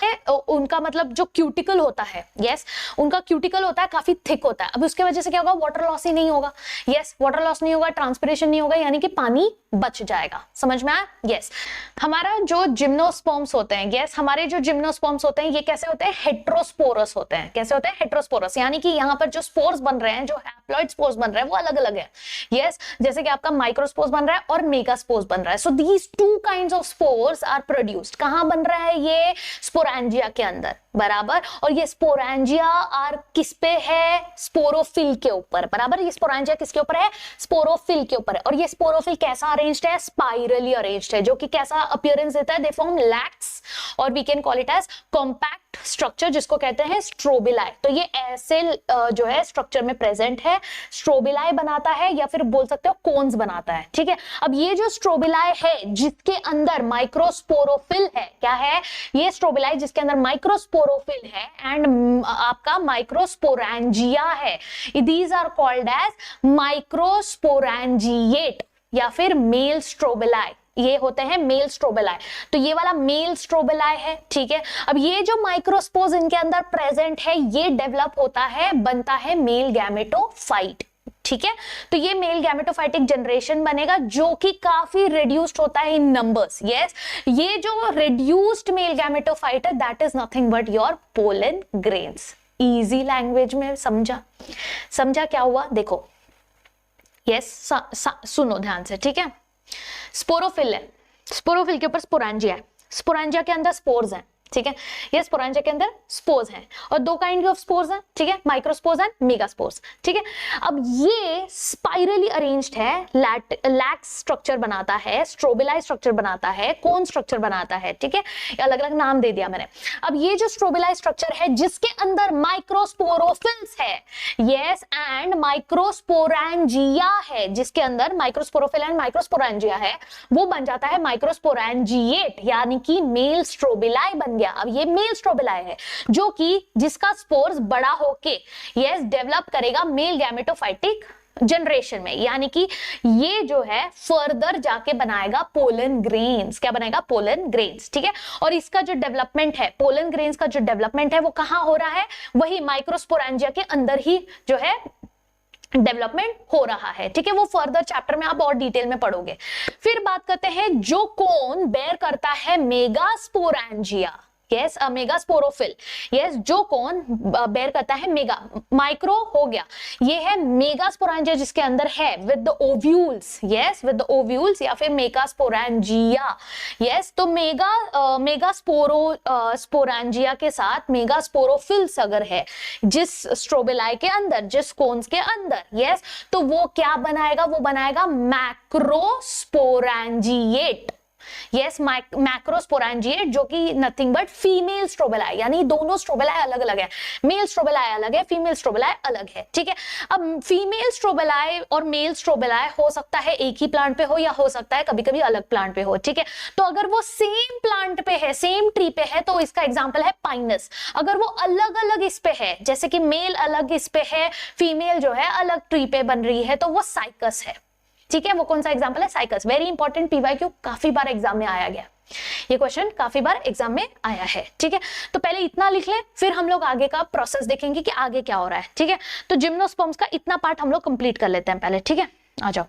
उनका मतलब जो क्यूटिकल होता है, यस, उनका क्यूटिकल होता है काफी थिक होता है। अब उसके वजह से क्या होगा, वाटर लॉस ही नहीं होगा। यस, वाटर लॉस नहीं होगा, ट्रांसपिरेशन नहीं होगा, यानी कि पानी बच जाएगा। समझ में आया? यस, हमारा जो जिम्नोस्पर्म्स होते हैं, यस, हमारे जो जिम्नोस्पर्म्स होते हैं ये कैसे होते हैं, हेट्रोस्पोरस होते हैं। कैसे होते हैं, हेट्रोस्पोरस, यानी कि यहाँ पर जो स्पोर्स बन रहे हैं, जो हैप्लॉइड स्पोर्स बन रहे हैं वो अलग अलग है। यस, जैसे कि आपका माइक्रोस्पोर्स बन रहा है और मेगास्पोर्स बन रहा है। So these two kinds of spores are produced. कहां बन रहा है ये, स्पोरेंजिया के अंदर, बराबर। और ये स्पोरेंजिया आर किस पे है, स्पोरोफिल के ऊपर, बराबर। ये स्पोरेंजिया किसके ऊपर है, स्पोरोफिल के ऊपर है। और ये स्पोरोफिल कैसा अरेंज्ड है, स्पाइरली अरेंज्ड है, जो कि कैसा अपीयरेंस देता है, दे फॉर्म लैक्स और we can call it as compact structure जिसको कहते हैं स्ट्रोबिलाई। तो ये ऐसे जो है स्ट्रक्चर में प्रेजेंट है, स्ट्रोबिलाई बनाता है या फिर बोल सकते हो कोन्स बनाता है। ठीक है, अब ये जो स्ट्रोबिलाई है जिसके अंदर माइक्रोस्पोरोफिल है, क्या है ये स्ट्रोबिलाई जिसके अंदर माइक्रोस्पोरोफिल है एंड आपका माइक्रोस्पोरेंजिया है, these are called as microsporangiate या फिर मेल स्ट्रोबिलाई। ये होते हैं मेल स्ट्रोबिलाई। तो ये वाला मेल स्ट्रोबिलाई है, ठीक है। अब ये जो माइक्रोस्पोर्स इनके अंदर प्रेजेंट है ये डेवलप होता है, बनता है मेल गैमेटोफाइट। ठीक है, तो ये मेल गैमेटोफाइटिक जनरेशन बनेगा जो कि काफी रिड्यूस्ड होता है इन नंबर्स। यस, ये जो रिड्यूस्ड मेल गैमेटोफाइट है that is nothing but your pollen grains. Easy language में समझा क्या हुआ, देखो। यस, सुनो ध्यान से, ठीक है। स्पोरोफिल है, स्पोरोफिल के ऊपर स्पोरेंजिया है, स्पोरेंजिया के अंदर स्पोर्स हैं, ठीक है। ये स्पोरेंजिया के अंदर स्पोर्स हैं और दो काइंड ऑफ स्पोर्स हैं, ठीक है, माइक्रोस्पोर्स एंड मेगास्पोर्स, ठीक है। अब ये स्पाइरली अरेंज्ड है, लैक्स स्ट्रक्चर बनाता है, स्ट्रोबिलाई स्ट्रक्चर बनाता है, कोन स्ट्रक्चर बनाता है, ठीक है। अलग अलग नाम दे दिया मैंने। अब ये जो स्ट्रोबिलाई स्ट्रक्चर है जिसके अंदर माइक्रोस्पोरोफिल्स है, यस, एंड माइक्रोस्पोरेंजिया है, जिसके अंदर माइक्रोस्पोरोफिल एंड माइक्रोस्पोरेंजिया है, वो बन जाता है माइक्रोस्पोरेंजिएट, यानी कि मेल स्ट्रोबिलाई बन गया। अब ये मेल स्ट्रोबिलाई है जो कि जिसका स्पोर्स बड़ा होके यस डेवलप करेगा मेल गैमेटोफाइटिक जनरेशन में, यानी कि ये जो है फर्दर जाके बनाएगा पोलन ग्रेन्स। क्या बनाएगा? पोलन ग्रेन्स, ठीक है। और इसका जो डेवलपमेंट है, पोलन ग्रेन्स का जो डेवलपमेंट है वो कहां हो रहा है? वही माइक्रोस्पोरेंजिया के अंदर ही जो है डेवलपमेंट हो रहा है, ठीक है। वो फर्दर चैप्टर में आप और डिटेल में पढ़ोगे। फिर बात करते हैं जो कोन बेयर करता है मेगास्पोरेंजिया, यस मेगास्पोरोफिल, यस जो कौन बेयर करता है मेगा, माइक्रो हो गया, ये है मेगास्पोरेंजिया जिसके अंदर है with the ovules, yes with the ovules या फिर मेगास्पोरेंजिया, यस। तो मेगास्पोरेंजिया के साथ मेगास्पोरोफिल्स अगर है जिस स्ट्रोबिलाई के अंदर, जिस कोन्स के अंदर, यस, तो वो क्या बनाएगा? वो बनाएगा मैक्रोस्पोरेंजिएट, यस मैक्रोस्पोरेंजिएट, जो कि नथिंग बट फीमेल स्ट्रोबिलाई, यानी दोनों स्ट्रोबिलाई अलग अलग है, मेल स्ट्रोबिलाई अलग है, फीमेल स्ट्रोबिलाई अलग है, ठीक है। अब फीमेल स्ट्रोबिलाई और मेल स्ट्रोबिलाई हो सकता है एक ही प्लांट पे हो या हो सकता है कभी कभी अलग प्लांट पे हो, ठीक है। तो अगर वो सेम प्लांट पे है, सेम ट्री पे है, तो इसका एग्जाम्पल है पाइनस। अगर वो अलग अलग इस पे है, जैसे कि मेल अलग इस पे है, फीमेल जो है अलग ट्री पे बन रही है, तो वो साइकस है, ठीक है। वो कौन सा एग्जांपल है? साइकस। वेरी इंपॉर्टेंट, पीवाईक्यू काफी बार एग्जाम में आया गया, ये क्वेश्चन काफी बार एग्जाम में आया है, ठीक है। तो पहले इतना लिख ले, फिर हम लोग आगे का प्रोसेस देखेंगे कि आगे क्या हो रहा है, ठीक है। तो जिम्नोस्पर्म्स का इतना पार्ट हम लोग कंप्लीट कर लेते हैं पहले, ठीक है। आ जाओ।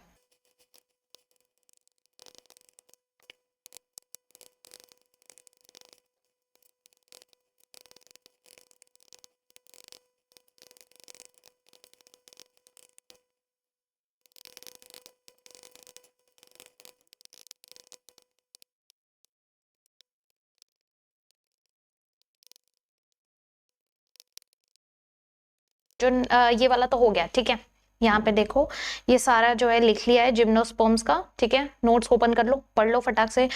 जो ये वाला तो हो गया, ठीक है। यहाँ पे देखो ये सारा जो है लिख लिया है जिम्नोस्पर्म्स का, ठीक है। नोट्स ओपन कर लो, पढ़ लो फटाक से।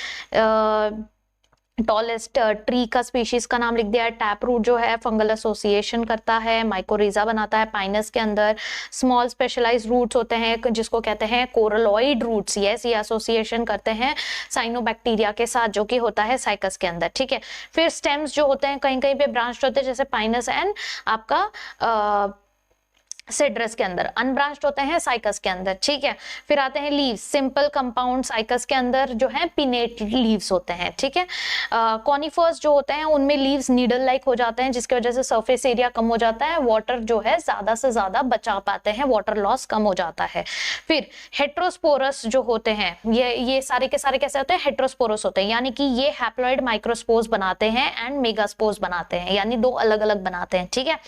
टॉलेस्ट ट्री का स्पीशीज का नाम लिख दिया है। टैप रूट जो है फंगल एसोसिएशन करता है, माइकोरिजा बनाता है पाइनस के अंदर। स्मॉल स्पेशलाइज्ड रूट्स होते हैं जिसको कहते हैं कोरलॉइड रूट्स, यस, ये एसोसिएशन करते हैं साइनोबैक्टीरिया के साथ जो कि होता है साइकस के अंदर, ठीक है। फिर स्टेम्स जो होते हैं कहीं कहीं पे ब्रांच होते हैं, जैसे पाइनस एंड आपका सिड्रस के अंदर, अनब्रांच्ड होते हैं साइकस के अंदर, ठीक है। फिर आते हैं लीव्स, सिंपल कंपाउंड साइकस के अंदर जो है पिनेट लीव्स होते हैं, ठीक है। कॉनिफर्स जो होते हैं उनमें लीव्स नीडल लाइक हो जाते हैं, जिसकी वजह से सरफेस एरिया कम हो जाता है, वाटर जो है ज्यादा से ज्यादा बचा पाते हैं, वाटर लॉस कम हो जाता है। फिर हेट्रोस्पोरस जो होते हैं, ये सारे के सारे कैसे होते हैं? हेट्रोस्पोरस होते हैं, यानी कि ये हैप्लॉइड माइक्रोस्पोर्स बनाते हैं एंड मेगास्पोर्स बनाते हैं, यानी दो अलग अलग बनाते हैं, ठीक है।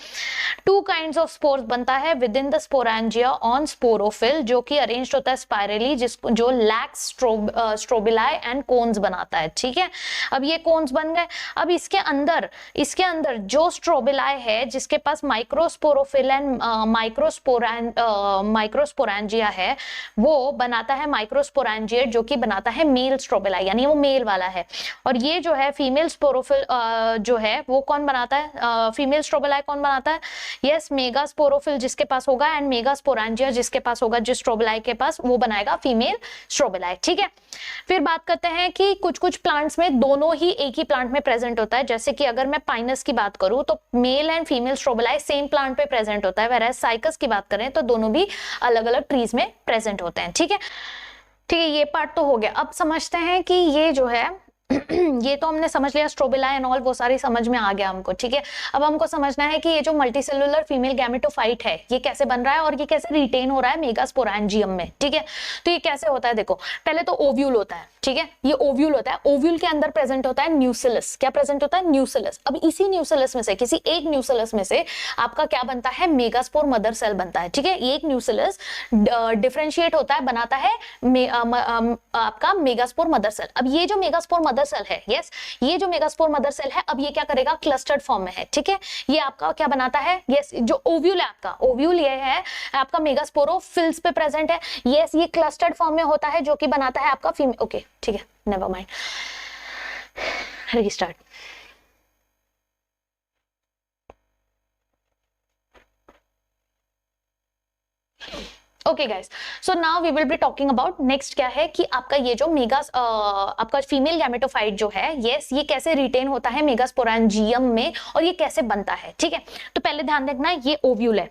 टू काइंड्स ऑफ स्पोर्स बनता है with in the sporangia on sporophyll, जो कि अरेंज्ड होता है स्पाइरली, जो लैक्स स्ट्रोबिलाई एंड कोन्स बनाता है, ठीक है। अब ये कोन्स बन गए। अब इसके अंदर जो स्ट्रोबिलाई है जिसके पास माइक्रोस्पोरोफिल एंड माइक्रोस्पोरेंजिया है, वो बनाता है माइक्रोस्पोरेंजिएट, जो कि बनाता है मेल स्ट्रोबिलाई, यानी वो मेल वाला है। और ये जो है फीमेल स्पोरोफिल जो है वो कौन बनाता है? फीमेल स्ट्रोबिलाई कौन बनाता है? यस, मेगास्पोरोफिल जिसके पास होगा एंड मेगास्पोरेंजिया जिसके पास होगा, जिस स्ट्रोबिलाई के पास, वो बनाएगा फीमेल स्ट्रोबिलाई, ठीक है। फिर बात करते हैं कि कुछ कुछ प्लांट्स में दोनों ही एक ही प्लांट में प्रेजेंट होता है, जैसे कि अगर मैं पाइनस की बात करूं तो male and female strobili same plant पे प्रेजेंट होता है, वैराज साइकस की बात करें तो दोनों भी अलग अलग ट्रीज में प्रेजेंट होते हैं, ठीक है। ठीक है, ये पार्ट तो हो गया। अब समझते हैं कि ये जो है ये तो हमने समझ लिया, स्ट्रोबिलाई एंड ऑल वो सारी समझ में आ गया हमको, ठीक है। अब हमको समझना है कि ये जो मल्टीसेलुलर फीमेल गैमेटोफाइट है ये कैसे बन रहा है और ये कैसे रिटेन हो रहा है मेगास्पोरेंजियम में, ठीक है। तो ये कैसे होता है? देखो, पहले तो ओव्यूल होता है, ठीक है। ये ओव्यूल होता है, ओव्यूल के अंदर प्रेजेंट होता है न्यूसिलस। क्या प्रेजेंट होता है? न्यूसिलस। अब इसी न्यूसिलस में से, किसी एक न्यूसिलस में से आपका क्या बनता है? मेगास्पोर मदर सेल बनता है, ठीक है। एक न्यूसिलस डिफरेंशिएट होता है, बनाता है आपका मेगास्पोर मदर सेल। अब ये जो मेगास्पोर मदर सेल है, यस, ये जो मेगास्पोर मदर सेल है, अब ये क्या करेगा? क्लस्टर्ड फॉर्म में है, ठीक है। ये आपका क्या बनाता है? यस, जो ओव्यूल है आपका, ओव्यूल ये है आपका मेगास्पोरोफिल्स पे प्रेजेंट है, यस, ये क्लस्टर्ड फॉर्म में होता है जो कि बनाता है आपका फीमेल, ओके, ठीक है, never mind, restart. Okay guys, so now we will be talking about next क्या है कि आपका ये जो आपका फीमेल गैमेटोफाइट जो है, यस, ये कैसे रिटेन होता है मेगास्पोरेंजियम में और ये कैसे बनता है, ठीक है। तो पहले ध्यान रखना ये ओव्यूल है,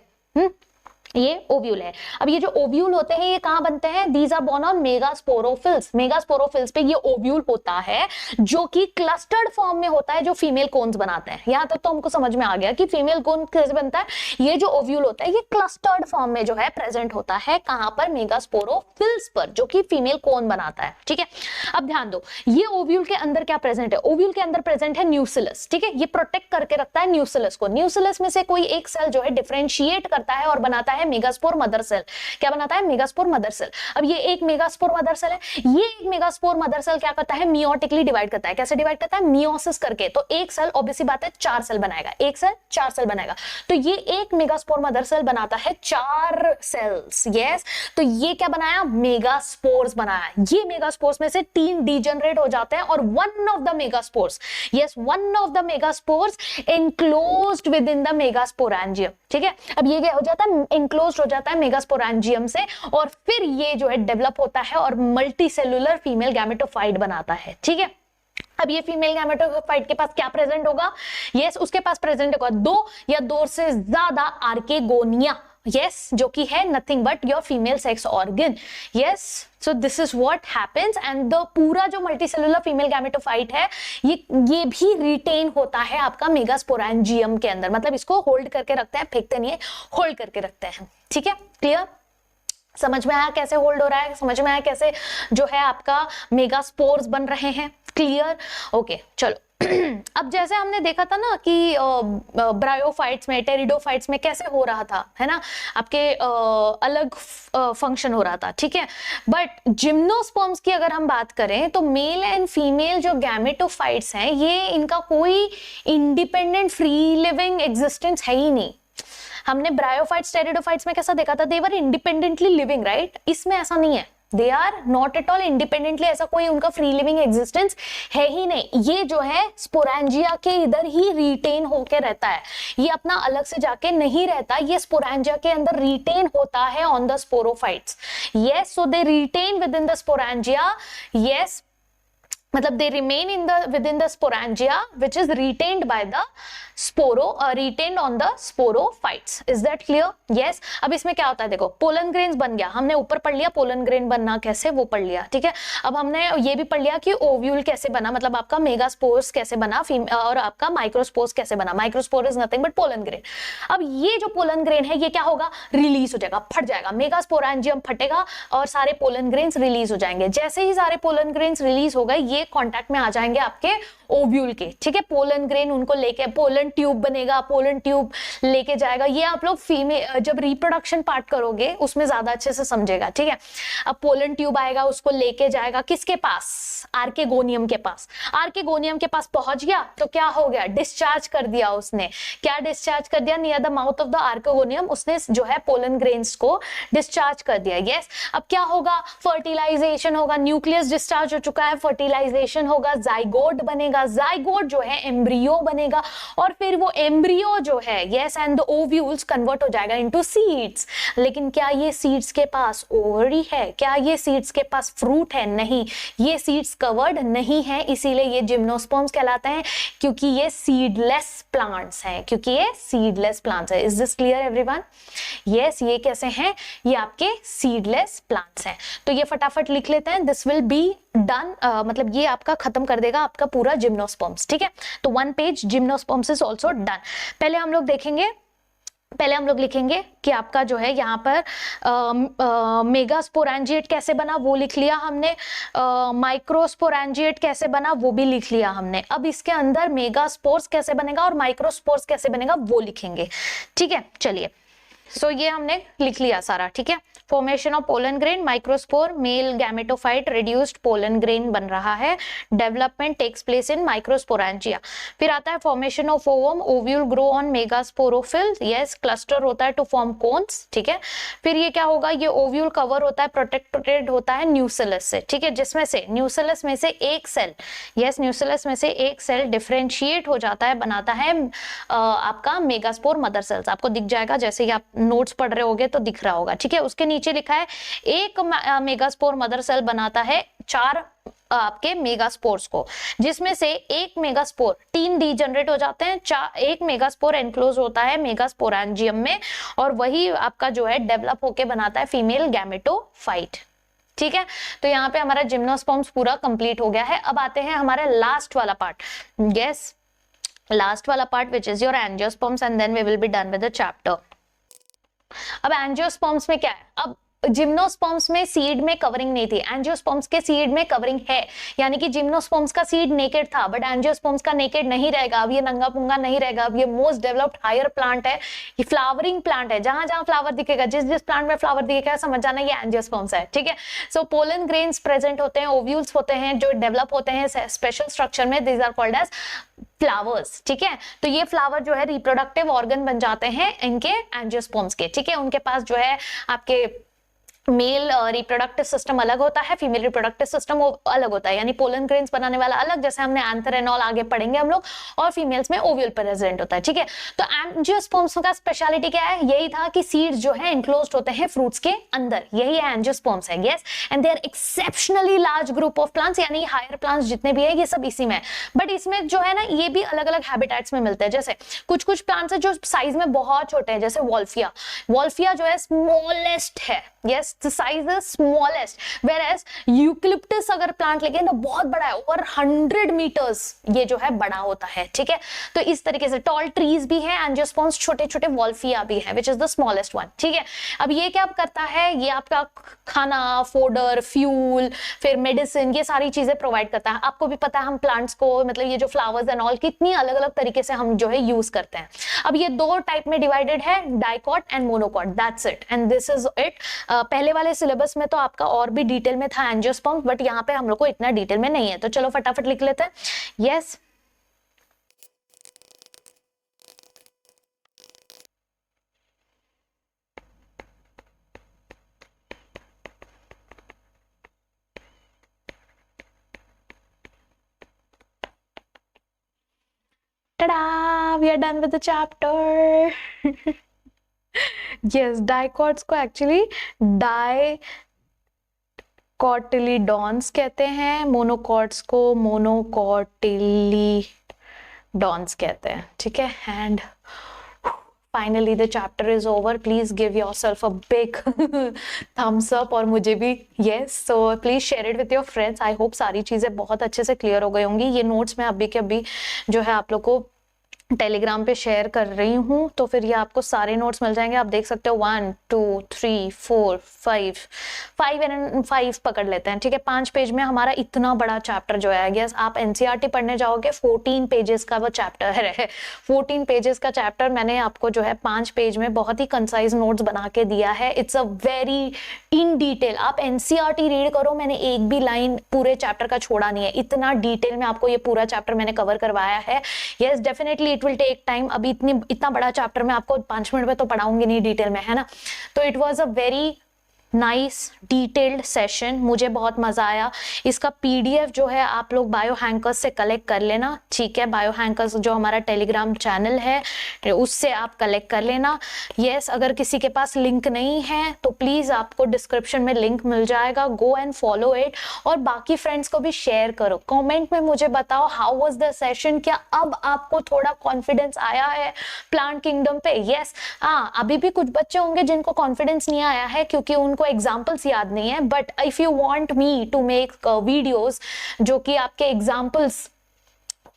ये ओव्यूल है। अब ये जो ओव्यूल होते हैं ये कहाँ बनते हैं? These are borne on megasporophylls. Megasporophylls पे ये ओव्यूल होता है जो कि क्लस्टर्ड फॉर्म में होता है, जो फीमेल कोन्स बनाते हैं। यहां तक तो हमको समझ में आ गया कि फीमेल कोन कैसे बनता है। ये जो ओव्यूल होता है ये क्लस्टर्ड फॉर्म में जो है प्रेजेंट होता है, कहां पर? मेगास्पोरोफिल्स पर, जो कि फीमेल कोन बनाता है। ठीक है, अब ध्यान दो, ये ओव्यूल के अंदर क्या प्रेजेंट है? ओव्यूल के अंदर प्रेजेंट है न्यूसिलस। ठीक है, ये प्रोटेक्ट करके रखता है न्यूसिलस को। न्यूसिलस में से कोई एक सेल जो है डिफरेंशिएट करता है और बनाता है मेगास्पोर मदर सेल। क्या बनाता है? Megaspore mother cell. अब ये एक मेगास्पोर मदर सेल है। ये एक मेगास्पोर मदर सेल क्या करता है? मियोटिकली डिवाइड करता है। कैसे डिवाइड करता है? मियोसिस करके। तो एक सेल ऑब्वियसली बात है 4 सेल बनाएगा, एक सेल 4 सेल बनाएगा। तो ये एक मेगास्पोर मदर सेल बनाता है 4 सेल्स। यस, तो ये क्या बनाया? मेगास्पोर्स बनाया। ये मेगास्पोर्स में से 3 डीजनरेट हो जाते हैं और one of the megaspores, yes, one of the megaspores enclosed with in the megasporangium. ठीक है, अब ये क्या हो जाता है? एनक्लोज्ड हो जाता है मेगास्पोरेंजियम से, और फिर ये जो है डेवलप होता है और मल्टीसेलुलर फीमेल गैमेटोफाइट बनाता है। ठीक है, अब ये फीमेल गैमेटोफाइट के पास क्या प्रेजेंट होगा? यस, उसके पास प्रेजेंट होगा 2 या 2 से ज्यादा आर्केगोनिया। यस, जो कि है nothing but your female sex organ. Yes, so this is what happens, and the पूरा जो मल्टीसेलुलर फीमेल गैमेटोफाइट है ये भी रिटेन होता है आपका मेगास्पोरेंजियम के अंदर। मतलब इसको होल्ड करके रखते हैं, फेंकते नहीं है, होल्ड करके रखते हैं। ठीक है, क्लियर? समझ में आया कैसे होल्ड हो रहा है? समझ में आया कैसे जो है आपका मेगास्पोर्स बन रहे हैं? क्लियर? ओके, चलो। अब जैसे हमने देखा था ना कि ब्रायोफाइट्स में, टेरिडोफाइट्स में कैसे हो रहा था, है ना, आपके अलग फंक्शन हो रहा था। ठीक है, बट जिम्नोस्पर्म्स की अगर हम बात करें तो मेल एंड फीमेल जो गैमेटोफाइट्स हैं ये इनका कोई इंडिपेंडेंट फ्री लिविंग एग्जिस्टेंस है ही नहीं। हमने ब्रायोफाइट्स, टेरिडोफाइट्स में कैसा देखा था? They were independently living, right? इसमें ऐसा नहीं है, they are not at all independently, ऐसा कोई उनका फ्री लिविंग एग्जिस्टेंस है ही नहीं। ये जो है स्पोरेंजिया के इधर ही रिटेन होके रहता है, ये अपना अलग से जाके नहीं रहता, ये स्पोरेंजिया के अंदर रिटेन होता है on the sporophytes. Yes, so they retain within the sporangia. Yes, मतलब they remain in the within the sporangia which is retained by the retained on the sporophytes. Is that clear? Yes. अब इसमें क्या होता है? देखो, पोलन ग्रेन्स बन गया, हमने ऊपर पढ़ लिया पोलन ग्रेन बनना कैसे, वो पढ़ लिया। ठीक है, अब हमने ये भी पढ़ लिया कि ओव्यूल कैसे बना, मतलब आपका मेगास्पोर्स कैसे बना, और आपका माइक्रोस्पोर्स कैसे बना। Microspore is nothing but pollen grain. अब ये जो पोलन ग्रेन है ये क्या होगा? रिलीज हो जाएगा, फट जाएगा, मेगास्पोरेंजियम फटेगा और सारे पोलन ग्रेन्स रिलीज हो जाएंगे। जैसे ही सारे पोलन ग्रेन्स रिलीज हो गए ये कांटेक्ट में आ जाएंगे आपके ओव्यूल के। ठीक है, पोलन ग्रेन उनको लेके, पोलन ट्यूब बनेगा, पोलन ट्यूब लेके जाएगा। ये आप लोग फीमेल जब रिप्रोडक्शन पार्ट करोगे उसमें ज्यादा अच्छे से समझेगा। ठीक है, अब पोलन ट्यूब आएगा, उसको लेके जाएगा किसके पास? आर्केगोनियम के पास। आर्केगोनियम के पास पहुंच गया तो क्या हो गया? डिस्चार्ज कर दिया उसने। क्या डिस्चार्ज कर दिया? Near the mouth of the archegonium उसने जो है पोलन ग्रेन्स को डिस्चार्ज कर दिया। यस, अब क्या होगा? फर्टिलाइजेशन होगा, न्यूक्लियस डिस्चार्ज हो चुका है, फर्टिलाइजेशन होगा, जाइगोट बनेगा, जाइगोट जो है एम्ब्रियो बनेगा, और फिर वो एम्ब्रियो जो है, yes, and the ovules convert हो जाएगा इनटू सीड्स। लेकिन क्या ये सीड्स के पास ओवरी है? क्या ये सीड्स के पास फ्रूट है? नहीं, ये सीड्स कवर्ड नहीं है, इसीलिए ये जिम्नोस्पर्म्स कहलाते हैं, क्योंकि ये सीडलेस प्लांट्स हैं, क्योंकि ये सीडलेस प्लांट्स है। Is this clear everyone? Yes, ये कैसे हैं? ये आपके सीडलेस प्लांट्स हैं। तो ये फटाफट लिख लेते हैं, दिस विल बी डन, मतलब ये आपका खत्म कर देगा आपका पूरा जिम्नोस्पर्म्स। ठीक है, तो 1 page gymnosperms is also done. पहले हम लोग लिखेंगे कि आपका जो है यहाँ पर मेगास्पोरेंजिएट कैसे बना वो लिख लिया हमने, माइक्रोस्पोरेंजिएट कैसे बना वो भी लिख लिया हमने। अब इसके अंदर मेगास्पोर्स कैसे बनेगा और माइक्रोस्पोर्स कैसे बनेगा वो लिखेंगे। ठीक है, चलिए, सो ये हमने लिख लिया सारा। ठीक है, formation of pollen grain, microspore, male gametophyte, reduced pollen grain बन रहा है, development takes place in microsporangia. फिर आता है formation of ovum, ovule grow on megasporophyll, yes, cluster होता है टू फॉर्म कोन्स। ठीक है, फिर ये क्या होगा? ये ओव्यूल कवर होता है, प्रोटेक्टेड होता है न्यूसिलस से। ठीक है, जिसमें से न्यूसिलस में से एक सेल, यस, न्यूसिलस में से एक सेल डिफरेंशिएट हो जाता है, बनाता है आपका मेगास्पोर मदर सेल्स। आपको दिख जाएगा, जैसे ही आप नोट्स पढ़ रहे होगे तो दिख रहा होगा। ठीक है, उसके नीचे नीचे लिखा है एक मेगास्पोर मदर सेल बनाता है 4 आपके मेगास्पोर्स को, जिसमें से एक मेगास्पोर 3 डीजनरेट हो जाते हैं, एक मेगास्पोर एनक्लोज होता है मेगास्पोरेंजियम में, और वही आपका जो है डेवलप होके बनाता है फीमेल गैमेटोफाइट। ठीक है, तो यहाँ पे हमारा जिम्नोस्पर्म्स पूरा कंप्लीट हो गया है। अब आते हैं हमारे लास्ट वाला पार्ट, यस लास्ट वाला part which is your angiosperms and then we will be done with the chapter. अब एंजियोस्पर्म्स में क्या है, अब जिम्नोस्पर्म्स में सीड में कवरिंग नहीं थी, एंजियोस्पर्म्स के सीड में कवरिंग है, यानी कि जिम्नोस्पर्म्स का सीड नेकेड था बट एंजियोस्पर्म्स का नेकेड नहीं रहेगा, अब ये नंगा पुंगा नहीं रहेगा, अब ये मोस्ट डेवलप्ड हायर प्लांट है, ये फ्लावरिंग प्लांट है, जहां जहां फ्लावर दिखेगा, जिस जिस प्लांट में फ्लावर दिखेगा समझ जाना ये एंजियोस्पर्म्स है। ठीक है, सो पोलन ग्रेन्स प्रेजेंट होते हैं, ओव्यूल्स होते हैं जो डेवलप होते हैं स्पेशल स्ट्रक्चर में, these are called as flowers. ठीक है, तो ये फ्लावर जो है रिप्रोडक्टिव ऑर्गन बन जाते हैं इनके एंजियोस्पर्म्स के। ठीक है, उनके पास जो है आपके मेल रिप्रोडक्टिव सिस्टम अलग होता है, फीमेल रिप्रोडक्टिव सिस्टम वो अलग होता है, यानी पोलन ग्रेन्स बनाने वाला अलग, जैसे हमने एंथर एंड ऑल आगे पढ़ेंगे हम लोग, और फीमेल्स में ओव्यूल प्रेजेंट होता है। ठीक है, तो एंजियोस्पर्म्स का स्पेशलिटी क्या है, यही था कि सीड्स जो है इनक्लोज्ड होते हैं फ्रूट्स के अंदर, यही एंजियोस्पर्म्स है। Yes, and they are exceptionally large group of plants, यानी हायर प्लांट्स जितने भी है ये सब इसी में है, बट इसमें जो है ना ये भी अलग अलग हैबिटेट्स में मिलते हैं। जैसे कुछ कुछ प्लांट्स है जो साइज में बहुत छोटे हैं, जैसे वॉल्फिया, वॉल्फिया जो है स्मॉलेस्ट है, yes the size is smallest, whereas eucalyptus अगर प्लांट लेके ना बहुत बड़ा है, ओवर 100 मीटर्स ये जो है बड़ा होता है। ठीक है, तो इस तरीके से टॉल ट्रीज भी है, एंजियोस्पर्म्स छोटे छोटे वॉल्फिया भी है, which is the smallest one. ठीक है, अब ये क्या करता है, ये आपका खाना, फोडर, फ्यूल, फिर मेडिसिन, ये सारी चीजें प्रोवाइड करता है। आपको भी पता है हम प्लांट्स को, मतलब ये जो फ्लावर्स एंड ऑल कितनी अलग अलग तरीके से हम जो है यूज करते हैं। अब ये 2 टाइप में डिवाइडेड है, dicot and monocot, that's it and this is it. पहले वाले सिलेबस में तो आपका और भी डिटेल में था एंजियोस्पर्म्स, बट यहाँ पे हम लोग को इतना डिटेल में नहीं है, तो चलो फटाफट लिख लेते हैं। Yes, tada, we are done with the chapter. Yes, dicots को एक्चुअली डाइकोटिलीडॉन्स कहते हैं, मोनोकॉट्स को मोनोकॉटिलीडॉन्स कहते हैं। ठीक है, and finally the chapter is over. Please give yourself a big thumbs up, और मुझे भी yes, so please share it with your friends. I hope सारी चीजें बहुत अच्छे से क्लियर हो गई होंगी। ये नोट्स मैं अभी के अभी जो है आप लोग को टेलीग्राम पे शेयर कर रही हूँ, तो फिर ये आपको सारे नोट्स मिल जाएंगे। आप देख सकते हो 1 2 3 4 5 पकड़ लेते हैं। ठीक है, 5 पेज में हमारा इतना बड़ा चैप्टर जो है, यस आप एनसीईआरटी पढ़ने जाओगे 14 पेजेस का वो चैप्टर है। 14 पेजेस का चैप्टर मैंने आपको जो है 5 पेज में बहुत ही कंसाइज नोट्स बना के दिया है। It's a very in detail, आप एनसीईआरटी रीड करो, मैंने एक भी लाइन पूरे चैप्टर का छोड़ा नहीं है, इतना डिटेल में आपको ये पूरा चैप्टर मैंने कवर करवाया है। Yes definitely it will take time, अभी इतना बड़ा चैप्टर मैं आपको 5 मिनट में तो पढ़ाऊंगी नहीं डिटेल में, है ना। तो it was a very nice detailed session, मुझे बहुत मजा आया। इसका पीडीएफ जो है आप लोग बायो हैंकर्स से कलेक्ट कर लेना। ठीक है, बायो हैंकर्स जो हमारा टेलीग्राम चैनल है उससे आप कलेक्ट कर लेना। यस, अगर किसी के पास लिंक नहीं है तो प्लीज आपको डिस्क्रिप्शन में लिंक मिल जाएगा, गो एंड फॉलो इट, और बाकी फ्रेंड्स को भी शेयर करो। कमेंट में मुझे बताओ हाउ वाज द सेशन, क्या अब आपको थोड़ा कॉन्फिडेंस आया है प्लांट किंगडम पे। यस हाँ, अभी भी कुछ बच्चे होंगे जिनको कॉन्फिडेंस नहीं आया है क्योंकि उनको एग्जाम्पल्स याद नहीं है, but if you want me to make videos जो कि आपके एग्जाम्पल्स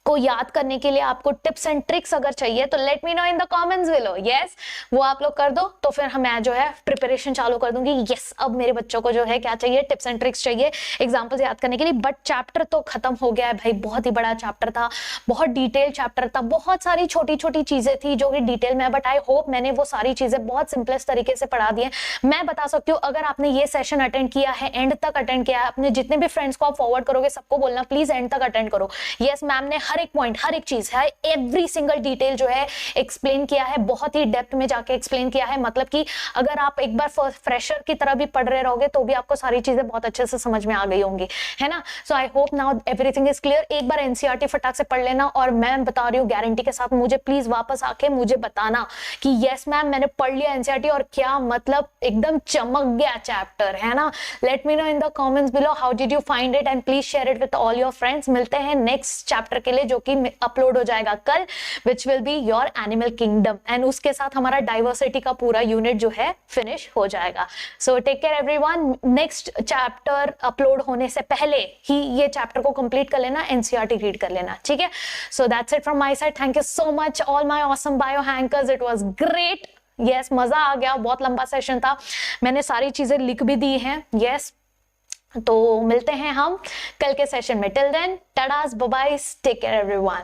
को याद करने के लिए आपको टिप्स एंड ट्रिक्स अगर चाहिए तो let me know in the comments below. Yes, वो आप लोग कर दो तो फिर मैं जो है प्रिपरेशन चालू कर दूंगी। यस, अब मेरे बच्चों को जो है क्या चाहिए, टिप्स एंड ट्रिक्स चाहिए एग्जाम्पल्स याद करने के लिए। बट चैप्टर तो खत्म हो गया है भाई, बहुत ही बड़ा चैप्टर था, बहुत डिटेल चैप्टर था, बहुत सारी छोटी छोटी चीजें थी जो कि डिटेल में, बट आई होप मैंने वो सारी चीजें बहुत सिंपलेस्ट तरीके से पढ़ा दी है। मैं बता सकती हूँ अगर आपने ये सेशन अटेंड किया है, एंड तक अटेंड किया है, अपने जितने भी फ्रेंड्स को आप फॉरवर्ड करोगे सबको बोलना प्लीज एंड तक अटेंड करो। यस, मैम ने हर एक पॉइंट, हर एक चीज है, एवरी सिंगल डिटेल जो है एक्सप्लेन किया है, बहुत ही डेप्थ में जाके एक्सप्लेन किया है। मतलब कि अगर आप एक बार फ्रेशर की तरह भी पढ़ रहे रहोगे तो भी आपको सारी चीजें बहुत अच्छे से समझ में आ गई होंगी, है ना। So I hope now everything is clear. एक बार एनसीईआरटी फटाक से पढ़ लेना, और मैं बता रही हूँ गारंटी के साथ, मुझे प्लीज वापस आके मुझे बताना कि यस मैम मैंने पढ़ लिया एनसीईआरटी और क्या मतलब एकदम चमक गया चैप्टर, है ना। Let me know in the comments below how did you find it and please share it with all your friends. मिलते हैं नेक्स्ट चैप्टर के लिए जो कि अपलोड हो जाएगा कल, which will be your animal kingdom, and उसके साथ हमारा डाइवर्सिटी का पूरा यूनिट जो है फिनिश हो जाएगा। So take care everyone. Next chapter upload होने से पहले ही ये चैप्टर को कंप्लीट कर लेना, एनसीईआरटी रीड कर लेना, ठीक है। So that's it from my side. Thank you so much all my awesome bio hankers, it was great. Yes, मजा आ गया, बहुत लंबा सेशन था, मैंने सारी चीजें लिख भी दी हैं। यस, तो मिलते हैं हम कल के सेशन में। Till then, tatas, bye bye, take care everyone.